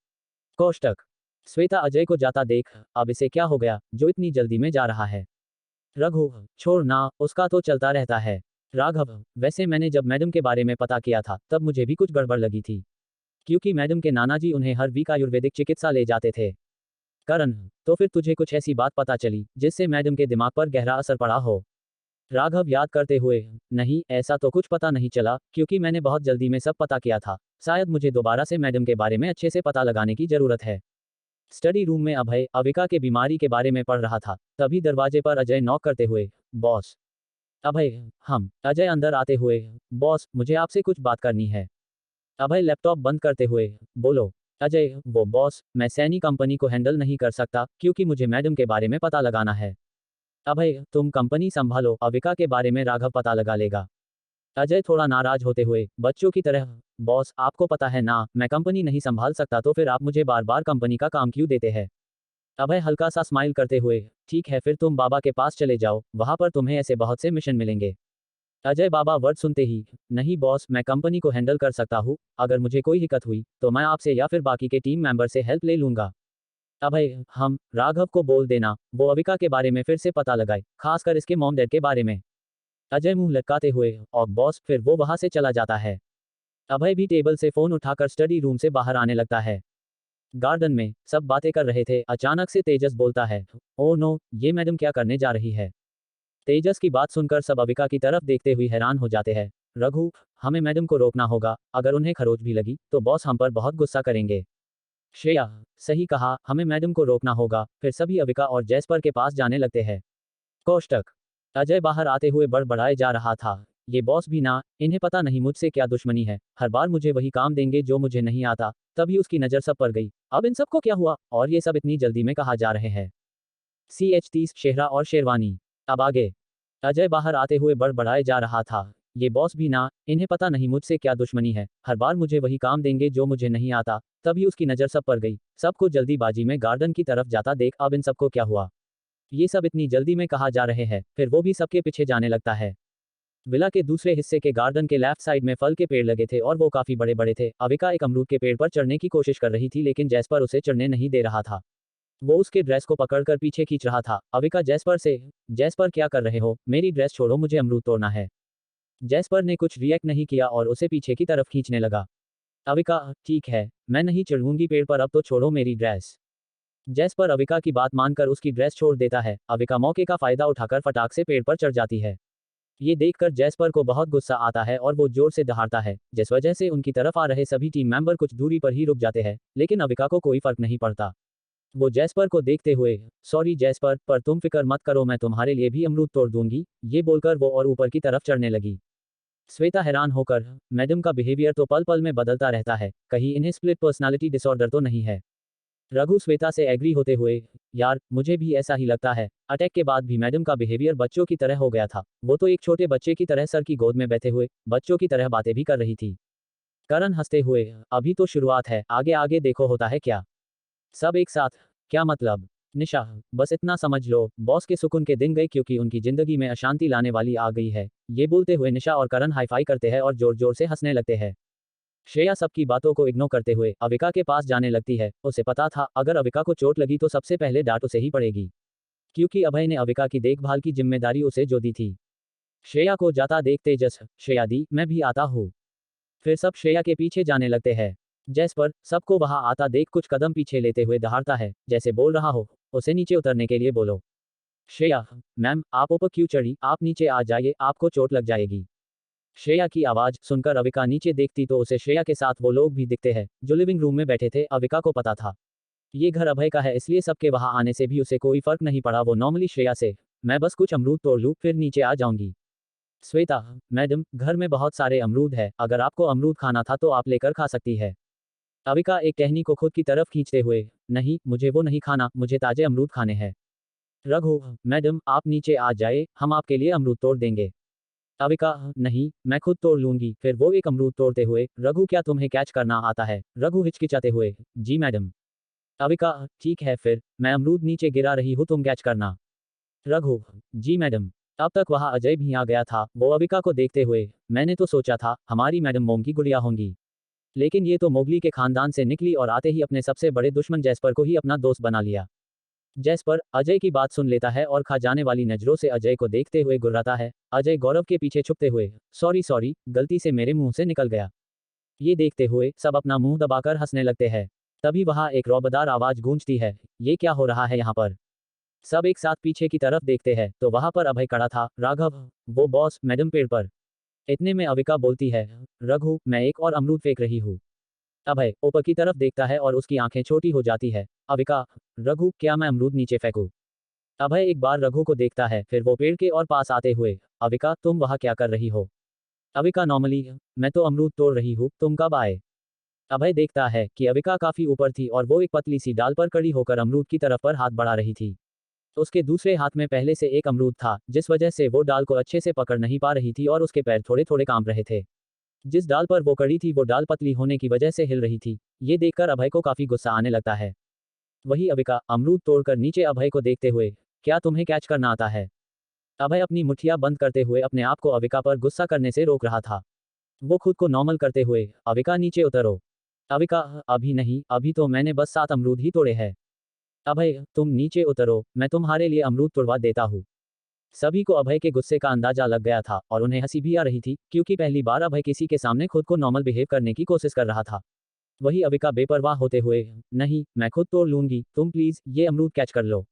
कोष्टक, श्वेता अजय को जाता देख, अब इसे क्या हो गया जो इतनी जल्दी में जा रहा है? रघु, छोड़ ना, उसका तो चलता रहता है। राघव, वैसे मैंने जब मैडम के बारे में पता किया था तब मुझे भी कुछ गड़बड़ लगी थी, क्योंकि मैडम के नाना जी उन्हें हर वीक आयुर्वेदिक चिकित्सा ले जाते थे। करण, तो फिर तुझे कुछ ऐसी बात पता चली जिससे मैडम के दिमाग पर गहरा असर पड़ा हो? राघव याद करते हुए, नहीं ऐसा तो कुछ पता नहीं चला, क्योंकि मैंने बहुत जल्दी में सब पता किया था। शायद मुझे दोबारा से मैडम के बारे में अच्छे से पता लगाने की जरूरत है। स्टडी रूम में अभय अविका के बीमारी के बारे में पढ़ रहा था, तभी दरवाजे पर अजय नॉक करते हुए, बॉस। अभय, हम। अजय अंदर आते हुए, बॉस मुझे आपसे कुछ बात करनी है। अभय लैपटॉप बंद करते हुए, बोलो। अजय, वो बॉस, मैं सैनी कंपनी को हैंडल नहीं कर सकता क्योंकि मुझे मैडम के बारे में पता लगाना है। अभय, तुम कंपनी संभालो, अविका के बारे में राघव पता लगा लेगा। अजय थोड़ा नाराज होते हुए, बच्चों की तरह, बॉस आपको पता है ना मैं कंपनी नहीं संभाल सकता, तो फिर आप मुझे बार बार कंपनी का काम क्यों देते हैं? अभय हल्का सा स्माइल करते हुए, ठीक है फिर तुम बाबा के पास चले जाओ, वहां पर तुम्हें ऐसे बहुत से मिशन मिलेंगे। अजय बाबा वर्ड सुनते ही, नहीं बॉस मैं कंपनी को हैंडल कर सकता हूँ, अगर मुझे कोई दिक्कत हुई तो मैं आपसे या फिर बाकी के टीम मेंबर से हेल्प ले लूंगा। अभय, हम। राघव को बोल देना वो अविका के बारे में फिर से पता लगाए, खासकर इसके मॉम डैड के बारे में। अजय मुंह लटकाते हुए, और बॉस, फिर वो वहां से चला जाता है। अभय भी टेबल से फोन उठाकर स्टडी रूम से बाहर आने लगता है। गार्डन में सब बातें कर रहे थे, अचानक से तेजस बोलता है, ओ नो, ये मैडम क्या करने जा रही है? तेजस की बात सुनकर सब अविका की तरफ देखते हुए हैरान हो जाते हैं। रघु, हमें मैडम को रोकना होगा, अगर उन्हें खरोच भी लगी तो बॉस हम पर बहुत गुस्सा करेंगे। श्रेया, सही कहा, हमें मैडम को रोकना होगा। फिर सभी अविका और जैस्पर के पास जाने लगते हैं। कोष्टक, अजय बाहर आते हुए बड़बड़ाए जा रहा था, ये बॉस भी ना, इन्हें पता नहीं मुझसे क्या दुश्मनी है, हर बार मुझे वही काम देंगे जो मुझे नहीं आता। तभी उसकी नज़र सब पर गई, अब इन सबको क्या हुआ, और ये सब इतनी जल्दी में कहा जा रहे हैं? CH30 शेहरा और शेरवानी। अब आगे। अजय बाहर आते हुए बड़बड़ाए जा रहा था, ये बॉस भी ना, इन्हें पता नहीं मुझसे क्या दुश्मनी है, हर बार मुझे वही काम देंगे जो मुझे नहीं आता। तभी उसकी नज़र सब पर गई, सबको जल्दीबाजी में गार्डन की तरफ जाता देख, अब इन सबको क्या हुआ, ये सब इतनी जल्दी में कहा जा रहे हैं? फिर वो भी सबके पीछे जाने लगता है। विला के दूसरे हिस्से के गार्डन के लेफ्ट साइड में फल के पेड़ लगे थे और वो काफी बड़े बड़े थे। अविका एक अमरूद के पेड़ पर चढ़ने की कोशिश कर रही थी, लेकिन जैस्पर उसे चढ़ने नहीं दे रहा था। वो उसके ड्रेस को पकड़कर पीछे खींच रहा था। अविका जैस्पर से, जैस्पर क्या कर रहे हो, मेरी ड्रेस छोड़ो, मुझे अमरूद तोड़ना है। जैस्पर ने कुछ रिएक्ट नहीं किया और उसे पीछे की तरफ खींचने लगा। अविका, ठीक है, मैं नहीं चढ़ूंगी पेड़ पर, अब तो छोड़ो मेरी ड्रेस। जैस्पर अविका की बात मानकर उसकी ड्रेस छोड़ देता है। अविका मौके का फायदा उठाकर फटाक से पेड़ पर चढ़ जाती है। ये देखकर जैस्पर को बहुत गुस्सा आता है और वो जोर से दहाड़ता है, जिस वजह से उनकी तरफ आ रहे सभी टीम मेंबर कुछ दूरी पर ही रुक जाते हैं, लेकिन अविका को कोई फर्क नहीं पड़ता। वो जैस्पर को देखते हुए, सॉरी जैस्पर, पर तुम फिक्र मत करो, मैं तुम्हारे लिए भी अमरूद तोड़ दूंगी। ये बोलकर वो और ऊपर की तरफ चढ़ने लगी। श्वेता हैरान होकर, मैडम का बिहेवियर तो पल पल में बदलता रहता है, कहीं इन्हें स्प्लिट पर्सनालिटी डिसऑर्डर तो नहीं है। रघु श्वेता से एग्री होते हुए, यार मुझे भी ऐसा ही लगता है, अटैक के बाद भी मैडम का बिहेवियर बच्चों की तरह हो गया था। वो तो एक छोटे बच्चे की तरह सर की गोद में बैठे हुए बच्चों की तरह बातें भी कर रही थी। करण हंसते हुए, अभी तो शुरुआत है, आगे आगे देखो होता है क्या। सब एक साथ, क्या मतलब। निशा, बस इतना समझ लो, बॉस के सुकून के दिन गए क्योंकि उनकी जिंदगी में अशांति लाने वाली आ गई है। ये बोलते हुए निशा और करण हाईफाई करते हैं और जोर जोर से हंसने लगते हैं। श्रेया सबकी बातों को इग्नोर करते हुए अविका के पास जाने लगती है। उसे पता था अगर अविका को चोट लगी तो सबसे पहले डांट उसे ही पड़ेगी, क्योंकि अभय ने अविका की देखभाल की जिम्मेदारी उसे जो दी थी। श्रेया को जाता देख तेजस, श्रेया दी, मैं भी आता हूँ। फिर सब श्रेया के पीछे जाने लगते हैं। जैस्पर सबको वहां आता देख कुछ कदम पीछे लेते हुए दहाड़ता है, जैसे बोल रहा हो, उसे नीचे उतरने के लिए बोलो। श्रेया, मैम आप ऊपर क्यों चढ़ी, आप नीचे आ जाइए, आपको चोट लग जाएगी। श्रेया की आवाज सुनकर अविका नीचे देखती तो उसे श्रेया के साथ वो लोग भी दिखते हैं जो लिविंग रूम में बैठे थे। अविका को पता था ये घर अभय का है, इसलिए सबके वहां आने से भी उसे कोई फर्क नहीं पड़ा। वो नॉर्मली श्रेया से, मैं बस कुछ अमरूद तोड़ लूं फिर नीचे आ जाऊंगी। श्वेता, मैडम घर में बहुत सारे अमरूद है, अगर आपको अमरूद खाना था तो आप लेकर खा सकती है। अविका एक टहनी को खुद की तरफ खींचते हुए, नहीं मुझे वो नहीं खाना, मुझे ताजे अमरूद खाने हैं। रघु, मैडम आप नीचे आ जाए, हम आपके लिए अमरूद तोड़ देंगे। अविका, नहीं मैं खुद तोड़ लूंगी। फिर वो एक अमरूद तोड़ते हुए, रघु क्या तुम्हें कैच करना आता है। रघु हिचकिचाते हुए, जी मैडम। अविका, ठीक है फिर, मैं अमरूद नीचे गिरा रही हूँ, तुम कैच करना। रघु, जी मैडम। अब तक वहां अजय भी आ गया था। वो अविका को देखते हुए, मैंने तो सोचा था हमारी मैडम मोम की गुड़िया होंगी, लेकिन ये तो मोगली के खानदान से निकली और आते ही अपने सबसे बड़े दुश्मन जैस्पर को ही अपना दोस्त बना लिया। जैस्पर अजय की बात सुन लेता है और खा जाने वाली नजरों से अजय को देखते हुए गुर्राता है। अजय गौरव के पीछे छुपते हुए, सॉरी सॉरी, गलती से मेरे मुंह से निकल गया। ये देखते हुए सब अपना मुंह दबाकर हंसने लगते हैं। तभी वहां एक रौबदार आवाज गूंजती है, ये क्या हो रहा है यहाँ पर। सब एक साथ पीछे की तरफ देखते हैं तो वहां पर अभय खड़ा था। राघव, वो बॉस मैडम पेड़ पर। इतने में अविका बोलती है, रघु मैं एक और अमरूद फेंक रही हूँ। अभय ऊपर की तरफ देखता है और उसकी आंखें छोटी हो जाती है। अविका, रघु क्या मैं अमरूद नीचे फेंकूं। अभय एक बार रघु को देखता है, फिर वो पेड़ के और पास आते हुए, अविका तुम वहां क्या कर रही हो। अविका नॉर्मली, मैं तो अमरूद तोड़ रही हूँ, तुम कब आए। अभय देखता है कि अविका काफी ऊपर थी और वो एक पतली सी डाल पर खड़ी होकर अमरूद की तरफ पर हाथ बढ़ा रही थी। उसके दूसरे हाथ में पहले से एक अमरूद था, जिस वजह से वो डाल को अच्छे से पकड़ नहीं पा रही थी और उसके पैर थोड़े थोड़े कांप रहे थे। जिस डाल पर वो कड़ी थी वो डाल पतली होने की वजह से हिल रही थी। ये देखकर अभय को काफी गुस्सा आने लगता है। वही अविका अमरूद तोड़कर नीचे अभय को देखते हुए, क्या तुम्हें कैच करना आता है। अभय अपनी मुठ्ठियां बंद करते हुए अपने आप को अविका पर गुस्सा करने से रोक रहा था। वो खुद को नॉर्मल करते हुए, अविका नीचे उतरो। अविका, अभी नहीं, अभी तो मैंने बस 7 अमरूद ही तोड़े हैं। अभय तुम नीचे उतरो, मैं तुम्हारे लिए अमरूद तुड़वा देता हूँ। सभी को अभय के गुस्से का अंदाजा लग गया था और उन्हें हंसी भी आ रही थी, क्योंकि पहली बार अभय किसी के सामने खुद को नॉर्मल बिहेव करने की कोशिश कर रहा था। वही अविका बेपरवाह होते हुए, नहीं मैं खुद तोड़ लूंगी, तुम प्लीज ये अमरूद कैच कर लो।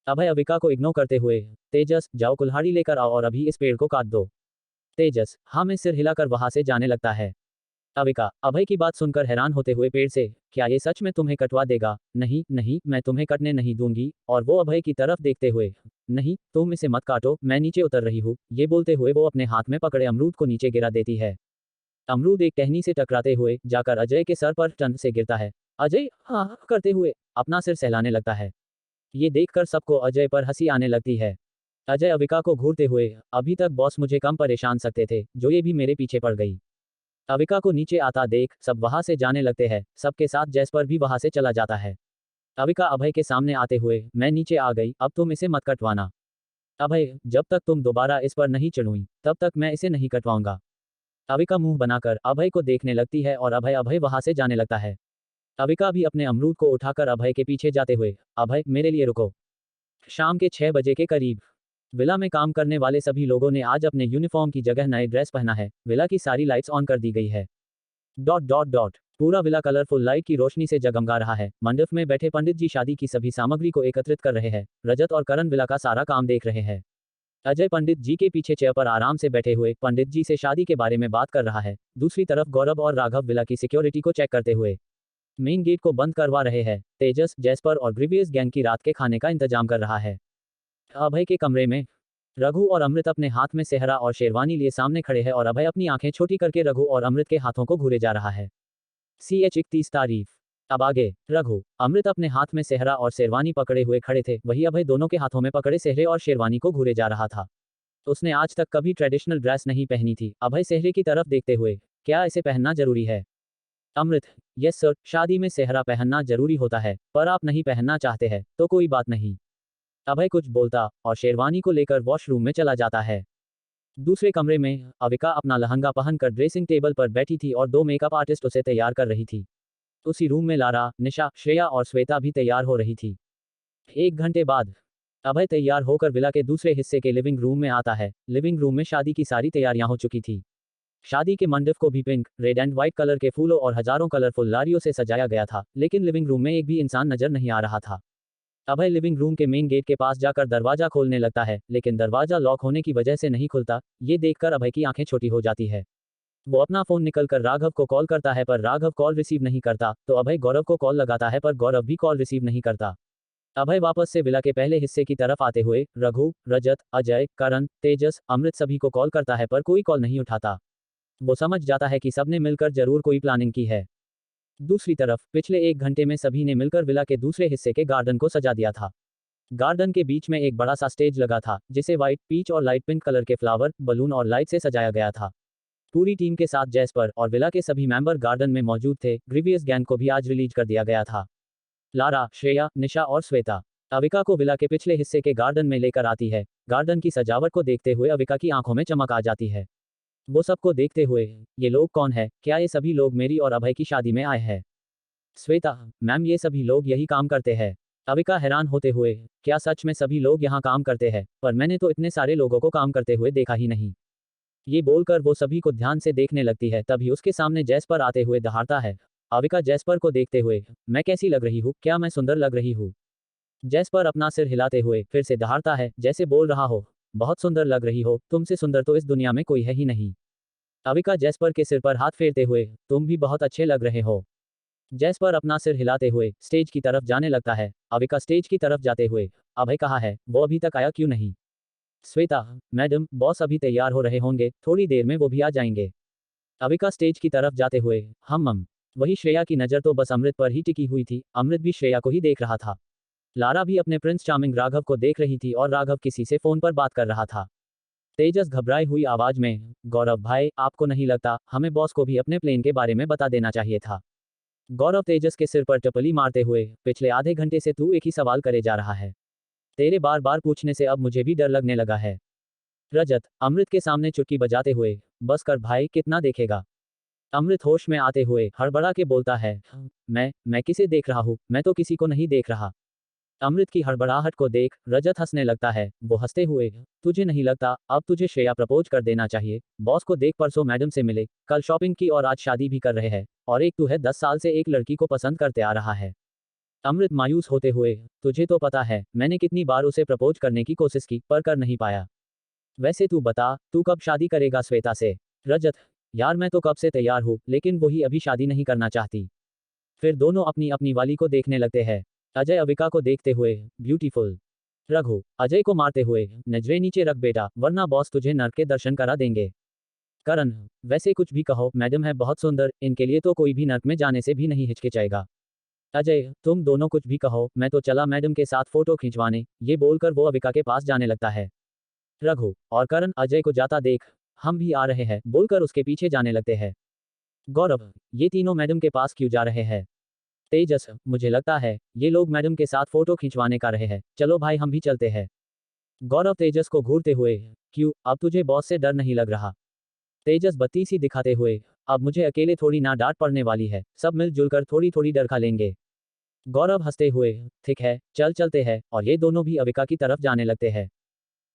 अभय अविका को इग्नोर करते हुए, तेजस जाओ कुल्हाड़ी लेकर आओ और अभी इस पेड़ को काट दो। तेजस हाँ में सिर हिलाकर वहां से जाने लगता है। अविका अभय की बात सुनकर हैरान होते हुए पेड़ से, क्या ये सच में तुम्हें कटवा देगा। नहीं नहीं मैं तुम्हें कटने नहीं दूंगी। और वो अभय की तरफ देखते हुए, नहीं तुम इसे मत काटो, मैं नीचे उतर रही हूँ। ये बोलते हुए वो अपने हाथ में पकड़े अमरूद को नीचे गिरा देती है। अमरूद एक टहनी से टकराते हुए जाकर अजय के सर पर टन से गिरता है। अजय हाँ करते हुए अपना सिर सहलाने लगता है। ये देखकर सबको अजय पर हंसी आने लगती है। अजय अविका को घूरते हुए, अभी तक बॉस मुझे कम परेशान सकते थे, जो ये भी मेरे पीछे पड़ गई। अविका को नीचे आता देख सब वहां से जाने लगते हैं। सबके साथ जैस्पर भी वहां से चला जाता है। अविका अभय के सामने आते हुए, मैं नीचे आ गई, अब तुम इसे मत कटवाना। अभय जब तक तुम दोबारा इस पर नहीं चढ़ुई तब तक मैं इसे नहीं कटवाऊंगा। अविका मुंह बनाकर अभय को देखने लगती है और अभय अभय वहां से जाने लगता है। अविका भी अपने अमरूद को उठाकर अभय के पीछे जाते हुए, अभय मेरे लिए रुको। शाम के 6 बजे के करीब विला में काम करने वाले सभी लोगों ने आज अपने यूनिफॉर्म की जगह नए ड्रेस पहना है। विला की सारी लाइट्स ऑन कर दी गई है। डॉट डॉट डॉट पूरा विला कलरफुल लाइट की रोशनी से जगमगा रहा है। मंडप में बैठे पंडित जी शादी की सभी सामग्री को एकत्रित कर रहे हैं। रजत और करण विला का सारा काम देख रहे हैं। अजय पंडित जी के पीछे चेयर पर आराम से बैठे हुए पंडित जी से शादी के बारे में बात कर रहा है। दूसरी तरफ गौरव और राघव विला की सिक्योरिटी को चेक करते हुए मेन गेट को बंद करवा रहे हैं। तेजस, जैस्पर और ग्रीवियस गैंग की रात के खाने का इंतजाम कर रहा है। अभय के कमरे में रघु और अमृत अपने हाथ में सेहरा और शेरवानी लिए सामने खड़े हैं और अभय अपनी आंखें छोटी करके रघु और अमृत के हाथों को घूरे जा रहा है। CH 31 तारीफ। अब आगे रघु, अमृत अपने हाथ में सेहरा और शेरवानी पकड़े हुए खड़े थे, वही अभय दोनों के हाथों में पकड़े सेहरे और शेरवानी को घूरे जा रहा था। उसने आज तक कभी ट्रेडिशनल ड्रेस नहीं पहनी थी। अभय सेहरे की तरफ देखते हुए, क्या इसे पहनना जरूरी है? अमृत, यस सर, शादी में सेहरा पहनना जरूरी होता है, पर आप नहीं पहनना चाहते हैं तो कोई बात नहीं। अभय कुछ बोलता और शेरवानी को लेकर वॉशरूम में चला जाता है। दूसरे कमरे में अविका अपना लहंगा पहनकर ड्रेसिंग टेबल पर बैठी थी और 2 मेकअप आर्टिस्ट उसे तैयार कर रही थी। उसी रूम में लारा, निशा, श्रेया और श्वेता भी तैयार हो रही थी। 1 घंटे बाद अभय तैयार होकर विला के दूसरे हिस्से के लिविंग रूम में आता है। लिविंग रूम में शादी की सारी तैयारियां हो चुकी थी। शादी के मंडप को भी pink, red and white colour के फूलों और हजारों कलरफुल लारियों से सजाया गया था, लेकिन लिविंग रूम में एक भी इंसान नजर नहीं आ रहा था। अभय लिविंग रूम के मेन गेट के पास जाकर दरवाजा खोलने लगता है, लेकिन दरवाजा लॉक होने की वजह से नहीं खुलता। ये देखकर अभय की आंखें छोटी हो जाती है। वो अपना फोन निकलकर राघव को कॉल करता है, पर राघव कॉल रिसीव नहीं करता, तो अभय गौरव को कॉल लगाता है, पर गौरव भी कॉल रिसीव नहीं करता। अभय वापस से विला के पहले हिस्से की तरफ आते हुए रघु, रजत, अजय, करण, तेजस, अमृत सभी को कॉल करता है, पर कोई कॉल नहीं उठाता। वो समझ जाता है कि सबने मिलकर जरूर कोई प्लानिंग की है। दूसरी तरफ पिछले 1 घंटे में सभी ने मिलकर विला के दूसरे हिस्से के गार्डन को सजा दिया था। गार्डन के बीच में एक बड़ा सा स्टेज लगा था, जिसे व्हाइट, पीच और लाइट पिंक कलर के फ्लावर, बलून और लाइट से सजाया गया था। पूरी टीम के साथ जैस्पर और विला के सभी मेंबर गार्डन में मौजूद थे। ग्रीवियस गैंग को भी आज रिलीज कर दिया गया था। लारा, श्रेया, निशा और श्वेता अविका को विला के पिछले हिस्से के गार्डन में लेकर आती है। गार्डन की सजावट को देखते हुए अविका की आंखों में चमक आ जाती है। वो सबको देखते हुए, ये लोग कौन है? क्या ये सभी लोग मेरी और अभय की शादी में आए हैं? श्वेता, मैम ये सभी लोग यही काम करते हैं। अविका हैरान होते हुए, क्या सच में सभी लोग यहाँ काम करते हैं? पर मैंने तो इतने सारे लोगों को काम करते हुए देखा ही नहीं। ये बोलकर वो सभी को ध्यान से देखने लगती है, तभी उसके सामने जैस्पर आते हुए दहाड़ता है। अविका जैस्पर को देखते हुए, मैं कैसी लग रही हूँ? क्या मैं सुंदर लग रही हूँ? जैस्पर अपना सिर हिलाते हुए फिर से दहाड़ता है, जैसे बोल रहा हो, बहुत सुंदर लग रही हो, तुमसे सुंदर तो इस दुनिया में कोई है ही नहीं। अविका जैस्पर के सिर पर हाथ फेरते हुए, तुम भी बहुत अच्छे लग रहे हो। जैस्पर अपना सिर हिलाते हुए स्टेज की तरफ जाने लगता है। अविका स्टेज की तरफ जाते हुए, अभय कहाँ है? वो अभी तक आया क्यों नहीं? श्वेता, मैडम, बॉस अभी तैयार हो रहे होंगे, थोड़ी देर में वो भी आ जाएंगे। अविका स्टेज की तरफ जाते हुए, हम वही श्रेया की नज़र तो बस अमृत पर ही टिकी हुई थी। अमृत भी श्रेया को ही देख रहा था। लारा भी अपने प्रिंस चार्मिंग राघव को देख रही थी और राघव किसी से फोन पर बात कर रहा था। तेजस घबराई हुई आवाज में, गौरव भाई, आपको नहीं लगता हमें बॉस को भी अपने प्लेन के बारे में बता देना चाहिए था? गौरव तेजस के सिर पर टपली मारते हुए, पिछले आधे घंटे से तू एक ही सवाल करे जा रहा है। तेरे बार बार पूछने से अब मुझे भी डर लगने लगा है। रजत, अमृत के सामने चुटकी बजाते हुए, बस कर भाई, कितना देखेगा? अमृत होश में आते हुए हड़बड़ा के बोलता है, मैं किसे देख रहा हूँ? मैं तो किसी को नहीं देख रहा। अमृत की हड़बड़ाहट को देख रजत हंसने लगता है। वो हंसते हुए, तुझे नहीं लगता अब तुझे श्रेया प्रपोज कर देना चाहिए? बॉस को देख, परसों मैडम से मिले, कल शॉपिंग की और आज शादी भी कर रहे हैं, और एक तू है 10 साल से एक लड़की को पसंद करते आ रहा है। अमृत मायूस होते हुए, तुझे तो पता है मैंने कितनी बार उसे प्रपोज करने की कोशिश की, पर कर नहीं पाया। वैसे तू बता, तू कब शादी करेगा श्वेता से? रजत, यार मैं तो कब से तैयार हूँ, लेकिन वही अभी शादी नहीं करना चाहती। फिर दोनों अपनी अपनी वाली को देखने लगते हैं। अजय अविका को देखते हुए, ब्यूटीफुल। रघु, अजय को मारते हुए, नजरें नीचे रख बेटा, वरना बॉस तुझे नर्क के दर्शन करा देंगे। करण, वैसे कुछ भी कहो, मैडम है बहुत सुंदर, इनके लिए तो कोई भी नर्क में जाने से भी नहीं हिचकिचाएगा। अजय, तुम दोनों कुछ भी कहो, मैं तो चला मैडम के साथ फोटो खिंचवाने। ये बोलकर वो अविका के पास जाने लगता है। रघु और करण अजय को जाता देख, हम भी आ रहे हैं बोलकर उसके पीछे जाने लगते हैं। गौरव, ये तीनों मैडम के पास क्यों जा रहे हैं? तेजस, मुझे लगता है ये लोग मैडम के साथ फोटो खिंचवाने का रहे हैं, चलो भाई हम भी चलते हैं। गौरव तेजस को घूरते हुए, क्यों, अब तुझे बॉस से डर नहीं लग रहा? तेजस बत्ती सी दिखाते हुए, अब मुझे अकेले थोड़ी ना डांट पड़ने वाली है, सब मिलजुल कर थोड़ी थोड़ी डर खा लेंगे। गौरव हंसते हुए, ठीक है, चल चलते हैं, और ये दोनों भी अविका की तरफ जाने लगते हैं।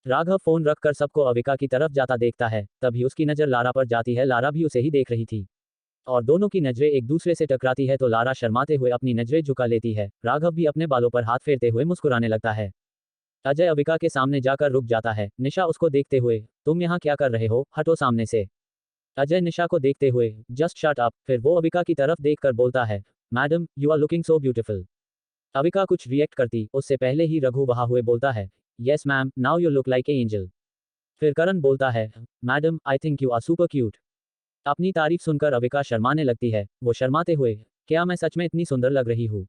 राघव फोन रखकर सबको अविका की तरफ जाता देखता है, तभी उसकी नजर लारा पर जाती है। लारा भी उसे ही देख रही थी और दोनों की नजरें एक दूसरे से टकराती है तो लारा शर्माते हुए अपनी नजरें झुका लेती है। राघव भी अपने बालों पर हाथ फेरते हुए मुस्कुराने लगता है। अजय अविका के सामने जाकर रुक जाता है। निशा उसको देखते हुए, तुम यहाँ क्या कर रहे हो, हटो सामने से। अजय निशा को देखते हुए, जस्ट शट अप। फिर वो अविका की तरफ देखकर बोलता है, madam you are looking so beautiful. Avika कुछ रिएक्ट करती उससे पहले ही रघु वहा हुए बोलता है, yes ma'am, now you look like a angel. फिर करण बोलता है, madam I think you are super cute. अपनी तारीफ सुनकर अविका शर्माने लगती है। वो शर्माते हुए, क्या मैं सच में इतनी सुंदर लग रही हूँ।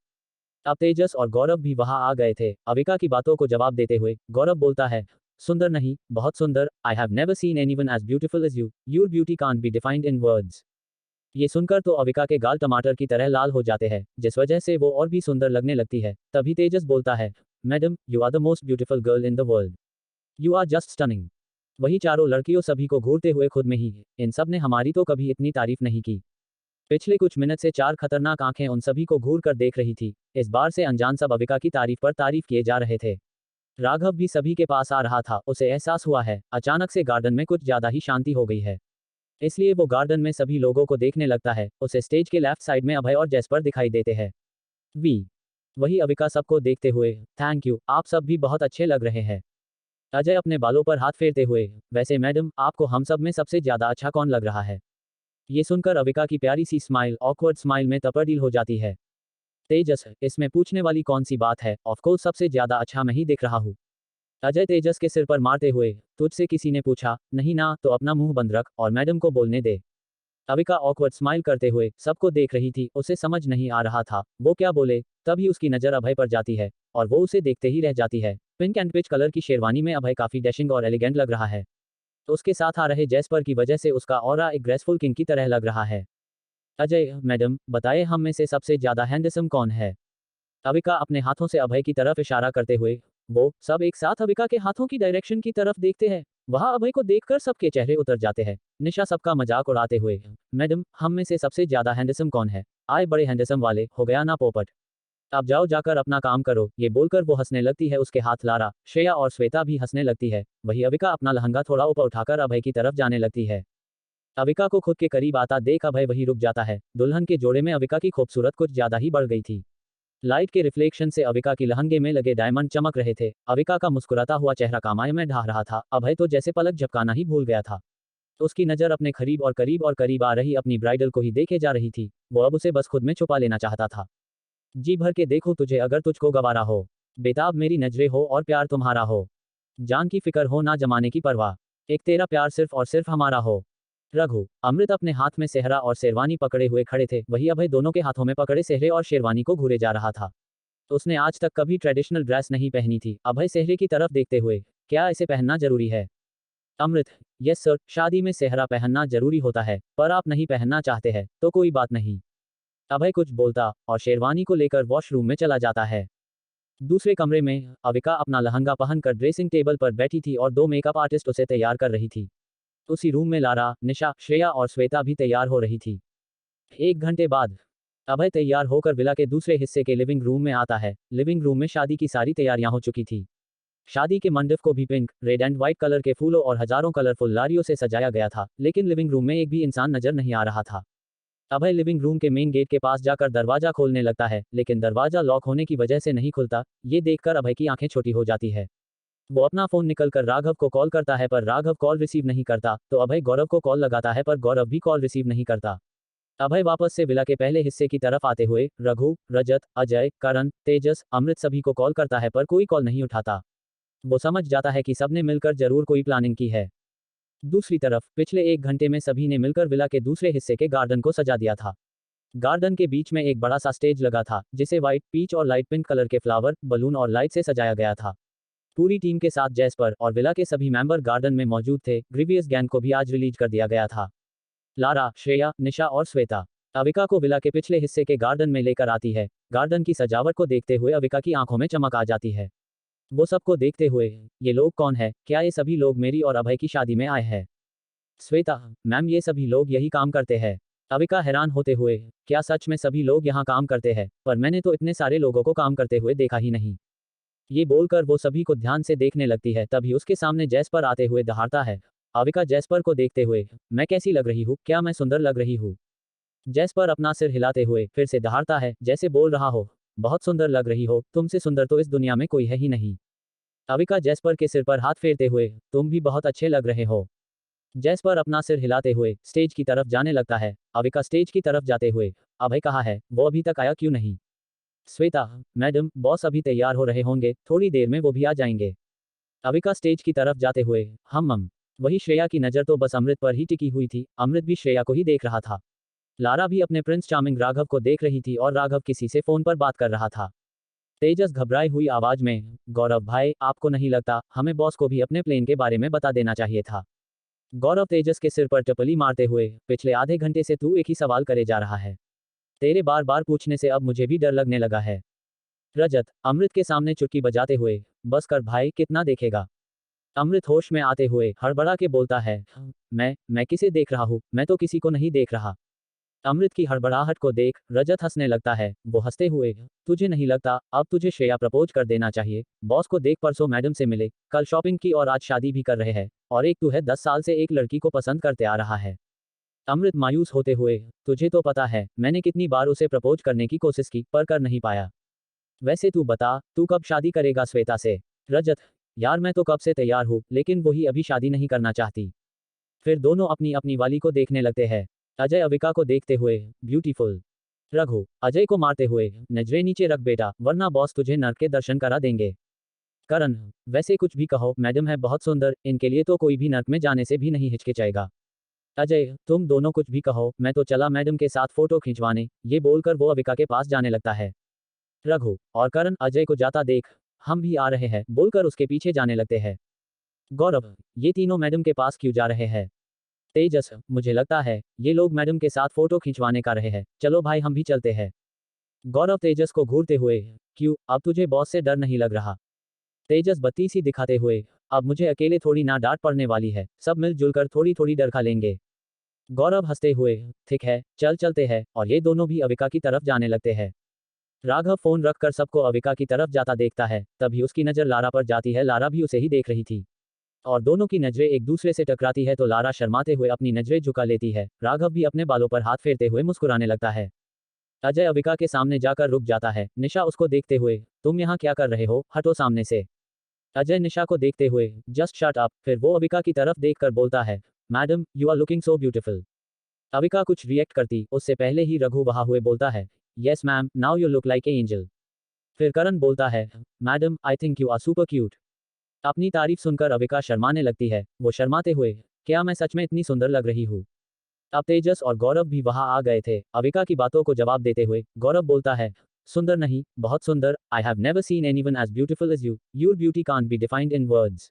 अब तेजस और गौरव भी वहां आ गए थे। अविका की बातों को जवाब देते हुए गौरव बोलता है, सुंदर नहीं, बहुत सुंदर। I have never seen anyone as beautiful as you, your beauty can't be defined in words. ये सुनकर तो अविका के गाल टमाटर की तरह लाल हो जाते हैं, जिस वजह से वो और भी सुंदर लगने लगती है। तभी तेजस बोलता है, madam you are the most beautiful girl in the world, you are just stunning. वही चारों लड़कियों सभी को घूरते हुए खुद में ही, इन सब ने हमारी तो कभी इतनी तारीफ नहीं की। पिछले कुछ मिनट से चार खतरनाक आंखें उन सभी को घूर कर देख रही थी। इस बार से अनजान सब अविका की तारीफ पर तारीफ किए जा रहे थे। राघव भी सभी के पास आ रहा था। उसे एहसास हुआ है अचानक से गार्डन में कुछ ज्यादा ही शांति हो गई है, इसलिए वो गार्डन में सभी लोगों को देखने लगता है। उसे स्टेज के लेफ्ट साइड में अभय और जैस्पर दिखाई देते हैं। वी वही अविका सबको देखते हुए, थैंक यू, आप सब भी बहुत अच्छे लग रहे हैं। अजय अपने बालों पर हाथ फेरते हुए, वैसे मैडम आपको हम सब में सबसे ज्यादा अच्छा कौन लग रहा है। ये सुनकर अविका की प्यारी सी स्माइल ऑकवर्ड स्माइल में तब्दील हो जाती है। तेजस, इसमें पूछने वाली कौन सी बात है, ऑफ कोर्स सबसे ज्यादा अच्छा मैं ही दिख रहा हूँ। अजय तेजस के सिर पर मारते हुए, तुझसे किसी ने पूछा नहीं ना, तो अपना मुंह बंद रख और मैडम को बोलने दे। अविका ऑकवर्ड स्माइल करते हुए सबको देख रही थी। उसे समझ नहीं आ रहा था वो क्या बोले। तभी उसकी नजर अभय पर जाती है और वो उसे देखते ही रह जाती है। पिंक एंड पिच कलर की शेरवानी में अभय काफी डैशिंग और एलिगेंट लग रहा है। तो उसके साथ आ रहे जैस्पर की वजह से उसका ऑरा एक ग्रेसफुल किंग की तरह लग रहा है। अजय, मैडम बताइए हम में से सबसे ज्यादा हैंडसम कौन है। अविका अपने हाथों से अभय की तरफ इशारा करते हुए, वो सब एक साथ अविका के हाथों की डायरेक्शन की तरफ देखते हैं। वहां अभय को देखकर सबके चेहरे उतर जाते हैं। निशा सबका मजाक उड़ाते हुए, मैडम हम में से सबसे ज्यादा हैंडसम कौन है, आए बड़े हैंडसम वाले, हो गया ना पोपट। अब जाओ जाकर अपना काम करो। ये बोलकर वो हंसने लगती है। उसके हाथ लारा, श्रेया और श्वेता भी हंसने लगती है। वही अविका अपना लहंगा थोड़ा ऊपर उठाकर अभय की तरफ जाने लगती है। अविका को खुद के करीब आता देख अभय वही रुक जाता है। दुल्हन के जोड़े में अविका की खूबसूरत कुछ ज्यादा ही बढ़ गई थी। लाइट के रिफ्लेक्शन से अविका की लहंगे में लगे डायमंड चमक रहे थे। अविका का मुस्कुराता हुआ चेहरा कामाय में ढाह रहा था। अभय तो जैसे पलक झपकाना ही भूल गया था। तो उसकी नजर अपने करीब और करीब और करीब आ रही अपनी ब्राइडल को ही देखे जा रही थी। वो अब उसे बस खुद में छुपा लेना चाहता था। जी भर के देखो तुझे अगर तुझको गवारा हो, बेताब मेरी नजरें हो और प्यार तुम्हारा हो, जान की फिक्र हो ना जमाने की परवाह, एक तेरा प्यार सिर्फ और सिर्फ हमारा हो। रघु अमृत अपने हाथ में सेहरा और शेरवानी पकड़े हुए खड़े थे। वही अभय दोनों के हाथों में पकड़े सेहरे और शेरवानी को घूरे जा रहा था। तो उसने आज तक कभी ट्रेडिशनल ड्रेस नहीं पहनी थी। अभय सेहरे की तरफ देखते हुए, क्या इसे पहनना जरूरी है। अमृत, यस सर, शादी में सेहरा पहनना जरूरी होता है, पर आप नहीं पहनना चाहते हैं तो कोई बात नहीं। अभय कुछ बोलता और शेरवानी को लेकर वॉशरूम में चला जाता है। दूसरे कमरे में अविका अपना लहंगा पहनकर ड्रेसिंग टेबल पर बैठी थी और दो मेकअप आर्टिस्ट उसे तैयार कर रही थी। उसी रूम में लारा, निशा, श्रेया और श्वेता भी तैयार हो रही थी। 1 घंटे बाद अभय तैयार होकर विला के दूसरे हिस्से के लिविंग रूम में आता है। लिविंग रूम में शादी की सारी तैयारियां हो चुकी थी। शादी के मंडप को भी pink, red and white colour के फूलों और हजारों कलरफुल लारियों से सजाया गया था। लेकिन लिविंग रूम में एक भी इंसान नजर नहीं आ रहा था। अभय लिविंग रूम के मेन गेट के पास जाकर दरवाजा खोलने लगता है, लेकिन दरवाजा लॉक होने की वजह से नहीं खुलता। ये देखकर अभय की आंखें छोटी हो जाती है। वो अपना फोन निकलकर राघव को कॉल करता है, पर राघव कॉल रिसीव नहीं करता। तो अभय गौरव को कॉल लगाता है, पर गौरव भी कॉल रिसीव नहीं करता। अभय वापस से विला के पहले हिस्से की तरफ आते हुए रघु, रजत, अजय, करण, तेजस, अमृत सभी को कॉल करता है, पर कोई कॉल नहीं उठाता। वो समझ जाता है कि सबने मिलकर जरूर कोई प्लानिंग की है। दूसरी तरफ पिछले 1 घंटे में सभी ने मिलकर विला के दूसरे हिस्से के गार्डन को सजा दिया था। गार्डन के बीच में एक बड़ा सा स्टेज लगा था, जिसे व्हाइट, पीच और लाइट पिंक कलर के फ्लावर, बलून और लाइट से सजाया गया था। पूरी टीम के साथ जैस्पर और विला के सभी मेंबर गार्डन में मौजूद थे। ग्रीवियस गैंग को भी आज रिलीज कर दिया गया था। लारा, श्रेया, निशा और श्वेता अविका को विला के पिछले हिस्से के गार्डन में लेकर आती है। गार्डन की सजावट को देखते हुए अविका की आंखों में चमक आ जाती है। वो सबको देखते हुए, ये लोग कौन है, क्या ये सभी लोग मेरी और अभय की शादी में आए हैं। श्वेता, मैम ये सभी लोग यही काम करते हैं। अविका हैरान होते हुए, क्या सच में सभी लोग यहाँ काम करते हैं, पर मैंने तो इतने सारे लोगों को काम करते हुए देखा ही नहीं। ये बोलकर वो सभी को ध्यान से देखने लगती है, तभी उसके सामने जैस्पर आते हुए दहाड़ता है। अविका जैस्पर को देखते हुए, मैं कैसी लग रही हूँ, क्या मैं सुंदर लग रही हूँ? जैस्पर अपना सिर हिलाते हुए फिर से दहाड़ता है, जैसे बोल रहा हो, बहुत सुंदर लग रही हो, तुमसे सुंदर तो इस दुनिया में कोई है ही नहीं। अविका जैस्पर के सिर पर हाथ फेरते हुए, तुम भी बहुत अच्छे लग रहे हो। जैस्पर अपना सिर हिलाते हुए स्टेज की तरफ जाने लगता है। अविका स्टेज की तरफ जाते हुए, अभय कहाँ है, वो अभी तक आया क्यों नहीं? श्वेता, मैडम, बॉस अभी तैयार हो रहे होंगे, थोड़ी देर में वो भी आ जाएंगे। अविका स्टेज की तरफ जाते हुए, हम वही श्रेया की नज़र तो बस अमृत पर ही टिकी हुई थी, अमृत भी श्रेया को ही देख रहा था। लारा भी अपने प्रिंस चार्मिंग राघव को देख रही थी और राघव किसी से फोन पर बात कर रहा था। तेजस घबराई हुई आवाज में, गौरव भाई, आपको नहीं लगता हमें बॉस को भी अपने प्लेन के बारे में बता देना चाहिए था? गौरव तेजस के सिर पर टपली मारते हुए, पिछले आधे घंटे से तू एक ही सवाल करे जा रहा है। तेरे बार बार पूछने से अब मुझे भी डर लगने लगा है। रजत, अमृत के सामने चुटकी बजाते हुए, बस कर भाई, कितना देखेगा? अमृत होश में आते हुए हड़बड़ा के बोलता है, मैं किसे देख रहा हूँ, मैं तो किसी को नहीं देख रहा। अमृत की हड़बड़ाहट को देख रजत हंसने लगता है। वो हंसते हुए, तुझे नहीं लगता अब तुझे श्रेया प्रपोज कर देना चाहिए? बॉस को देख, परसों मैडम से मिले, कल शॉपिंग की और आज शादी भी कर रहे हैं, और एक तू है 10 साल से एक लड़की को पसंद करते आ रहा है। अमृत मायूस होते हुए, तुझे तो पता है मैंने कितनी बार उसे प्रपोज करने की कोशिश की पर कर नहीं पाया। वैसे तू बता, तू कब शादी करेगा श्वेता से? रजत, यार मैं तो कब से तैयार हूँ, लेकिन वही अभी शादी नहीं करना चाहती। फिर दोनों अपनी अपनी वाली को देखने लगते हैं। अजय अविका को देखते हुए, ब्यूटीफुल। रघु, अजय को मारते हुए, नजरें नीचे रख बेटा, वरना बॉस तुझे नर्क के दर्शन करा देंगे। करण, वैसे कुछ भी कहो, मैडम है बहुत सुंदर, इनके लिए तो कोई भी नर्क में जाने से भी नहीं हिचकिचाएगा। अजय, तुम दोनों कुछ भी कहो, मैं तो चला मैडम के साथ फोटो खिंचवाने। ये बोलकर वो अविका के पास जाने लगता है। रघु और करण अजय को जाता देख, हम भी आ रहे हैं बोलकर उसके पीछे जाने लगते हैं। गौरव, ये तीनों मैडम के पास क्यों जा रहे हैं? तेजस, मुझे लगता है ये लोग मैडम के साथ फोटो खिंचवाने का रहे हैं, चलो भाई हम भी चलते हैं। गौरव तेजस को घूरते हुए, क्यों, अब तुझे बॉस से डर नहीं लग रहा? तेजस बत्ती सी दिखाते हुए, अब मुझे अकेले थोड़ी ना डांट पड़ने वाली है, सब मिलजुल कर थोड़ी थोड़ी डर खा लेंगे। गौरव हंसते हुए, ठीक है चल चलते हैं, और ये दोनों भी अविका की तरफ जाने लगते हैं। राघव फोन रखकर सबको अविका की तरफ जाता देखता है, तभी उसकी नजर लारा पर जाती है। लारा भी उसे ही देख रही थी और दोनों की नजरें एक दूसरे से टकराती है तो लारा शर्माते हुए अपनी नजरें झुका लेती है। राघव भी अपने बालों पर हाथ फेरते हुए मुस्कुराने लगता है। अजय अविका के सामने जाकर रुक जाता है। निशा उसको देखते हुए, तुम यहाँ क्या कर रहे हो, हटो सामने से। अजय निशा को देखते हुए, जस्ट शट अप। फिर वो अविका की तरफ देखकर बोलता है, madam you are looking so beautiful. Avika कुछ रिएक्ट करती उससे पहले ही रघु वहा हुए बोलता है, yes ma'am, now you look like a angel. फिर करण बोलता है, madam I think you are super cute. अपनी तारीफ सुनकर अविका शर्माने लगती है। वो शर्माते हुए, क्या मैं सच में इतनी सुंदर लग रही हूँ? अब तेजस और गौरव भी वहां आ गए थे। अविका की बातों को जवाब देते हुए गौरव बोलता है, सुंदर नहीं, बहुत सुंदर। I have never seen anyone as beautiful as you, your beauty can't be defined in words.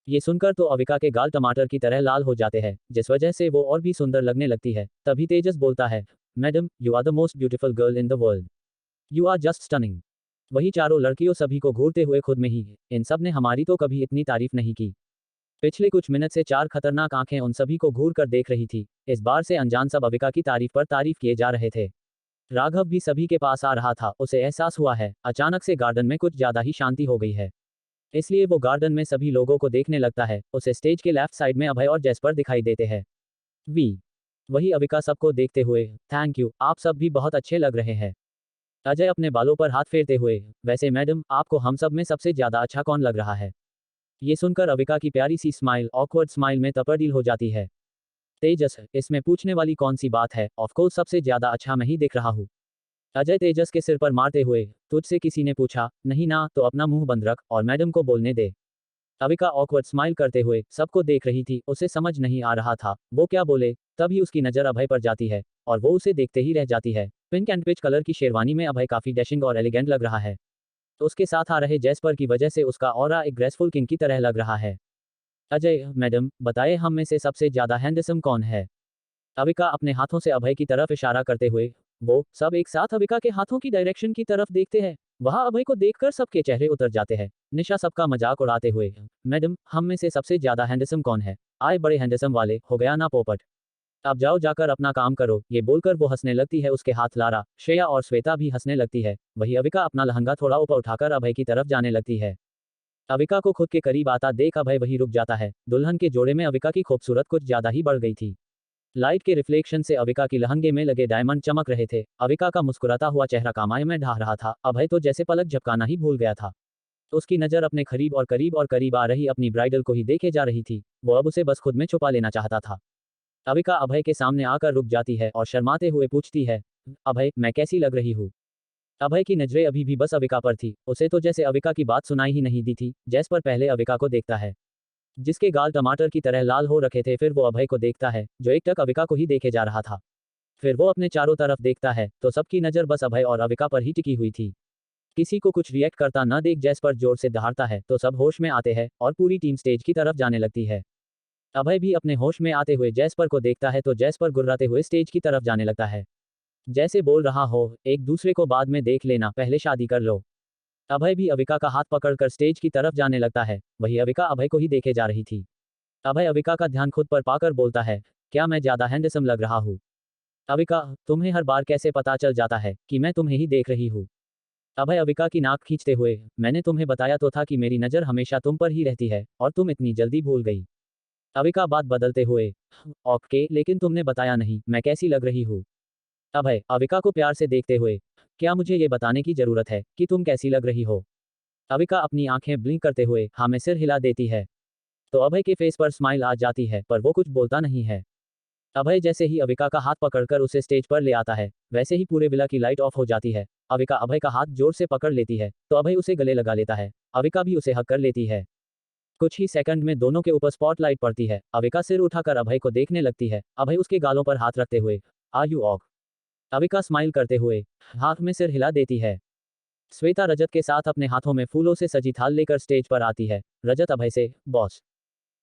ये सुनकर तो अविका के गाल टमाटर की तरह लाल हो जाते हैं, जिस वजह से वो और भी सुंदर लगने लगती है। तभी तेजस बोलता है, madam you are the most beautiful girl in the world, you are just stunning. वही चारों लड़कियों सभी को घूरते हुए खुद में ही, इन सब ने हमारी तो कभी इतनी तारीफ नहीं की। पिछले कुछ मिनट से चार खतरनाक आंखें उन सभी को घूर कर देख रही थी। इस बार से अनजान सब अविका की तारीफ पर तारीफ किए जा रहे थे। राघव भी सभी के पास आ रहा था। उसे एहसास हुआ है अचानक से गार्डन में कुछ ज्यादा ही शांति हो गई है, इसलिए वो गार्डन में सभी लोगों को देखने लगता है। उसे स्टेज के लेफ्ट साइड में अभय और जैस्पर दिखाई देते हैं। वी वही अविका सबको देखते हुए, थैंक यू, आप सब भी बहुत अच्छे लग रहे हैं। अजय अपने बालों पर हाथ फेरते हुए, वैसे मैडम आपको हम सब में सबसे ज्यादा अच्छा कौन लग रहा है? ये सुनकर अविका की प्यारी सी स्माइल ऑकवर्ड स्माइल में तब्दील हो जाती है। तेजस, इसमें पूछने वाली कौन सी बात है, ऑफ कोर्स सबसे ज्यादा अच्छा मैं ही दिख रहा हूँ। अजय तेजस के सिर पर मारते हुए, तुझसे किसी ने पूछा नहीं ना, तो अपना मुंह बंद रख और मैडम को बोलने दे। अविका ऑकवर्ड स्माइल करते हुए सबको देख रही थी। उसे समझ नहीं आ रहा था वो क्या बोले। तभी उसकी नजर अभय पर जाती है और वो उसे देखते ही रह जाती है। पिंक एंड पिच कलर की शेरवानी में अभय काफी डैशिंग और एलिगेंट लग रहा है। तो उसके साथ आ रहे जैस्पर की वजह से उसका ऑरा एक ग्रेसफुल किंग की तरह लग रहा है। अजय, मैडम बताए हम में से सबसे ज्यादा हैंडसम कौन है? अविका अपने हाथों से अभय की तरफ इशारा करते हुए, वो सब एक साथ अविका के हाथों की डायरेक्शन की तरफ देखते हैं। वहां अभय को देखकर सबके चेहरे उतर जाते हैं। निशा सबका मजाक उड़ाते हुए, मैडम हम में से सबसे ज्यादा हैंडसम कौन है? आए बड़े हैंडसम वाले, हो गया ना पोपट। अब जाओ जाकर अपना काम करो, ये बोलकर वो हंसने लगती है। उसके हाथ लारा, श्रेया और श्वेता भी हंसने लगती है। वही अविका अपना लहंगा थोड़ा ऊपर उठाकर अभय की तरफ जाने लगती है। अविका को खुद के करीब आता देख अभय वही रुक जाता है। दुल्हन के जोड़े में अविका की खूबसूरत कुछ ज्यादा ही बढ़ गई थी। लाइट के रिफ्लेक्शन से अविका की लहंगे में लगे डायमंड चमक रहे थे। अविका का मुस्कुराता हुआ चेहरा कामाय में ढाह रहा था। अभय तो जैसे पलक झपकाना ही भूल गया था। उसकी नजर अपने करीब आ रही अपनी ब्राइडल को ही देखे जा रही थी। वो अब उसे बस खुद में छुपा लेना चाहता था। अविका अभय के सामने आकर रुक जाती है और शर्माते हुए पूछती है, अभय, मैं कैसी लग रही हूँ? अभय की नजरें अभी भी बस अविका पर थी। उसे तो जैसे अविका की बात सुनाई ही नहीं दी थी। जैस्पर पहले अविका को देखता है, जिसके गाल टमाटर की तरह लाल हो रखे थे। फिर वो अभय को देखता है, जो एकटक अविका को ही देखे जा रहा था। फिर वो अपने चारों तरफ देखता है, तो सबकी नजर बस अभय और अविका पर ही टिकी हुई थी। किसी को कुछ रिएक्ट करता न देख जैस्पर जोर से दहाड़ता है, तो सब होश में आते हैं और पूरी टीम स्टेज की तरफ जाने लगती है। अभय भी अपने होश में आते हुए जैस्पर को देखता है, तो जैस्पर गुर्राते हुए स्टेज की तरफ जाने लगता है, जैसे बोल रहा हो, एक दूसरे को बाद में देख लेना, पहले शादी कर लो। अभय भी अविका का हाथ पकड़कर स्टेज की तरफ जाने लगता है। वही अविका अभय को ही देखे जा रही थी। अभय अविका का ध्यान खुद पर पाकर बोलता है, क्या मैं ज्यादा हैंडसम लग रहा हूँ? अविका, तुम्हें हर बार कैसे पता चल जाता है कि मैं तुम्हें ही देख रही हूँ? अभय अविका की नाक खींचते हुए, मैंने तुम्हें बताया तो था कि मेरी नजर हमेशा तुम पर ही रहती है, और तुम इतनी जल्दी भूल गई। अविका बात बदलते हुए, ओके, लेकिन तुमने बताया नहीं मैं कैसी लग रही हूँ। अभय अविका को प्यार से देखते हुए, क्या मुझे ये बताने की जरूरत है कि तुम कैसी लग रही हो? अविका अपनी आंखें ब्लिंक करते हुए हाँ में सिर हिला देती है। तो अभय के फेस पर स्माइल आ जाती है, पर वो कुछ बोलता नहीं है। अभय जैसे ही अविका का हाथ पकड़कर उसे स्टेज पर ले आता है, वैसे ही पूरे विला की लाइट ऑफ हो जाती है। अविका अभय का हाथ जोर से पकड़ लेती है, तो अभय उसे गले लगा लेता है। अविका भी उसे हग कर लेती है। कुछ ही सेकंड में दोनों के ऊपर स्पॉटलाइट पड़ती है। अविका सिर उठाकर अभय को देखने लगती है, अभय उसके गालों पर हाथ रखते हुए, आर यू ऑक? अविका स्माइल करते हुए हाथ में सिर हिला देती है। श्वेता रजत के साथ अपने हाथों में फूलों से सजी थाल लेकर स्टेज पर आती है। रजत अभय से, बॉस।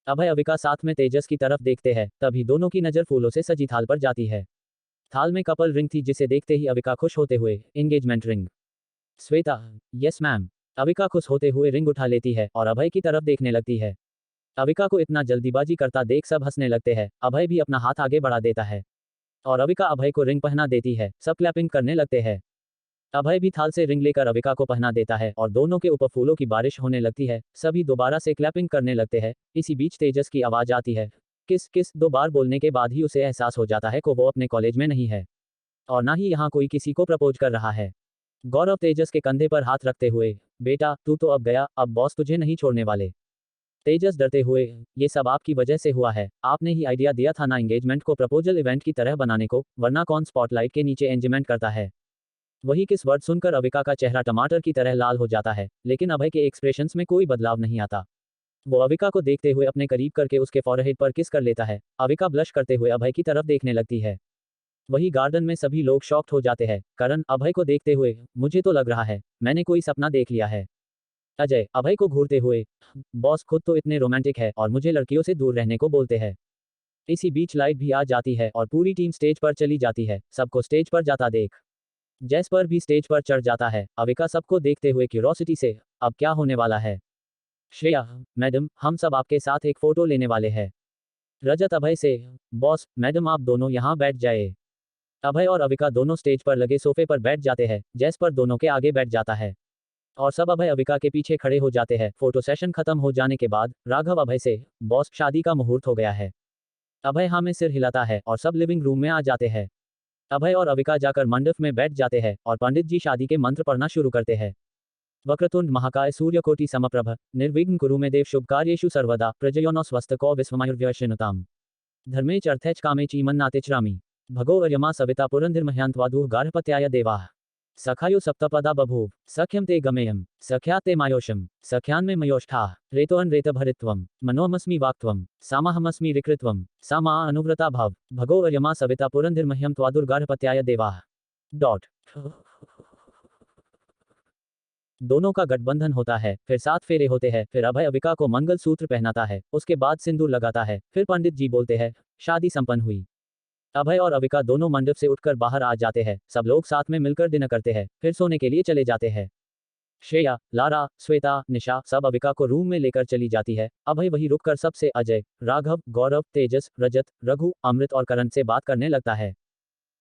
अभय अविका साथ में तेजस की तरफ देखते हैं, तभी दोनों की नजर फूलों से सजी थाल पर जाती है। थाल में कपल रिंग थी, जिसे देखते ही अविका खुश होते हुए, engagement ring. Shweta, yes ma'am. Avika खुश होते हुए रिंग उठा लेती है और अभय की तरफ देखने लगती है। अविका को इतना जल्दीबाजी करता देख सब हंसने लगते हैं। अभय भी अपना हाथ आगे बढ़ा देता है और अविका अभय को रिंग पहना देती है। सब क्लैपिंग करने लगते हैं। अभय भी थाल से रिंग लेकर अविका को पहना देता है और दोनों के ऊपर फूलों की बारिश होने लगती है। सभी दोबारा से क्लैपिंग करने लगते हैं। इसी बीच तेजस की आवाज आती है, किस किस। 2 बार बोलने के बाद ही उसे एहसास हो जाता है कि वो अपने कॉलेज में नहीं है और ना ही यहाँ कोई किसी को प्रपोज कर रहा है। गौरव तेजस के कंधे पर हाथ रखते हुए, बेटा तू तो अब गया, अब बॉस तुझे नहीं छोड़ने वाले। तेजस डरते हुए, ये सब आपकी वजह से हुआ है। आपने ही आइडिया दिया था ना एंगेजमेंट को प्रपोजल इवेंट की तरह बनाने को, वरना कौन स्पॉटलाइट के नीचे एंजॉयमेंट करता है। वही किस वर्ड सुनकर अविका का चेहरा टमाटर की तरह लाल हो जाता है, लेकिन अभय के एक्सप्रेशंस में कोई बदलाव नहीं आता। वो अविका को देखते हुए अपने करीब करके उसके फॉरहेड पर किस कर लेता है। अविका ब्लश करते हुए अभय की तरफ देखने लगती है। वही गार्डन में सभी लोग शॉक्ड हो जाते हैं। करण अभय को देखते हुए, मुझे तो लग रहा है मैंने कोई सपना देख लिया है। अजय अभय को घूरते हुए, बॉस खुद तो इतने रोमांटिक है और मुझे लड़कियों से दूर रहने को बोलते हैं। इसी बीच लाइट भी आ जाती है और पूरी टीम स्टेज पर चली जाती है। सबको स्टेज पर जाता देख जैस्पर भी स्टेज पर चढ़ जाता है। अविका सबको देखते हुए क्यूरोसिटी से, अब क्या होने वाला है? श्रेया, मैडम, हम सब आपके साथ एक फोटो लेने वाले हैं। रजत अभय से, बॉस मैडम आप दोनों यहाँ बैठ जाए। अभय और अविका दोनों स्टेज पर लगे सोफे पर बैठ जाते हैं। जैस्पर दोनों के आगे बैठ जाता है और सब अभय अविका के पीछे खड़े हो जाते हैं। फोटो सेशन खत्म हो जाने के बाद राघव अभय से, बॉस शादी का मुहूर्त हो गया है। अभय हाँ में सिर हिलाता है और सब लिविंग रूम में आ जाते हैं। अभय और अविका जाकर मंडप में बैठ जाते हैं और पंडित जी शादी के मंत्र पढ़ना शुरू करते हैं। वक्रतुंड महाकाय सूर्यकोटि समप्रभ निर्विघ्न कुरु मे देव शुभ कार्येषु सर्वदा प्रजयोनो स्वस्तिको विश्वमयुर्व्यवसिनुताम् धर्मेच अर्थेच कामेच ईमन्नातेचरामि भगो अर्यमा सविता पुरंधिर्मह्यांत्वादुः गार्हपत्याय देवाः सखायो सप्तपदा बभूव सख्यम ते गमेयम सख्या ते मायोषम सख्यान में मयोष्ठाः रेतोअन रेतभरित्वम मनोमस्मि वाक्त्वम सामाहमस्मि रिकृत्वम सामा अनुव्रता भव भगो अर्यमा सविता पुरंधिर्मह्यं त्वादुर्गार्हपत्याय देवाः डॉट। दोनों का गठबंधन होता है, फिर 7 फेरे होते हैं, फिर अभय अविका को मंगल सूत्र पहनाता है, उसके बाद सिंदूर लगाता है, फिर पंडित जी बोलते हैं, शादी संपन्न हुई। अभय और अविका दोनों मंडप से उठकर बाहर आ जाते हैं। सब लोग साथ में मिलकर डिनर करते हैं, फिर सोने के लिए चले जाते हैं। श्रेया, लारा, श्वेता, निशा सब अविका को रूम में लेकर चली जाती है। अभय वहीं रुककर सबसे अजय, राघव, गौरव, तेजस, रजत, रघु, अमृत और करण से बात करने लगता है।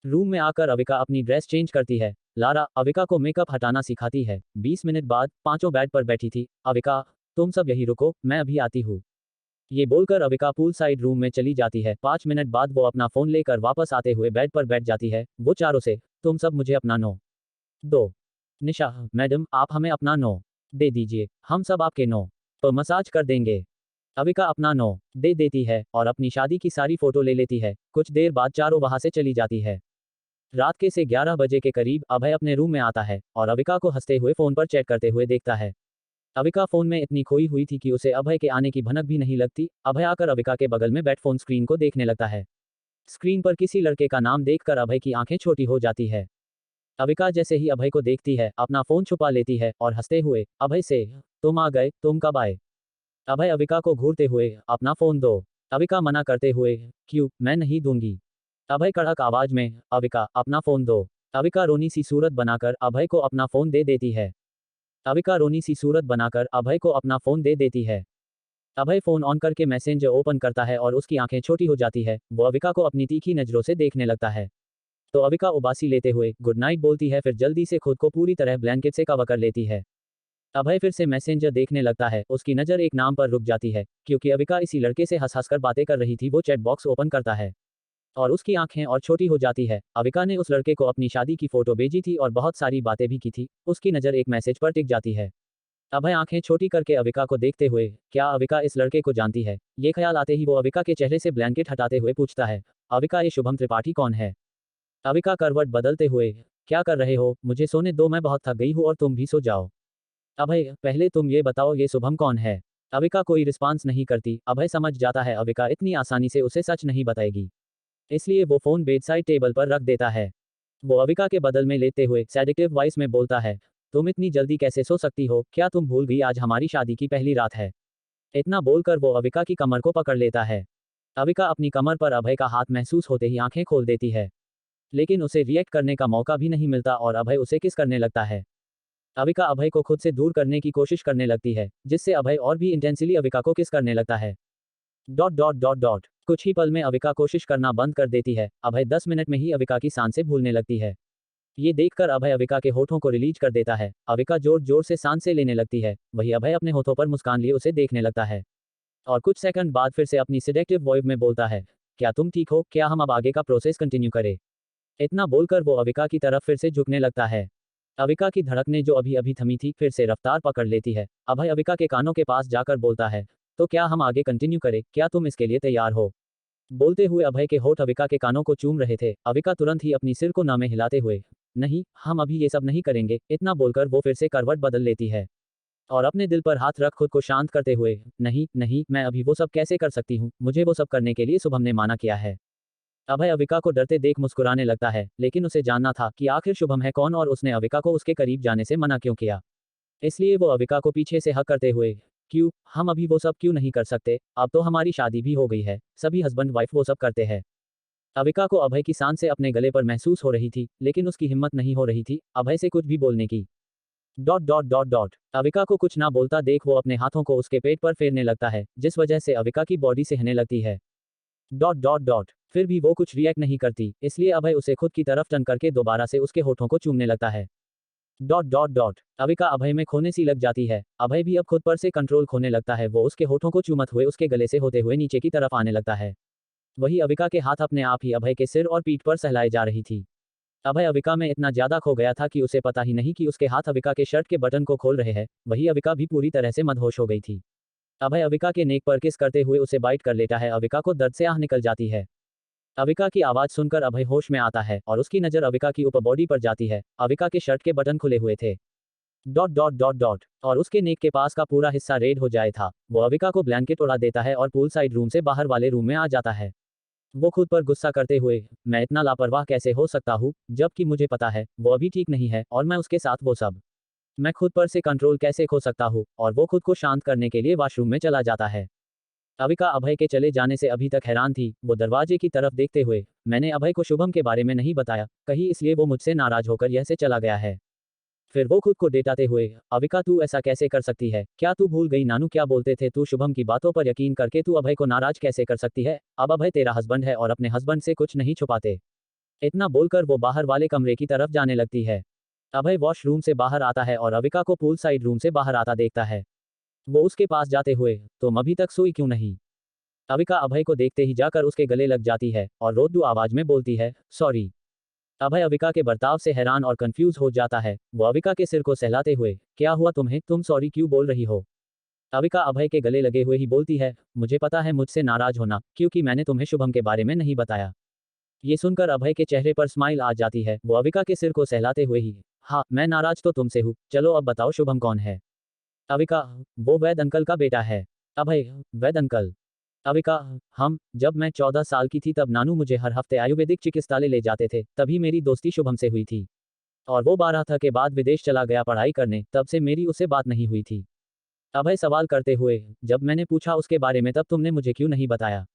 रूम में आकर अविका अपनी ड्रेस चेंज करती है। लारा अविका को मेकअप हटाना सिखाती है। 20 मिनट बाद पांचों बेड पर बैठी थी। अविका, तुम सब यहीं रुको, मैं अभी आती हूँ। ये बोलकर अविका पूल साइड रूम में चली जाती है। 5 मिनट बाद वो अपना फोन लेकर वापस आते हुए बेड पर बैठ जाती है। वो चारों से, तुम सब मुझे अपना नो दो। निशा, मैडम आप हमें अपना नो दे दीजिए, हम सब आपके नो पर मसाज कर देंगे। अविका अपना नो दे देती है और अपनी शादी की सारी फोटो ले लेती है। कुछ देर बाद चारों वहां से चली जाती है। रात के से 11 बजे के करीब अभय अपने रूम में आता है और अविका को हंसते हुए फोन पर चैट करते हुए देखता है। अविका फोन में इतनी खोई हुई थी कि उसे अभय के आने की भनक भी नहीं लगती। अभय आकर अविका के बगल में बैठ फोन स्क्रीन को देखने लगता है। स्क्रीन पर किसी लड़के का नाम देखकर अभय की आंखें छोटी हो जाती है। अविका जैसे ही अभय को देखती है अपना फोन छुपा लेती है और हंसते हुए अभय से, तुम आ गए, तुम कब आए? अभय अविका को घूरते हुए, अपना फोन दो। अविका मना करते हुए, क्यों, मैं नहीं दूंगी। अभय कड़क आवाज में, अविका अपना फोन दो। अविका रोनी सी सूरत बनाकर अभय को अपना फोन दे देती है। अविका रोनी सी सूरत बनाकर अभय को अपना फोन दे देती है। अभय फोन ऑन करके मैसेंजर ओपन करता है और उसकी आंखें छोटी हो जाती है। वो अविका को अपनी तीखी नजरों से देखने लगता है। तो अविका उबासी लेते हुए गुड नाइट बोलती है, फिर जल्दी से खुद को पूरी तरह ब्लैंकेट से कवर कर लेती है। अभय फिर से मैसेंजर देखने लगता है। उसकी नजर एक नाम पर रुक जाती है। क्योंकि अविका इसी लड़के से हंस हंसकर बातें कर रही थी। वो चैट बॉक्स ओपन करता है और उसकी आंखें और छोटी हो जाती है। अविका ने उस लड़के को अपनी शादी की फोटो भेजी थी और बहुत सारी बातें भी की थी। उसकी नज़र एक मैसेज पर टिक जाती है। अभय आंखें छोटी करके अविका को देखते हुए, क्या अविका इस लड़के को जानती है? ये ख्याल आते ही वो अविका के चेहरे से ब्लैंकेट हटाते हुए पूछता है, अविका ये शुभम त्रिपाठी कौन है? अविका करवट बदलते हुए, क्या कर रहे हो, मुझे सोने दो, मैं बहुत थक गई हूँ और तुम भी सो जाओ। अभय, पहले तुम ये बताओ ये शुभम कौन है? अविका कोई रिस्पांस नहीं करती। अभय समझ जाता है अविका इतनी आसानी से उसे सच नहीं बताएगी। इसलिए वो फोन बेडसाइड टेबल पर रख देता है। वो अविका के बदल में लेते हुए सेडेक्टिव वॉइस में बोलता है, तुम इतनी जल्दी कैसे सो सकती हो? क्या तुम भूल गई आज हमारी शादी की पहली रात है? इतना बोलकर वो अविका की कमर को पकड़ लेता है। अविका अपनी कमर पर अभय का हाथ महसूस होते ही आंखें खोल देती है। लेकिन उसे रिएक्ट करने का मौका भी नहीं मिलता और अभय उसे किस करने लगता है। अविका अभय को खुद से दूर करने की कोशिश करने लगती है, जिससे अभय और भी इंटेंसली अविका को किस करने लगता है। डॉट डॉट डॉट डॉट कुछ ही पल में अविका कोशिश करना बंद कर देती है। अभय 10 मिनट में ही अविका की सांसें भूलने लगती है। ये देखकर अभय अविका के होठों को रिलीज कर देता है। अविका जोर जोर से सांसें लेने लगती है। वही अभय अपने होठों पर मुस्कान लिए उसे देखने लगता है और कुछ सेकंड बाद फिर से अपनी सिडेक्टिव वॉइस में बोलता है, क्या तुम ठीक हो? क्या हम अब आगे का प्रोसेस कंटिन्यू करें? इतना बोलकर वो अविका की तरफ फिर से झुकने लगता है। अविका की धड़कनें जो अभी अभी थमी थी फिर से रफ्तार पकड़ लेती है। अभय अविका के कानों के पास जाकर बोलता है, तो क्या हम आगे कंटिन्यू करें? क्या तुम इसके लिए तैयार हो? बोलते हुए अभय के होठ अविका के कानों को चूम रहे थे। अविका तुरंत ही अपनी सिर को ना में हिलाते हुए, नहीं, हम अभी ये सब नहीं करेंगे। इतना बोलकर वो फिर से करवट बदल लेती है और अपने दिल पर हाथ रख खुद को शांत करते हुए, नहीं नहीं, मैं अभी वो सब कैसे कर सकती हूँ? मुझे वो सब करने के लिए शुभम ने माना किया है। अभय अविका को डरते देख मुस्कुराने लगता है, लेकिन उसे जानना था कि आखिर शुभम है कौन और उसने अविका को उसके करीब जाने से मना क्यों किया। इसलिए वो अविका को पीछे से हक करते हुए, क्यों, हम अभी वो सब क्यों नहीं कर सकते? अब तो हमारी शादी भी हो गई है, सभी हस्बैंड वाइफ वो सब करते हैं। अविका को अभय की सांस से अपने गले पर महसूस हो रही थी, लेकिन उसकी हिम्मत नहीं हो रही थी अभय से कुछ भी बोलने की। Dot dot dot dot Avika को कुछ ना बोलता देख वो अपने हाथों को उसके पेट पर फेरने लगता है, जिस वजह से अविका की बॉडी सहने लगती है। डॉट डॉट डॉट फिर भी वो कुछ रिएक्ट नहीं करती, इसलिए अभय उसे खुद की तरफ टर्न करके दोबारा से उसके होठों को चूमने लगता है। डॉट डॉट डॉट अविका अभय में खोने सी लग जाती है। अभय भी अब खुद पर से कंट्रोल खोने लगता है। वो उसके होठों को चूमत हुए उसके गले से होते हुए नीचे की तरफ आने लगता है। वही अविका के हाथ अपने आप ही अभय के सिर और पीठ पर सहलाए जा रही थी। अभय अविका में इतना ज्यादा खो गया था कि उसे पता ही नहीं कि उसके हाथ अविका के शर्ट के बटन को खोल रहे हैं। वही अविका भी पूरी तरह से मदहोश हो गई थी। अभय अविका के नेक पर किस करते हुए उसे बाइट कर लेता है। अविका को दर्द से आह निकल जाती है। अविका की आवाज सुनकर अभय होश में आता है और उसकी नजर अविका की ऊपर बॉडी पर जाती है। अविका के शर्ट के बटन खुले हुए थे। डॉट डॉट डॉट डॉट और उसके नेक के पास का पूरा हिस्सा रेड हो जाए था। वो अविका को ब्लैंकेट उड़ा देता है और पूल साइड रूम से बाहर वाले रूम में आ जाता है। वो खुद पर गुस्सा करते हुए, मैं इतना लापरवाह कैसे हो सकता हूँ, जबकि मुझे पता है वो अभी ठीक नहीं है और मैं उसके साथ वो सब, मैं खुद पर से कंट्रोल कैसे खो सकता हूँ। और वो खुद को शांत करने के लिए वॉशरूम में चला जाता है। अविका अभय के चले जाने से अभी तक हैरान थी। वो दरवाजे की तरफ देखते हुए, मैंने अभय को शुभम के बारे में नहीं बताया, कहीं इसलिए वो मुझसे नाराज होकर यह से चला गया है। फिर वो खुद को डेटाते हुए, अविका तू ऐसा कैसे कर सकती है, क्या तू भूल गई नानू क्या बोलते थे, तू शुभम की बातों पर यकीन करके तू अभय को नाराज कैसे कर सकती है, अब अभय तेरा हस्बैंड है और अपने हस्बैंड से कुछ नहीं छुपाते। इतना बोलकर वो बाहर वाले कमरे की तरफ जाने लगती है। अभय वॉशरूम से बाहर आता है और अविका को पूल साइड रूम से बाहर आता देखता है। वो उसके पास जाते हुए, तुम अभी तक सोई क्यों नहीं? अविका अभय को देखते ही जाकर उसके गले लग जाती है और रोदू आवाज में बोलती है, सॉरी। अभय अविका के बर्ताव से हैरान और कंफ्यूज हो जाता है। वो अविका के सिर को सहलाते हुए, क्या हुआ तुम्हें, तुम सॉरी क्यों बोल रही हो? अविका अभय के गले लगे हुए ही बोलती है, मुझे पता है मुझसे नाराज होना, क्योंकि मैंने तुम्हें शुभम के बारे में नहीं बताया। ये सुनकर अभय के चेहरे पर स्माइल आ जाती है। वो अविका के सिर को सहलाते हुए ही, हाँ मैं नाराज तो तुमसे हूँ, चलो अब बताओ शुभम कौन है? अविका, वो वैद अंकल का बेटा है। अभय, वैद अंकल? अविका, जब मैं 14 साल की थी तब नानू मुझे हर हफ्ते आयुर्वेदिक चिकित्सालय ले जाते थे, तभी मेरी दोस्ती शुभम से हुई थी। और वो 12 था के बाद विदेश चला गया पढ़ाई करने, तब से मेरी उससे बात नहीं हुई थी। अभय सवाल करते हुए, जब मैंने पूछा उसके बारे में तब तुमने मुझे क्यों नहीं बताया?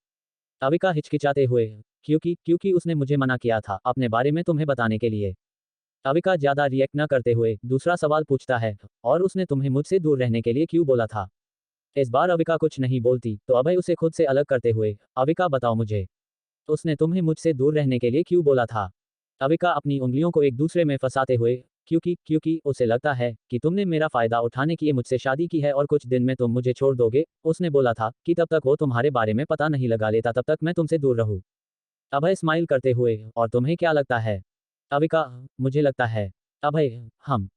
अविका हिचकिचाते हुए, क्योंकि उसने मुझे मना किया था अपने बारे में तुम्हें बताने के लिए। अविका ज्यादा रिएक्ट न करते हुए दूसरा सवाल पूछता है, और उसने तुम्हें मुझसे दूर रहने के लिए क्यों बोला था? इस बार अविका कुछ नहीं बोलती तो अभय उसे खुद से अलग करते हुए, अविका बताओ मुझे, उसने तुम्हें मुझसे दूर रहने के लिए क्यों बोला था? अविका अपनी उंगलियों को एक दूसरे में फंसाते हुए, क्योंकि उसे लगता है कि तुमने मेरा फायदा उठाने के लिए मुझसे शादी की है और कुछ दिन में तुम मुझे छोड़ दोगे। उसने बोला था कि तब तक वो तुम्हारे बारे में पता नहीं लगा लेता तब तक मैं तुमसे दूर रहूं। अभय स्माइल करते हुए, और तुम्हें क्या लगता है? अविका, मुझे लगता है। अभय,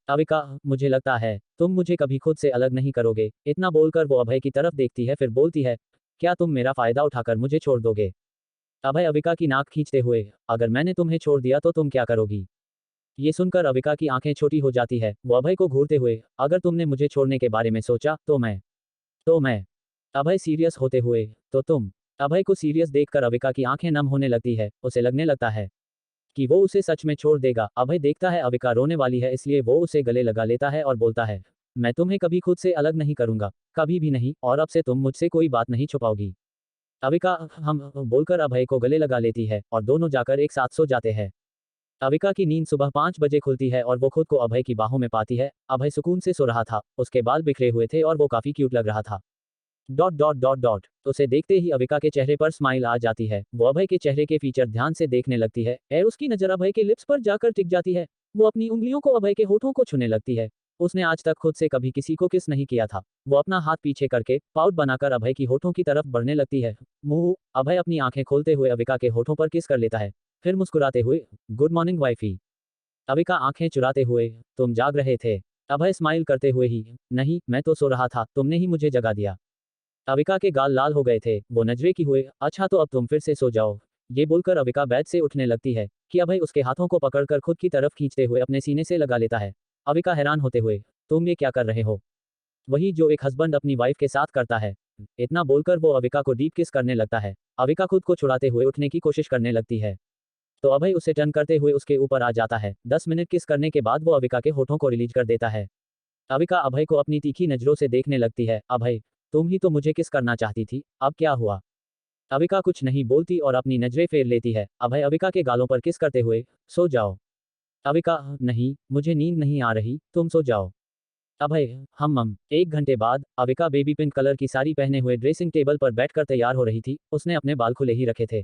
अविका, मुझे लगता है तुम मुझे कभी खुद से अलग नहीं करोगे। इतना बोलकर वो अभय की तरफ देखती है फिर बोलती है, क्या तुम मेरा फायदा उठाकर मुझे छोड़ दोगे? अभय अविका की नाक खींचते हुए, अगर मैंने तुम्हें छोड़ दिया तो तुम क्या करोगी? ये सुनकर अविका की आंखें छोटी हो जाती है। वो अभय को घूरते हुए, अगर तुमने मुझे छोड़ने के बारे में सोचा तो मैं। अभय सीरियस होते हुए, तो तुम। अभय को सीरियस देखकर अविका की आंखें नम होने लगती है। उसे लगने लगता है कि वो उसे सच में छोड़ देगा। अभय देखता है अविका रोने वाली है इसलिए वो उसे गले लगा लेता है और बोलता है, मैं तुम्हें कभी खुद से अलग नहीं करूंगा, कभी भी नहीं, और अब से तुम मुझसे कोई बात नहीं छुपाओगी। अविका, हम बोलकर अभय को गले लगा लेती है और दोनों जाकर एक साथ सो जाते हैं। अविका की नींद सुबह 5 बजे खुलती है और वो खुद को अभय की बाहों में पाती है। अभय सुकून से सो रहा था, उसके बाल बिखरे हुए थे और वो काफी क्यूट लग रहा था। डॉट डॉट डॉट डॉट उसे देखते ही अविका के चेहरे पर स्माइल आ जाती है। वो अभय के चेहरे के फीचर ध्यान से देखने लगती है और उसकी नजर अभय के लिप्स पर जाकर टिक जाती है। वो अपनी उंगलियों को अभय के होठों को छूने लगती है। उसने आज तक खुद से कभी किसी को किस नहीं किया था। वो अपना हाथ पीछे करके पाउट बनाकर अभय की होठों की तरफ बढ़ने लगती है। मुंह। अभय अपनी आंखें खोलते हुए अविका के होठों पर किस कर लेता है, फिर मुस्कुराते हुए, गुड मॉर्निंग वाइफी। अविका आंखें चुराते हुए, तुम जाग रहे थे? अभय स्माइल करते हुए ही, नहीं मैं तो सो रहा था, तुमने ही मुझे जगा दिया। अविका के गाल लाल हो गए थे। वो नजरे की हुए, अच्छा तो अब तुम फिर से सो जाओ। ये बोलकर अविका बेड से उठने लगती है कि अभय उसके हाथों को पकड़कर खुद की तरफ खींचते हुए अपने सीने से लगा लेता है। अविका हैरान होते हुए, तुम ये क्या कर रहे हो? वही जो एक हस्बैंड अपनी वाइफ के साथ करता है। इतना बोलकर वो अविका को डीप किस करने लगता है। अविका खुद को छुड़ाते हुए उठने की कोशिश करने लगती है तो अभय उसे टर्न करते हुए उसके ऊपर आ जाता है। 10 मिनट किस करने के बाद वो अविका के होठों को रिलीज कर देता है। अविका अभय को अपनी तीखी नजरों से देखने लगती है। अभय, तुम ही तो मुझे किस करना चाहती थी, अब क्या हुआ? अविका कुछ नहीं बोलती और अपनी नजरें फेर लेती है। अभय अविका के गालों पर किस करते हुए, सो जाओ। अविका, नहीं मुझे नींद नहीं आ रही, तुम सो जाओ। अभय, हम 1 घंटे बाद अविका बेबी पिंक कलर की साड़ी पहने हुए ड्रेसिंग टेबल पर बैठकर तैयार हो रही थी। उसने अपने बाल खुले ही रखे थे।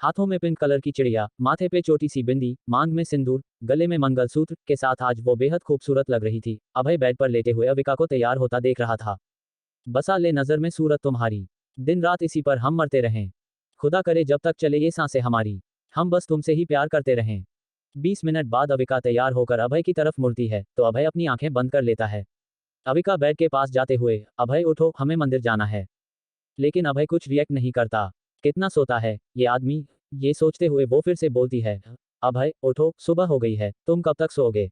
हाथों में पिंक कलर की चिड़िया, माथे पे छोटी सी बिंदी, मांग में सिंदूर, गले में मंगलसूत्र के साथ आज वो बेहद खूबसूरत लग रही थी। अभय बेड पर लेटे हुए अविका को तैयार होता देख रहा था। बसा ले नजर में सूरत तुम्हारी, दिन रात इसी पर हम मरते रहें। खुदा करे जब तक चले ये सांसें हमारी, हम बस तुमसे ही प्यार करते रहें। 20 मिनट बाद अविका तैयार होकर अभय की तरफ मुड़ती है तो अभय अपनी आंखें बंद कर लेता है। अविका बेड के पास जाते हुए, अभय उठो हमें मंदिर जाना है। लेकिन अभय कुछ रिएक्ट नहीं करता। कितना सोता है ये आदमी, ये सोचते हुए वो फिर से बोलती है, अभय उठो सुबह हो गई है, तुम कब तक सोओगे?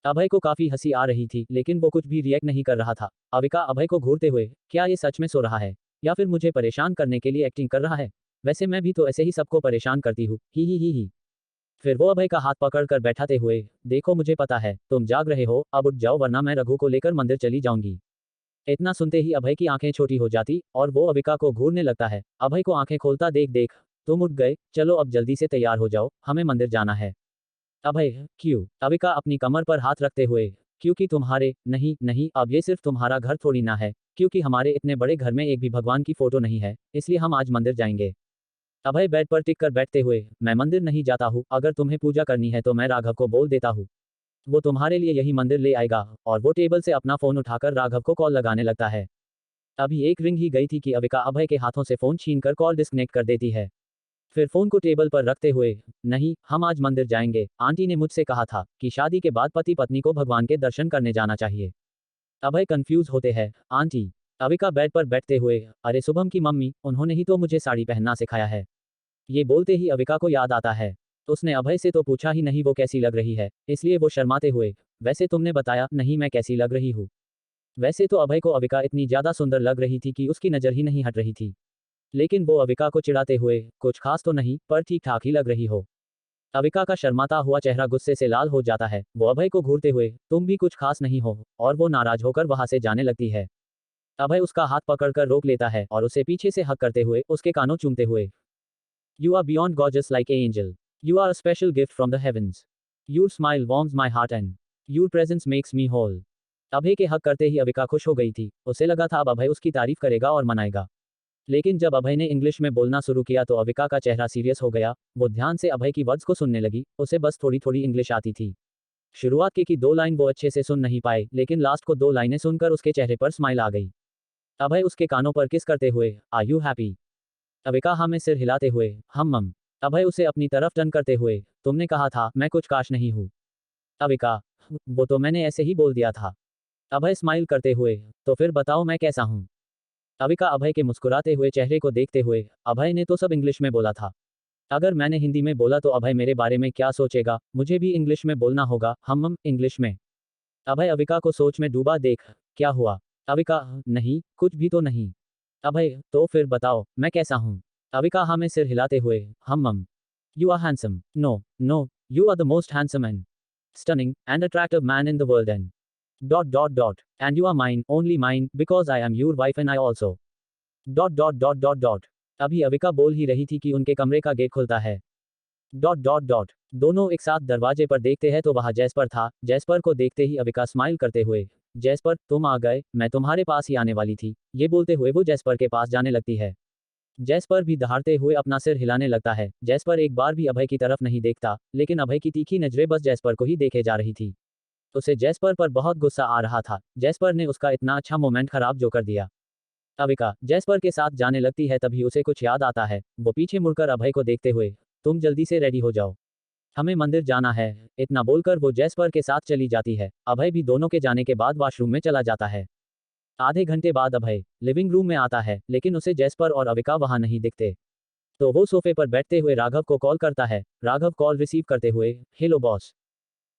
अभय को काफी हंसी आ रही थी लेकिन वो कुछ भी रिएक्ट नहीं कर रहा था। अविका अभय को घूरते हुए, क्या ये सच में सो रहा है या फिर मुझे परेशान करने के लिए एक्टिंग कर रहा है? वैसे मैं भी तो ऐसे ही सबको परेशान करती हूँ, ही। फिर वो अभय का हाथ पकड़कर बैठाते हुए, देखो मुझे पता है तुम जाग रहे हो, अब उठ जाओ वरना मैं रघु को लेकर मंदिर चली जाऊंगी। इतना सुनते ही अभय की आंखें छोटी हो जाती और वो अविका को घूरने लगता है। अभय को आंखें खोलता देख देख, तुम उठ गए, चलो अब जल्दी से तैयार हो जाओ, हमें मंदिर जाना है। अभय, क्यों? अविका अपनी कमर पर हाथ रखते हुए, क्योंकि तुम्हारे, नहीं नहीं, अब ये सिर्फ तुम्हारा घर थोड़ी ना है, क्योंकि हमारे इतने बड़े घर में एक भी भगवान की फोटो नहीं है, इसलिए हम आज मंदिर जाएंगे। अभय बेड पर टिक कर बैठते हुए, मैं मंदिर नहीं जाता हूँ, अगर तुम्हें पूजा करनी है तो मैं राघव को बोल देता हूँ, वो तुम्हारे लिए यही मंदिर ले आएगा। और वो टेबल से अपना फोन उठाकर राघव को कॉल लगाने लगता है। अभी एक रिंग ही गई थी कि अविका अभय के हाथों से फोन छीनकर कॉल डिस्कनेक्ट कर देती है। फिर फोन को टेबल पर रखते हुए, नहीं, हम आज मंदिर जाएंगे, आंटी ने मुझसे कहा था कि शादी के बाद पति पत्नी को भगवान के दर्शन करने जाना चाहिए। अभय कंफ्यूज होते हैं, आंटी। अविका बेड पर बैठते हुए, अरे शुभम की मम्मी, उन्होंने ही तो मुझे साड़ी पहनना सिखाया है। ये बोलते ही अविका को याद आता है, उसने अभय से तो पूछा ही नहीं वो कैसी लग रही है, इसलिए वो शर्माते हुए, वैसे तुमने बताया नहीं मैं कैसी लग रही हूँ। वैसे तो अभय को अविका इतनी ज्यादा सुंदर लग रही थी कि उसकी नजर ही नहीं हट रही थी, लेकिन वो अविका को चिढ़ाते हुए, कुछ खास तो नहीं, पर ठीक ठाक ही लग रही हो। अविका का शर्माता हुआ चेहरा गुस्से से लाल हो जाता है, वो अभय को घूरते हुए, तुम भी कुछ खास नहीं हो, और वो नाराज होकर वहां से जाने लगती है। अभय उसका हाथ पकड़कर रोक लेता है और उसे पीछे से हक करते हुए उसके कानों चूमते हुए, you are beyond gorgeous like a angel, you are a special gift from the heavens, your smile warms my heart and your presence makes me whole. Abhay के हक करते ही अविका खुश हो गई थी, उसे लगा था अब अभय उसकी तारीफ करेगा और मनाएगा। लेकिन जब अभय ने इंग्लिश में बोलना शुरू किया तो अविका का चेहरा सीरियस हो गया, वो ध्यान से अभय की वर्ड्स को सुनने लगी, उसे बस थोड़ी थोड़ी इंग्लिश आती थी। शुरुआत की दो लाइन वो अच्छे से सुन नहीं पाए, लेकिन लास्ट को दो लाइनें सुनकर उसके चेहरे पर स्माइल आ गई। अभय उसके कानों पर किस करते हुए, आर यू हैप्पी? अविका हाँ में सिर हिलाते हुए, हम मम। अभय उसे अपनी तरफ टर्न करते हुए, तुमने कहा था मैं कुछ काश नहीं हूँ। अविका, वो तो मैंने ऐसे ही बोल दिया था। अभय स्माइल करते हुए, तो फिर बताओ मैं कैसा हूँ? अविका अभय के मुस्कुराते हुए चेहरे को देखते हुए, अभय ने तो सब इंग्लिश में बोला था, अगर मैंने हिंदी में बोला तो अभय मेरे बारे में क्या सोचेगा, मुझे भी इंग्लिश में बोलना होगा, हम इंग्लिश में। अभय अविका को सोच में डूबा देख, क्या हुआ? अविका, नहीं, कुछ भी तो नहीं। अभय, तो फिर बताओ मैं कैसा हूँ? अविका हाँ में सिर हिलाते हुए, hmm you are handsome, no no, you are the most handsome and stunning and attractive man in the world and dot dot dot and you are mine, only mine, because I am your wife and I also dot dot dot dot dot. अभी अविका बोल ही रही थी कि उनके कमरे का gate खुलता है। Dot dot dot. दोनों एक साथ दरवाजे पर देखते हैं तो वहां जैस्पर था, जैस्पर को देखते ही अविका स्माइल करते हुए, जैस्पर तुम आ गए, मैं तुम्हारे पास ही आने वाली थी, ये बोलते हुए वो जैस्पर के पास जाने लगती है। जैस्पर भी दहाड़ते हुए अपना सिर हिलाने लगता है, जैस्पर एक बार भी अभय की तरफ नहीं देखता, लेकिन अभय की तीखी नजरें बस जैस्पर को ही देखे जा रही थी। उसे जैस्पर पर बहुत गुस्सा आ रहा था, जैस्पर ने उसका इतना अच्छा मोमेंट खराब जो कर दिया। अविका जैस्पर के साथ जाने लगती है तभी उसे कुछ याद आता है, वो पीछे मुड़कर अभय को देखते हुए, तुम जल्दी से रेडी हो जाओ, हमें मंदिर जाना है, इतना बोलकर वो जैस्पर के साथ चली जाती है। अभय भी दोनों के जाने के बाद वॉशरूम में चला जाता है। आधे घंटे बाद अभय लिविंग रूम में आता है, लेकिन उसे जैस्पर और अविका वहां नहीं दिखते। तो वो सोफे पर बैठते हुए राघव को कॉल करता है, राघव कॉल रिसीव करते हुए, हेलो बॉस।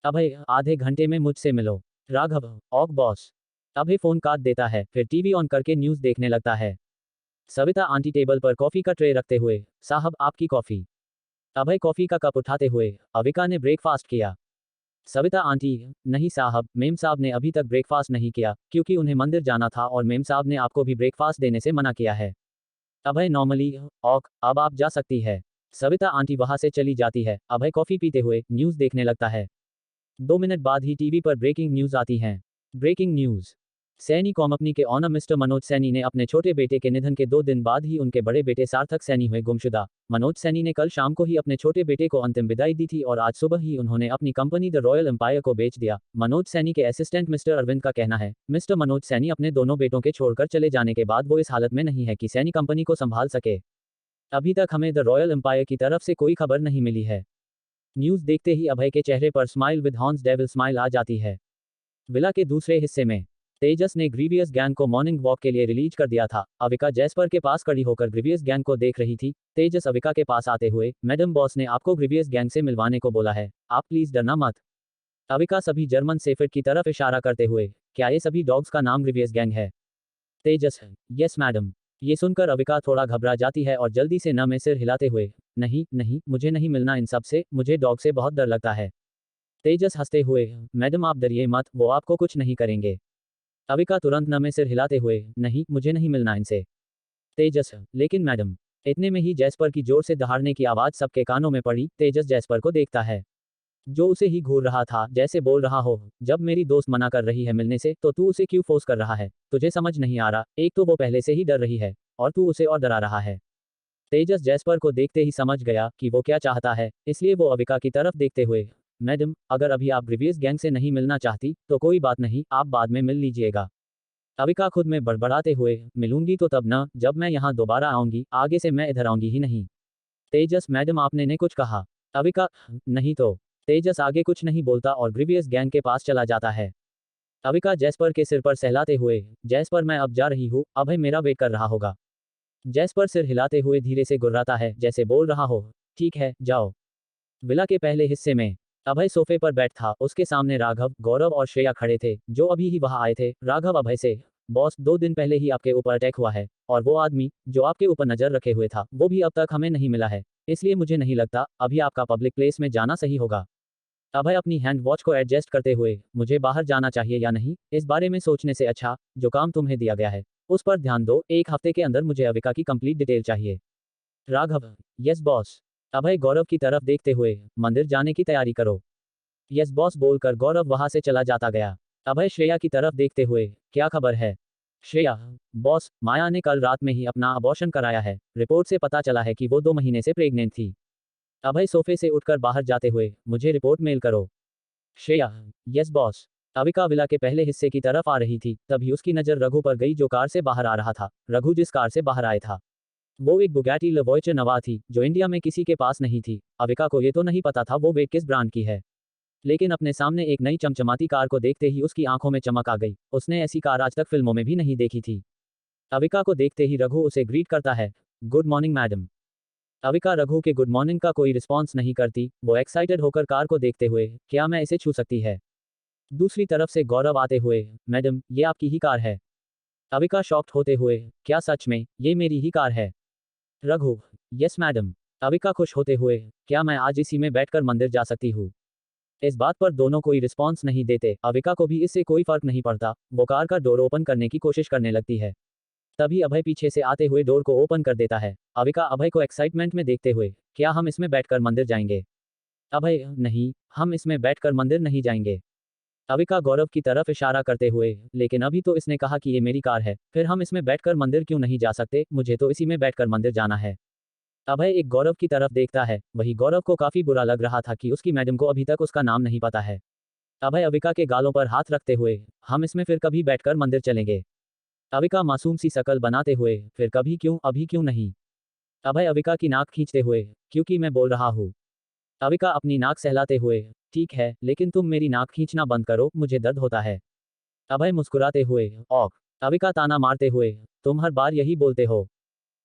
अभय, आधे घंटे में मुझसे मिलो। राघव, ऑक बॉस। अभय फोन काट देता है, फिर टीवी ऑन करके न्यूज देखने लगता है। सविता आंटी टेबल पर कॉफी का ट्रे रखते हुए, साहब आपकी कॉफी। अभय कॉफी का कप उठाते हुए, अविका ने ब्रेकफास्ट किया? सविता आंटी, नहीं साहब, मेम साहब ने अभी तक ब्रेकफास्ट नहीं किया, क्योंकि उन्हें मंदिर जाना था और मेम साहब ने आपको भी ब्रेकफास्ट देने से मना किया है। अभय नॉर्मली, ऑक, अब आप जा सकती है। सविता आंटी वहां से चली जाती है, अभय कॉफी पीते हुए न्यूज देखने लगता है। 2 मिनट बाद ही टीवी पर ब्रेकिंग न्यूज आती हैं। Breaking news. सैनी कंपनी के ऑनर मिस्टर मनोज सैनी ने अपने छोटे बेटे के निधन के 2 दिन बाद ही उनके बड़े बेटे सार्थक सैनी हुए गुमशुदा। मनोज सैनी ने कल शाम को ही अपने छोटे बेटे को अंतिम विदाई दी थी और आज सुबह ही उन्होंने अपनी कंपनी द रॉयल एम्पायर को बेच दिया। मनोज सैनी के असिस्टेंट मिस्टर अरविंद का कहना है, मिस्टर मनोज सैनी अपने दोनों बेटों के छोड़कर चले जाने के बाद वो इस हालत में नहीं है कि सैनी कंपनी को संभाल सके। अभी तक हमें द रॉयल एम्पायर की तरफ से कोई खबर नहीं मिली है। न्यूज देखते ही अभय के चेहरे पर smile with horns devil smile आ जाती है। विला के दूसरे हिस्से में तेजस ने ग्रीवियस गैंग को मॉर्निंग वॉक के लिए रिलीज कर दिया था। अविका जैस्पर के पास खड़ी होकर ग्रीवियस गैंग को देख रही थी। तेजस अविका के पास आते हुए, मैडम बॉस ने आपको ग्रीवियस गैंग से मिलवाने को बोला है, आप प्लीज डरना मत। अविका सभी जर्मन सेफर्ड की तरफ इशारा करते हुए, क्या ये सभी डॉग्स का नाम ग्रीवियस गैंग है? तेजस, यस मैडम। ये सुनकर अविका थोड़ा घबरा जाती है और जल्दी से न में सिर हिलाते हुए, नहीं नहीं, मुझे नहीं मिलना इन सब से, मुझे डॉग से बहुत डर लगता है। तेजस हंसते हुए, मैडम आप डरिए मत, वो आपको कुछ नहीं करेंगे। अविका तुरंत न में सिर हिलाते हुए, नहीं, मुझे नहीं मिलना इनसे। तेजस, लेकिन मैडम। इतने में ही जैस्पर की जोर से दहाड़ने की आवाज सबके कानों में पड़ी। तेजस जैस्पर को देखता है। जो उसे ही घूर रहा था, जैसे बोल रहा हो, जब मेरी दोस्त मना कर रही है मिलने से, तो तू उसे क्यों फोर्स कर रहा है? तुझे समझ नहीं आ रहा, एक तो वो पहले से ही डर रही है, और तू उसे और डरा रहा है। तेजस जैस्पर को देखते ही समझ गया कि वो क्या चाहता है, इसलिए वो अविका की तरफ देखते हुए, मैडम, अगर अभी आप ग्रीवियस गैंग से नहीं मिलना चाहती, तो कोई बात नहीं, आप बाद में मिल लीजिएगा। अविका खुद में बड़बड़ाते हुए, मिलूंगी तो तब ना, जब मैं यहाँ दोबारा आऊंगी, आगे से मैं इधर आऊंगी ही नहीं। तेजस, मैडम आपने ने कुछ कहा? अविका, नहीं तो। तेजस आगे कुछ नहीं बोलता और ग्रीवियस गैंग के पास चला जाता है। अविका जैस्पर के सिर पर सहलाते हुए, जैस्पर मैं अब जा रही हूँ, अभय मेरा वेट कर रहा होगा। जैस्पर सिर हिलाते हुए धीरे से गुर्राता है, जैसे बोल रहा हो, ठीक है, जाओ। विला के पहले हिस्से में अभय सोफे पर बैठ था, उसके सामने राघव, गौरव और श्रेया खड़े थे, जो अभी ही वहां आए थे। राघव अभय से, बॉस, 2 दिन पहले ही आपके ऊपर अटैक हुआ है, और वो आदमी जो आपके ऊपर नजर रखे हुए था, वो भी अब तक हमें नहीं मिला है, इसलिए मुझे नहीं लगता अभी आपका पब्लिक प्लेस में जाना सही होगा। अभय अपनी हैंड वॉच को एडजस्ट करते हुए, मुझे बाहर जाना चाहिए या नहीं, इस बारे में सोचने से अच्छा, जो काम तुम्हें दिया गया है उस पर ध्यान दो, 1 हफ्ते के अंदर मुझे अविका की कंप्लीट डिटेल चाहिए। Raghav, yes boss. अभय गौरव की तरफ देखते हुए, मंदिर जाने की तैयारी करो। यस बॉस बोलकर गौरव वहां से चला जाता गया। अभय श्रेया की तरफ देखते हुए, क्या खबर है? श्रेया, बॉस, माया ने कल रात में ही अपना अबॉर्शन कराया है, रिपोर्ट से पता चला है कि वो 2 महीने से प्रेग्नेंट थी। अभय सोफे से उठकर बाहर जाते हुए, मुझे रिपोर्ट मेल करो। Shreya, yes boss. Avika villa के पहले हिस्से की तरफ आ रही थी, तभी उसकी नजर रघु पर गई, जो कार से बाहर आ रहा था। रघु जिस कार से बाहर आया था, वो एक बुगैटी लवॉयचे नवा थी, जो इंडिया में किसी के पास नहीं थी। अविका को ये तो नहीं पता था वो किस ब्रांड की है, लेकिन अपने सामने एक नई चमचमाती कार को देखते ही उसकी आंखों में चमक आ गई। उसने ऐसी कार आज तक फिल्मों में भी नहीं देखी थी। अविका को देखते ही रघु उसे ग्रीट करता है, good morning madam. Avika Raghu के गुड मॉर्निंग का कोई रिस्पॉन्स नहीं करती, वो एक्साइटेड होकर कार को देखते हुए, क्या मैं इसे छू सकती है? दूसरी तरफ से गौरव आते हुए, मैडम, ये आपकी ही कार है। अविका शॉक्ड होते हुए, क्या सच में, ये मेरी ही कार है? Raghu, yes madam. अविका खुश होते हुए, क्या मैं आज इसी में बैठकर मंदिर जा सकती हूँ? इस बात पर दोनों कोई रिस्पॉन्स नहीं देते। अविका को भी इससे कोई फर्क नहीं पड़ता, वो कार का डोर ओपन करने की कोशिश करने लगती है। तभी अभय पीछे से आते हुए डोर को ओपन कर देता है। अविका अभय को एक्साइटमेंट में देखते हुए, क्या हम इसमें बैठकर मंदिर जाएंगे? अभय, नहीं, हम इसमें बैठकर मंदिर नहीं जाएंगे। अविका गौरव की तरफ इशारा करते हुए, लेकिन अभी तो इसने कहा कि ये मेरी कार है, फिर हम इसमें बैठकर मंदिर क्यों नहीं जा सकते? मुझे तो इसी में बैठकर मंदिर जाना है। अभय एक गौरव की तरफ देखता है, वही गौरव को काफी बुरा लग रहा था कि उसकी मैडम को अभी तक उसका नाम नहीं पता है। अभय अविका के गालों पर हाथ रखते हुए, हम इसमें फिर कभी बैठकर मंदिर चलेंगे। अविका मासूम सी शकल बनाते हुए, फिर कभी क्यों, अभी क्यों नहीं? अभय अविका की नाक खींचते हुए, क्योंकि मैं बोल रहा हूँ। अविका अपनी नाक सहलाते हुए, ठीक है, लेकिन तुम मेरी नाक खींचना बंद करो, मुझे दर्द होता है। अभय मुस्कुराते हुए, औक। अविका ताना मारते हुए, तुम हर बार यही बोलते हो।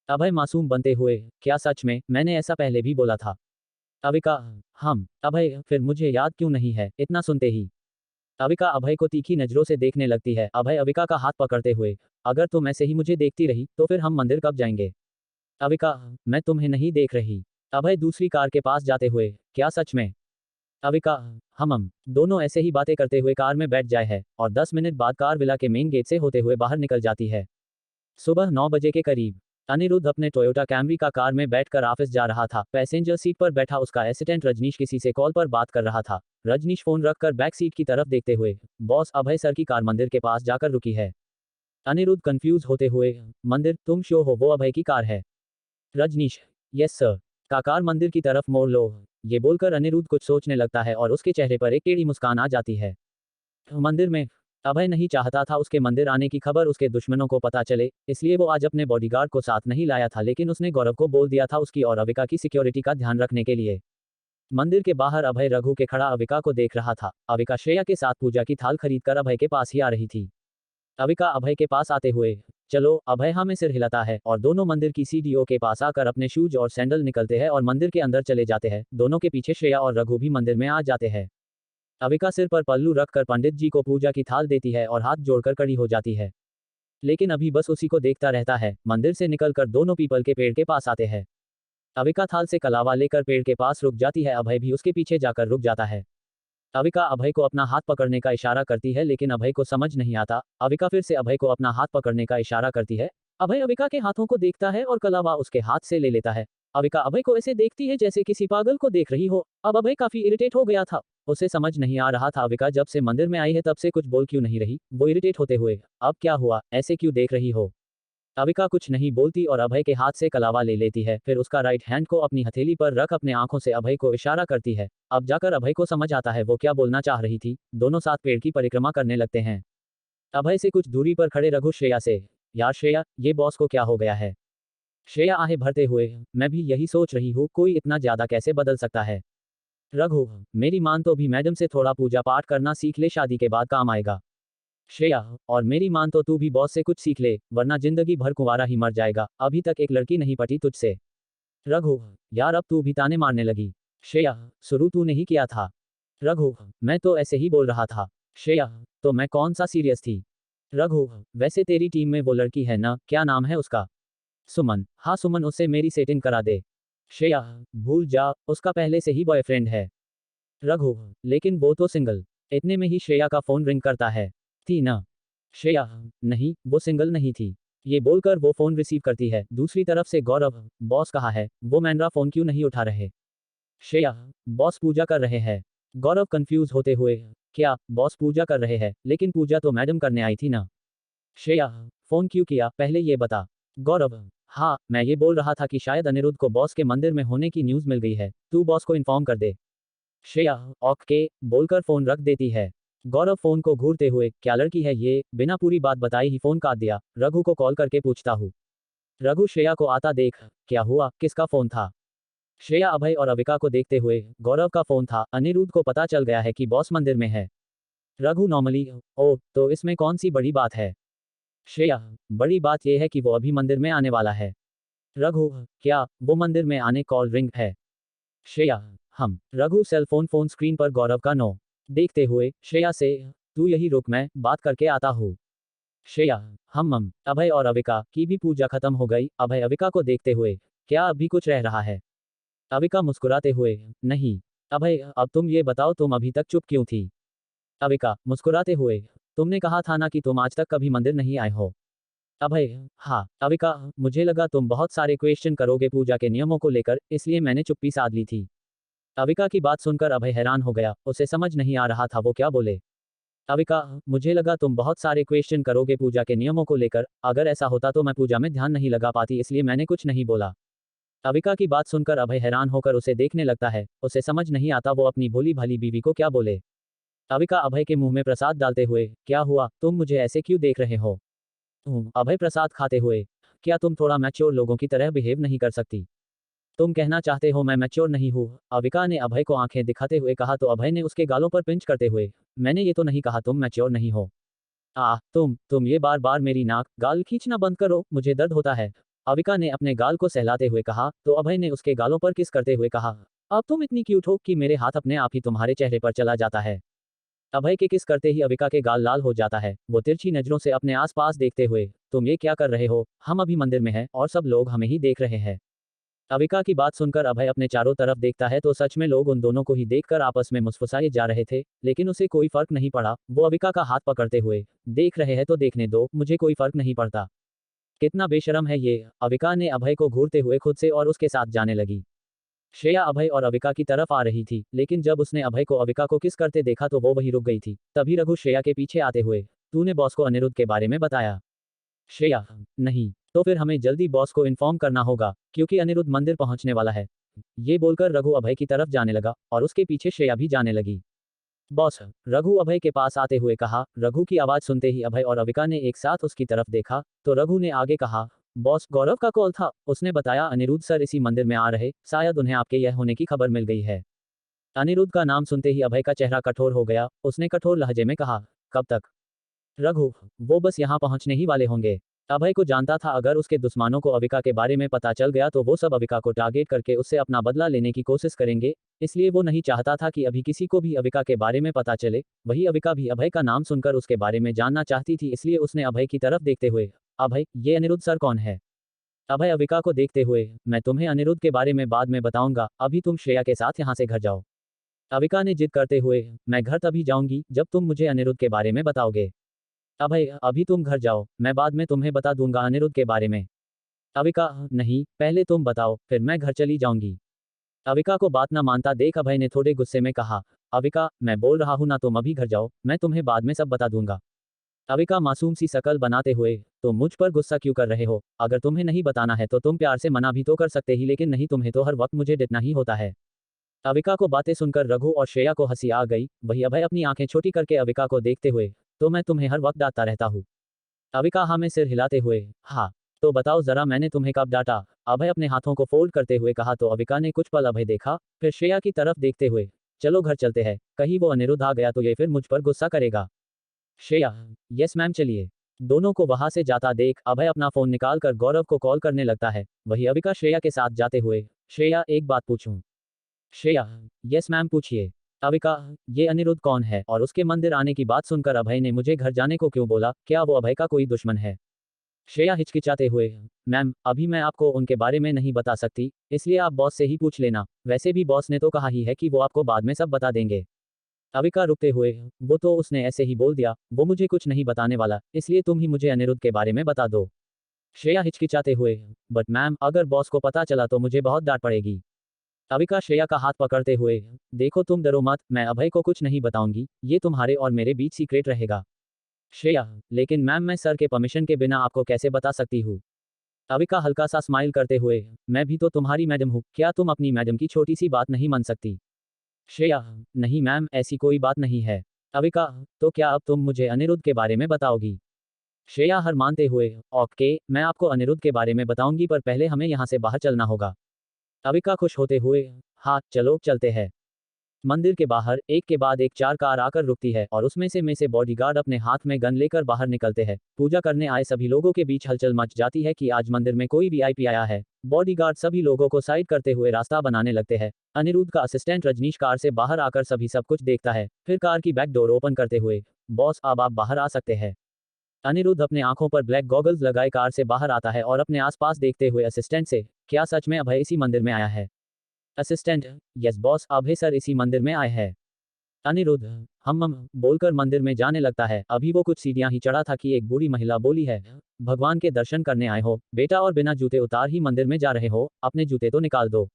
अभय मासूम बनते हुए, क्या सच में, मैंने ऐसा पहले भी बोला था? अविका, हम। अभय, फिर मुझे याद क्यों नहीं है? इतना सुनते ही अविका अभय को तीखी नजरों से देखने लगती है। अभय अविका का हाथ पकड़ते हुए, अगर तुम ऐसे ही मुझे देखती रही, तो फिर हम मंदिर कब जाएंगे? अविका, मैं तुम्हें नहीं देख रही। अभय दूसरी कार के पास जाते हुए, क्या सच में? अविका, हम दोनों ऐसे ही बातें करते हुए कार में बैठ जाए है, और 10 मिनट बाद कार विला के मेन गेट से होते हुए बाहर निकल जाती है। सुबह 9 बजे के करीब अनिरुद्ध अपने टोयोटा कैमरी का कार में बैठकर ऑफिस जा रहा था। पैसेंजर सीट पर बैठा उसका असिस्टेंट रजनीश किसी से कॉल पर बात कर रहा था। रजनीश फोन रखकर बैक सीट की तरफ देखते हुए, बॉस, अभय सर की कार मंदिर के पास जाकर रुकी है। अनिरुद्ध कंफ्यूज होते हुए, मंदिर, तुम श्योर हो वो अभय की कार है? Rajneesh, yes sir. का कार मंदिर की तरफ मोड़ लो। ये बोलकर अनिरुद्ध कुछ सोचने लगता है और उसके चेहरे पर एक टेढ़ी मुस्कान आ जाती है। मंदिर में अभय नहीं चाहता था उसके मंदिर आने की खबर उसके दुश्मनों को पता चले, इसलिए वो आज अपने बॉडीगार्ड को साथ नहीं लाया था, लेकिन उसने गौरव को बोल दिया था उसकी और अविका की सिक्योरिटी का ध्यान रखने के लिए। मंदिर के बाहर अभय रघु के खड़ा अविका को देख रहा था। अविका श्रेया के साथ पूजा की थाल खरीदकर अभय के पास ही आ रही थी। अविका अभय के पास आते हुए, चलो, अभय हमें सिर हिलाता है और दोनों मंदिर की सीढ़ियों के पास आकर अपने शूज और सैंडल निकलते हैं और मंदिर के अंदर चले जाते हैं। दोनों के पीछे श्रेया और रघु भी मंदिर में आ जाते हैं। अविका सिर पर पल्लू रखकर पंडित जी को पूजा की थाल देती है और हाथ जोड़कर खड़ी हो जाती है। लेकिन अभी बस उसी को देखता रहता है। मंदिर से निकलकर दोनों पीपल के पेड़ के पास आते हैं। अविका थाल से कलावा लेकर पेड़ के पास रुक जाती है। अभय भी उसके पीछे जाकर रुक जाता है। अविका अभय को अपना हाथ पकड़ने का इशारा करती है, लेकिन अभय को समझ नहीं आता। अविका फिर से अभय को अपना हाथ पकड़ने का इशारा करती है। अभय अविका के हाथों को देखता है और कलावा उसके हाथ से ले लेता है। अविका अभय को ऐसे देखती है जैसे किसी पागल को देख रही हो। अब अभय काफी इरिटेट हो गया था। उसे समझ नहीं आ रहा था अविका जब से मंदिर में आई है तब से कुछ बोल क्यों नहीं रही। वो इरिटेट होते हुए, अब क्या हुआ, ऐसे क्यों देख रही हो। अविका कुछ नहीं बोलती और अभय के हाथ से कलावा ले लेती है, फिर उसका राइट हैंड को अपनी हथेली पर रख अपने आंखों से अभय को इशारा करती है। अब जाकर अभय को समझ आता है वो क्या बोलना चाह रही थी। दोनों साथ पेड़ की परिक्रमा करने लगते हैं। अभय से कुछ दूरी पर खड़े रघु श्रेया से, यार श्रेया, ये बॉस को क्या हो गया है। श्रेया आहें भरते हुए, मैं भी यही सोच रही हूँ, कोई इतना ज्यादा कैसे बदल सकता है। रघु, मेरी मान तो भी मैडम से थोड़ा पूजा पाठ करना सीख ले, शादी के बाद काम आएगा। श्रेया, और मेरी मान तो तू भी बॉस से कुछ सीख ले, वरना जिंदगी भर कुंवारा ही मर जाएगा, अभी तक एक लड़की नहीं पटी तुझसे। रघु, यार अब तू भी ताने मारने लगी। श्रेया, शुरू तूने ही किया था। रघु, मैं तो ऐसे ही बोल रहा था। श्रेया, तो मैं कौन सा सीरियस थी। रघु, वैसे तेरी टीम में वो लड़की है ना, क्या नाम है उसका। सुमन, हाँ सुमन, उससे मेरी सेटिंग करा दे। श्रेया, भूल जा, उसका पहले से ही बॉयफ्रेंड है। रघु, लेकिन वो तो सिंगल। इतने में ही श्रेया का फोन रिंग करता है। थी ना। श्रेया, नहीं, वो सिंगल नहीं थी। ये बोलकर वो फोन रिसीव करती है। दूसरी तरफ से गौरव, बॉस कहाँ है, वो मैंड्रा फोन क्यों नहीं उठा रहे। श्रेया, बॉस पूजा कर रहे हैं। गौरव कंफ्यूज होते हुए, क्या बॉस पूजा कर रहे हैं, लेकिन पूजा तो मैडम करने आई थी ना। श्रेया, फोन क्यों किया, पहले ये बता। गौरव, हाँ, मैं ये बोल रहा था कि शायद अनिरुद्ध को बॉस के मंदिर में होने की न्यूज़ मिल गई है, तू बॉस को इन्फॉर्म कर दे। श्रेया, ओके बोलकर फोन रख देती है। गौरव फोन को घूरते हुए, क्या लड़की है ये, बिना पूरी बात बताए ही फोन काट दिया। रघु को कॉल करके पूछता हूँ। रघु श्रेया को आता देख, क्या हुआ, किसका फोन था। श्रेया अभय और अविका को देखते हुए, गौरव का फोन था, अनिरुद्ध को पता चल गया है कि बॉस मंदिर में है। रघु नॉर्मली, ओ तो इसमें कौन सी बड़ी बात है। श्रेया, बड़ी बात यह है कि वो अभी मंदिर में आने वाला है। रघु, क्या वो मंदिर में आने कॉल रिंग है। श्रेया, हम। रघु सेल फोन स्क्रीन पर गौरव का नो देखते हुए, श्रेया से, तू यही रुक, मैं बात करके आता हूँ। श्रेया, हम। अभय और अविका की भी पूजा खत्म हो गई। अभय अविका को देखते हुए, क्या अभी कुछ रह रहा है। अविका मुस्कुराते हुए, नहीं। अभय, अब तुम ये बताओ तुम अभी तक चुप क्यों थी। अविका मुस्कुराते हुए, तुमने कहा था ना कि तुम आज तक कभी मंदिर नहीं आए हो। अभय, हाँ। अविका, मुझे लगा तुम बहुत सारे क्वेश्चन करोगे पूजा के नियमों को लेकर, इसलिए मैंने चुप्पी साध ली थी। अविका की बात सुनकर अभय हैरान हो गया, उसे समझ नहीं आ रहा था वो क्या बोले। अविका, मुझे लगा तुम बहुत सारे क्वेश्चन करोगे पूजा के नियमों को लेकर, अगर ऐसा होता तो मैं पूजा में ध्यान नहीं लगा पाती, इसलिए मैंने कुछ नहीं बोला। अविका की बात सुनकर अभय हैरान होकर उसे देखने लगता है, उसे समझ नहीं आता वो अपनी भोली भाली बीवी को क्या बोले। अविका अभय के मुंह में प्रसाद डालते हुए, क्या हुआ, तुम मुझे ऐसे क्यों देख रहे हो। अभय प्रसाद खाते हुए, क्या तुम थोड़ा मैच्योर लोगों की तरह बिहेव नहीं कर सकती। तुम कहना चाहते हो मैं मैच्योर नहीं हूँ। अविका ने अभय को आंखें दिखाते हुए कहा तो अभय ने उसके गालों पर पिंच करते हुए, मैंने ये तो नहीं कहा तुम मैच्योर नहीं हो। तुम ये बार बार मेरी नाक गाल खींचना बंद करो, मुझे दर्द होता है। अविका ने अपने गाल को सहलाते हुए कहा तो अभय ने उसके गालों पर किस करते हुए कहा, अब तुम इतनी क्यूट हो कि मेरे हाथ अपने आप ही तुम्हारे चेहरे पर चला जाता है। अभय के किस करते ही अविका के गाल लाल हो जाता है। वो तिरछी नजरों से अपने आसपास देखते हुए, तुम ये क्या कर रहे हो, हम अभी मंदिर में हैं और सब लोग हमें ही देख रहे हैं। अविका की बात सुनकर अभय अपने चारों तरफ देखता है तो सच में लोग उन दोनों को ही देखकर आपस में मुस्कुराए जा रहे थे, लेकिन उसे कोई फर्क नहीं पड़ा। वो अविका का हाथ पकड़ते हुए, देख रहे हैं तो देखने दो, मुझे कोई फर्क नहीं पड़ता। कितना बेशरम है ये। अविका ने अभय को घूरते हुए खुद से और उसके साथ जाने लगी। श्रेया अभय और अविका की तरफ आ रही थी, लेकिन जब उसने अभय को अविका को किस करते देखा तो वो वहीं रुक गई थी। तभी रघु श्रेया के पीछे आते हुए, तूने बॉस को अनिरुद्ध के बारे में बताया। श्रेया, नहीं। तो फिर हमें जल्दी बॉस को इन्फॉर्म करना होगा, क्योंकि अनिरुद्ध मंदिर पहुंचने वाला है। ये बोलकर रघु अभय की तरफ जाने लगा और उसके पीछे श्रेया भी जाने लगी। बॉस, रघु अभय के पास आते हुए कहा। रघु की आवाज सुनते ही अभय और अविका ने एक साथ उसकी तरफ देखा तो रघु ने आगे कहा, बॉस, गौरव का कॉल था, उसने बताया अनिरुद्ध सर इसी मंदिर में आ रहे, शायद उन्हें आपके यह होने की खबर मिल गई है। अनिरुद्ध का नाम सुनते ही अभय का चेहरा कठोर हो गया, उसने कठोर लहजे में कहा, कब तक। रघु, वो बस यहाँ पहुंचने ही वाले होंगे। अभय को जानता था अगर उसके दुश्मनों को अविका के बारे में पता चल गया तो वो सब अविका को टारगेट करके उससे अपना बदला लेने की कोशिश करेंगे, इसलिए वो नहीं चाहता था कि अभी किसी को भी अविका के बारे में पता चले। वही अविका भी अभय का नाम सुनकर उसके बारे में जानना चाहती थी, इसलिए उसने अभय की तरफ देखते हुए, अभय, ये अनिरुद्ध सर कौन है। अभय अविका को देखते हुए, मैं तुम्हें अनिरुद्ध के बारे में बाद में बताऊंगा, अभी तुम श्रेया के साथ यहाँ से घर जाओ। अविका ने जिद करते हुए, मैं घर तभी जाऊंगी जब तुम मुझे अनिरुद्ध के बारे में बताओगे। अभय, अभी तुम घर जाओ, मैं बाद में तुम्हें बता दूंगा अनिरुद्ध के बारे में। अविका, नहीं, पहले तुम बताओ, फिर मैं घर चली जाऊंगी। अविका को बात न मानता देख अभय ने थोड़े गुस्से में कहा, अविका, मैं बोल रहा हूं ना, तुम अभी घर जाओ, मैं तुम्हें बाद में सब बता दूंगा। अविका मासूम सी शकल बनाते हुए, तुम मुझ पर गुस्सा क्यों कर रहे हो? अगर तुम्हें नहीं बताना है तो तुम प्यार से मना भी तो कर सकते ही, लेकिन नहीं, तुम्हें तो हर वक्त मुझे डटना ही होता है। अविका को बातें सुनकर रघु और श्रेया को हंसी आ गई। वही अभय अपनी आंखें छोटी करके अविका को देखते हुए, तो मैं तुम्हें हर वक्त डांटता रहता हूँ? अविका हाँ में सिर हिलाते हुए, हाँ। तो बताओ जरा, मैंने तुम्हें कब डांटा? अभय अपने हाथों को फोल्ड करते हुए कहा। तो अविका ने कुछ पल अभय देखा, फिर श्रेया की तरफ देखते हुए, चलो घर चलते हैं, कहीं वो अनिरुद्ध आ गया तो ये फिर मुझ पर गुस्सा करेगा। श्रेया, यस मैम, चलिए। दोनों को वहां से जाता देख अभय अपना फोन निकालकर गौरव को कॉल करने लगता है। वही अविका श्रेया के साथ जाते हुए, श्रेया एक बात पूछूं? श्रेया, यस मैम, पूछिए। अविका, ये अनिरुद्ध कौन है और उसके मंदिर आने की बात सुनकर अभय ने मुझे घर जाने को क्यों बोला? क्या वो अभय का कोई दुश्मन है? श्रेया हिचकिचाते हुए, मैम, अभी मैं आपको उनके बारे में नहीं बता सकती, इसलिए आप बॉस से ही पूछ लेना। वैसे भी बॉस ने तो कहा ही है कि वो आपको बाद में सब बता देंगे। अविका रुकते हुए, वो तो उसने ऐसे ही बोल दिया, वो मुझे कुछ नहीं बताने वाला, इसलिए तुम ही मुझे अनिरुद्ध के बारे में बता दो। श्रेया हिचकिचाते हुए, बट मैम, अगर बॉस को पता चला तो मुझे बहुत डांट पड़ेगी। अविका श्रेया का हाथ पकड़ते हुए, देखो तुम डरो मत, मैं अभय को कुछ नहीं बताऊंगी, ये तुम्हारे और मेरे बीच सीक्रेट रहेगा। श्रेया, लेकिन मैम, मैं सर के परमिशन के बिना आपको कैसे बता सकती हूँ? अविका हल्का सा स्माइल करते हुए, मैं भी तो तुम्हारी मैडम हूँ, क्या तुम अपनी मैडम की छोटी सी बात नहीं मान सकती? श्रेया, नहीं मैम, ऐसी कोई बात नहीं है। अविका, तो क्या अब तुम मुझे अनिरुद्ध के बारे में बताओगी? श्रेया हर मानते हुए, ओके, मैं आपको अनिरुद्ध के बारे में बताऊंगी, पर पहले हमें यहाँ से बाहर चलना होगा। अविका खुश होते हुए, हाँ चलो चलते हैं। मंदिर के बाहर एक के बाद एक चार कार आकर रुकती है और उसमें से बॉडीगार्ड अपने हाथ में गन लेकर बाहर निकलते हैं। पूजा करने आए सभी लोगों के बीच हलचल मच जाती है कि आज मंदिर में कोई वीआईपी आया है। बॉडीगार्ड सभी लोगों को साइड करते हुए रास्ता बनाने लगते हैं। अनिरुद्ध का असिस्टेंट रजनीश कार से बाहर आकर सभी सब कुछ देखता है, फिर कार की बैक डोर ओपन करते हुए, बॉस, अब आप बाहर आ सकते हैं। अनिरुद्ध अपने आंखों पर ब्लैक गॉगल्स लगाए कार से बाहर आता है और अपने आसपास देखते हुए असिस्टेंट से, क्या सच में अभय इसी मंदिर में आया है? असिस्टेंट, यस बॉस, अभय सर इसी मंदिर में आए हैं। अनिरुद्ध, हम बोलकर मंदिर में जाने लगता है। अभी वो कुछ सीढ़ियां ही चढ़ा था कि एक बूढ़ी महिला बोली है, भगवान के दर्शन करने आए हो बेटा और बिना जूते उतार ही मंदिर में जा रहे हो, अपने जूते तो निकाल दो।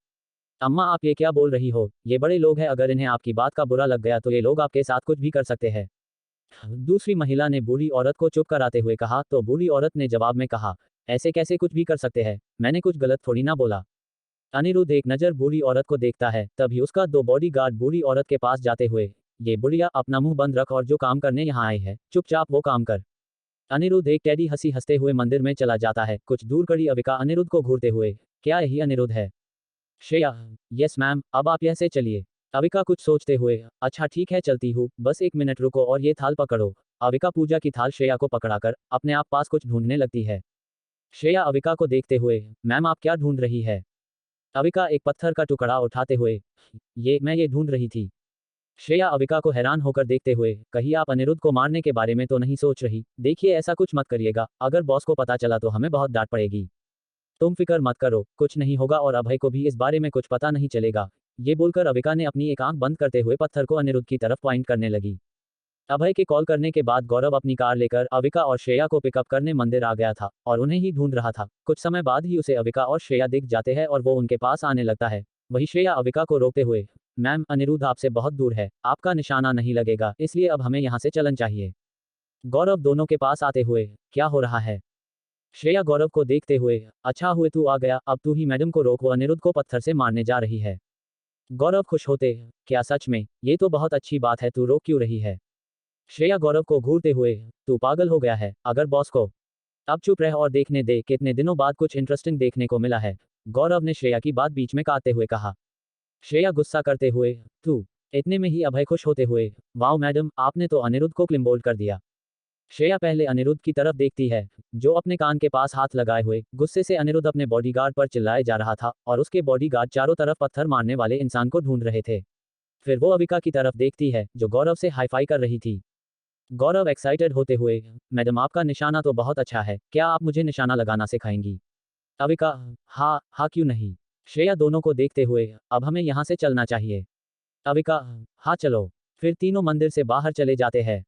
अम्मा, आप ये क्या बोल रही हो? ये बड़े लोग हैं, अगर इन्हें आपकी बात का बुरा लग गया तो ये लोग आपके साथ कुछ भी कर सकते हैं। दूसरी महिला ने बूढ़ी औरत को चुप कराते हुए कहा। तो बूढ़ी औरत ने जवाब में कहा, ऐसे कैसे कुछ भी कर सकते हैं, मैंने कुछ गलत थोड़ी ना बोला। अनिरुद्ध एक नजर बूढ़ी औरत को देखता है, तभी उसका दो बॉडीगार्ड बूढ़ी औरत के पास जाते हुए, ये बुढ़िया, अपना मुंह बंद रख और जो काम करने यहाँ आए हैं चुपचाप वो काम कर। अनिरुद्ध एक टेढ़ी हंसी हंसते हुए मंदिर में चला जाता है। कुछ दूर खड़ी अविका अनिरुद्ध को घूरते हुए, क्या यही अनिरुद्ध है? श्रेया, यस मैम, अब आप यह से चलिए। अविका कुछ सोचते हुए, अच्छा ठीक है चलती हूँ, बस एक मिनट रुको और ये थाल पकड़ो। अविका पूजा की थाल श्रेया को पकड़ाकर अपने आप पास कुछ ढूंढने लगती है। श्रेया अविका को देखते हुए, मैम आप क्या ढूंढ रही है? अविका एक पत्थर का टुकड़ा उठाते हुए, ये ढूंढ रही थी। श्रेया अविका को हैरान होकर देखते हुए, कहीं आप अनिरुद्ध को मारने के बारे में तो नहीं सोच रही? देखिए ऐसा कुछ मत करिएगा, अगर बॉस को पता चला तो हमें बहुत डांट पड़ेगी। तुम फिक्र मत करो, कुछ नहीं होगा और अभय को भी इस बारे में कुछ पता नहीं चलेगा। ये बोलकर अविका ने अपनी एक आंख बंद करते हुए पत्थर को अनिरुद्ध की तरफ पॉइंट करने लगी। अभय के कॉल करने के बाद गौरव अपनी कार लेकर अविका और श्रेया को पिकअप करने मंदिर आ गया था और उन्हें ही ढूंढ रहा था। कुछ समय बाद ही उसे अविका और श्रेया दिख जाते हैं और वो उनके पास आने लगता है। वही श्रेया अविका को रोकते हुए, मैम, अनिरुद्ध आपसे बहुत दूर है, आपका निशाना नहीं लगेगा, इसलिए अब हमें यहाँ से चलन चाहिए। गौरव दोनों के पास आते हुए, क्या हो रहा है? श्रेया गौरव को देखते हुए, अच्छा हुए तू आ गया, अब तू ही मैडम को रोक, वो अनिरुद्ध को पत्थर से मारने जा रही है। गौरव खुश होते, क्या सच में? ये तो बहुत अच्छी बात है, तू रोक क्यों रही है? श्रेया गौरव को घूरते हुए, तू पागल हो गया है, अगर बॉस को अब चुप रह और देखने दे, कितने दिनों बाद कुछ इंटरेस्टिंग देखने को मिला है। गौरव ने श्रेया की बात बीच में काटते हुए कहा। श्रेया गुस्सा करते हुए, तू। इतने में ही अभय खुश होते हुए, वाओ मैडम, आपने तो अनिरुद्ध को क्लिमबोल्ड कर दिया। श्रेया पहले अनिरुद्ध की तरफ देखती है, जो अपने कान के पास हाथ लगाए हुए गुस्से से अनिरुद्ध अपने बॉडीगार्ड पर चिल्लाए जा रहा था और उसके बॉडीगार्ड चारों तरफ पत्थर मारने वाले इंसान को ढूंढ रहे थे। फिर वो अविका की तरफ देखती है, जो गौरव से हाईफाई कर रही थी। गौरव एक्साइटेड होते हुए, मैडम आपका निशाना तो बहुत अच्छा है, क्या आप मुझे निशाना लगाना सिखाएंगी? अविका, हाँ हाँ क्यों नहीं। श्रेया दोनों को देखते हुए, अब हमें यहाँ से चलना चाहिए। अविका, हाँ चलो। फिर तीनों मंदिर से बाहर चले जाते हैं।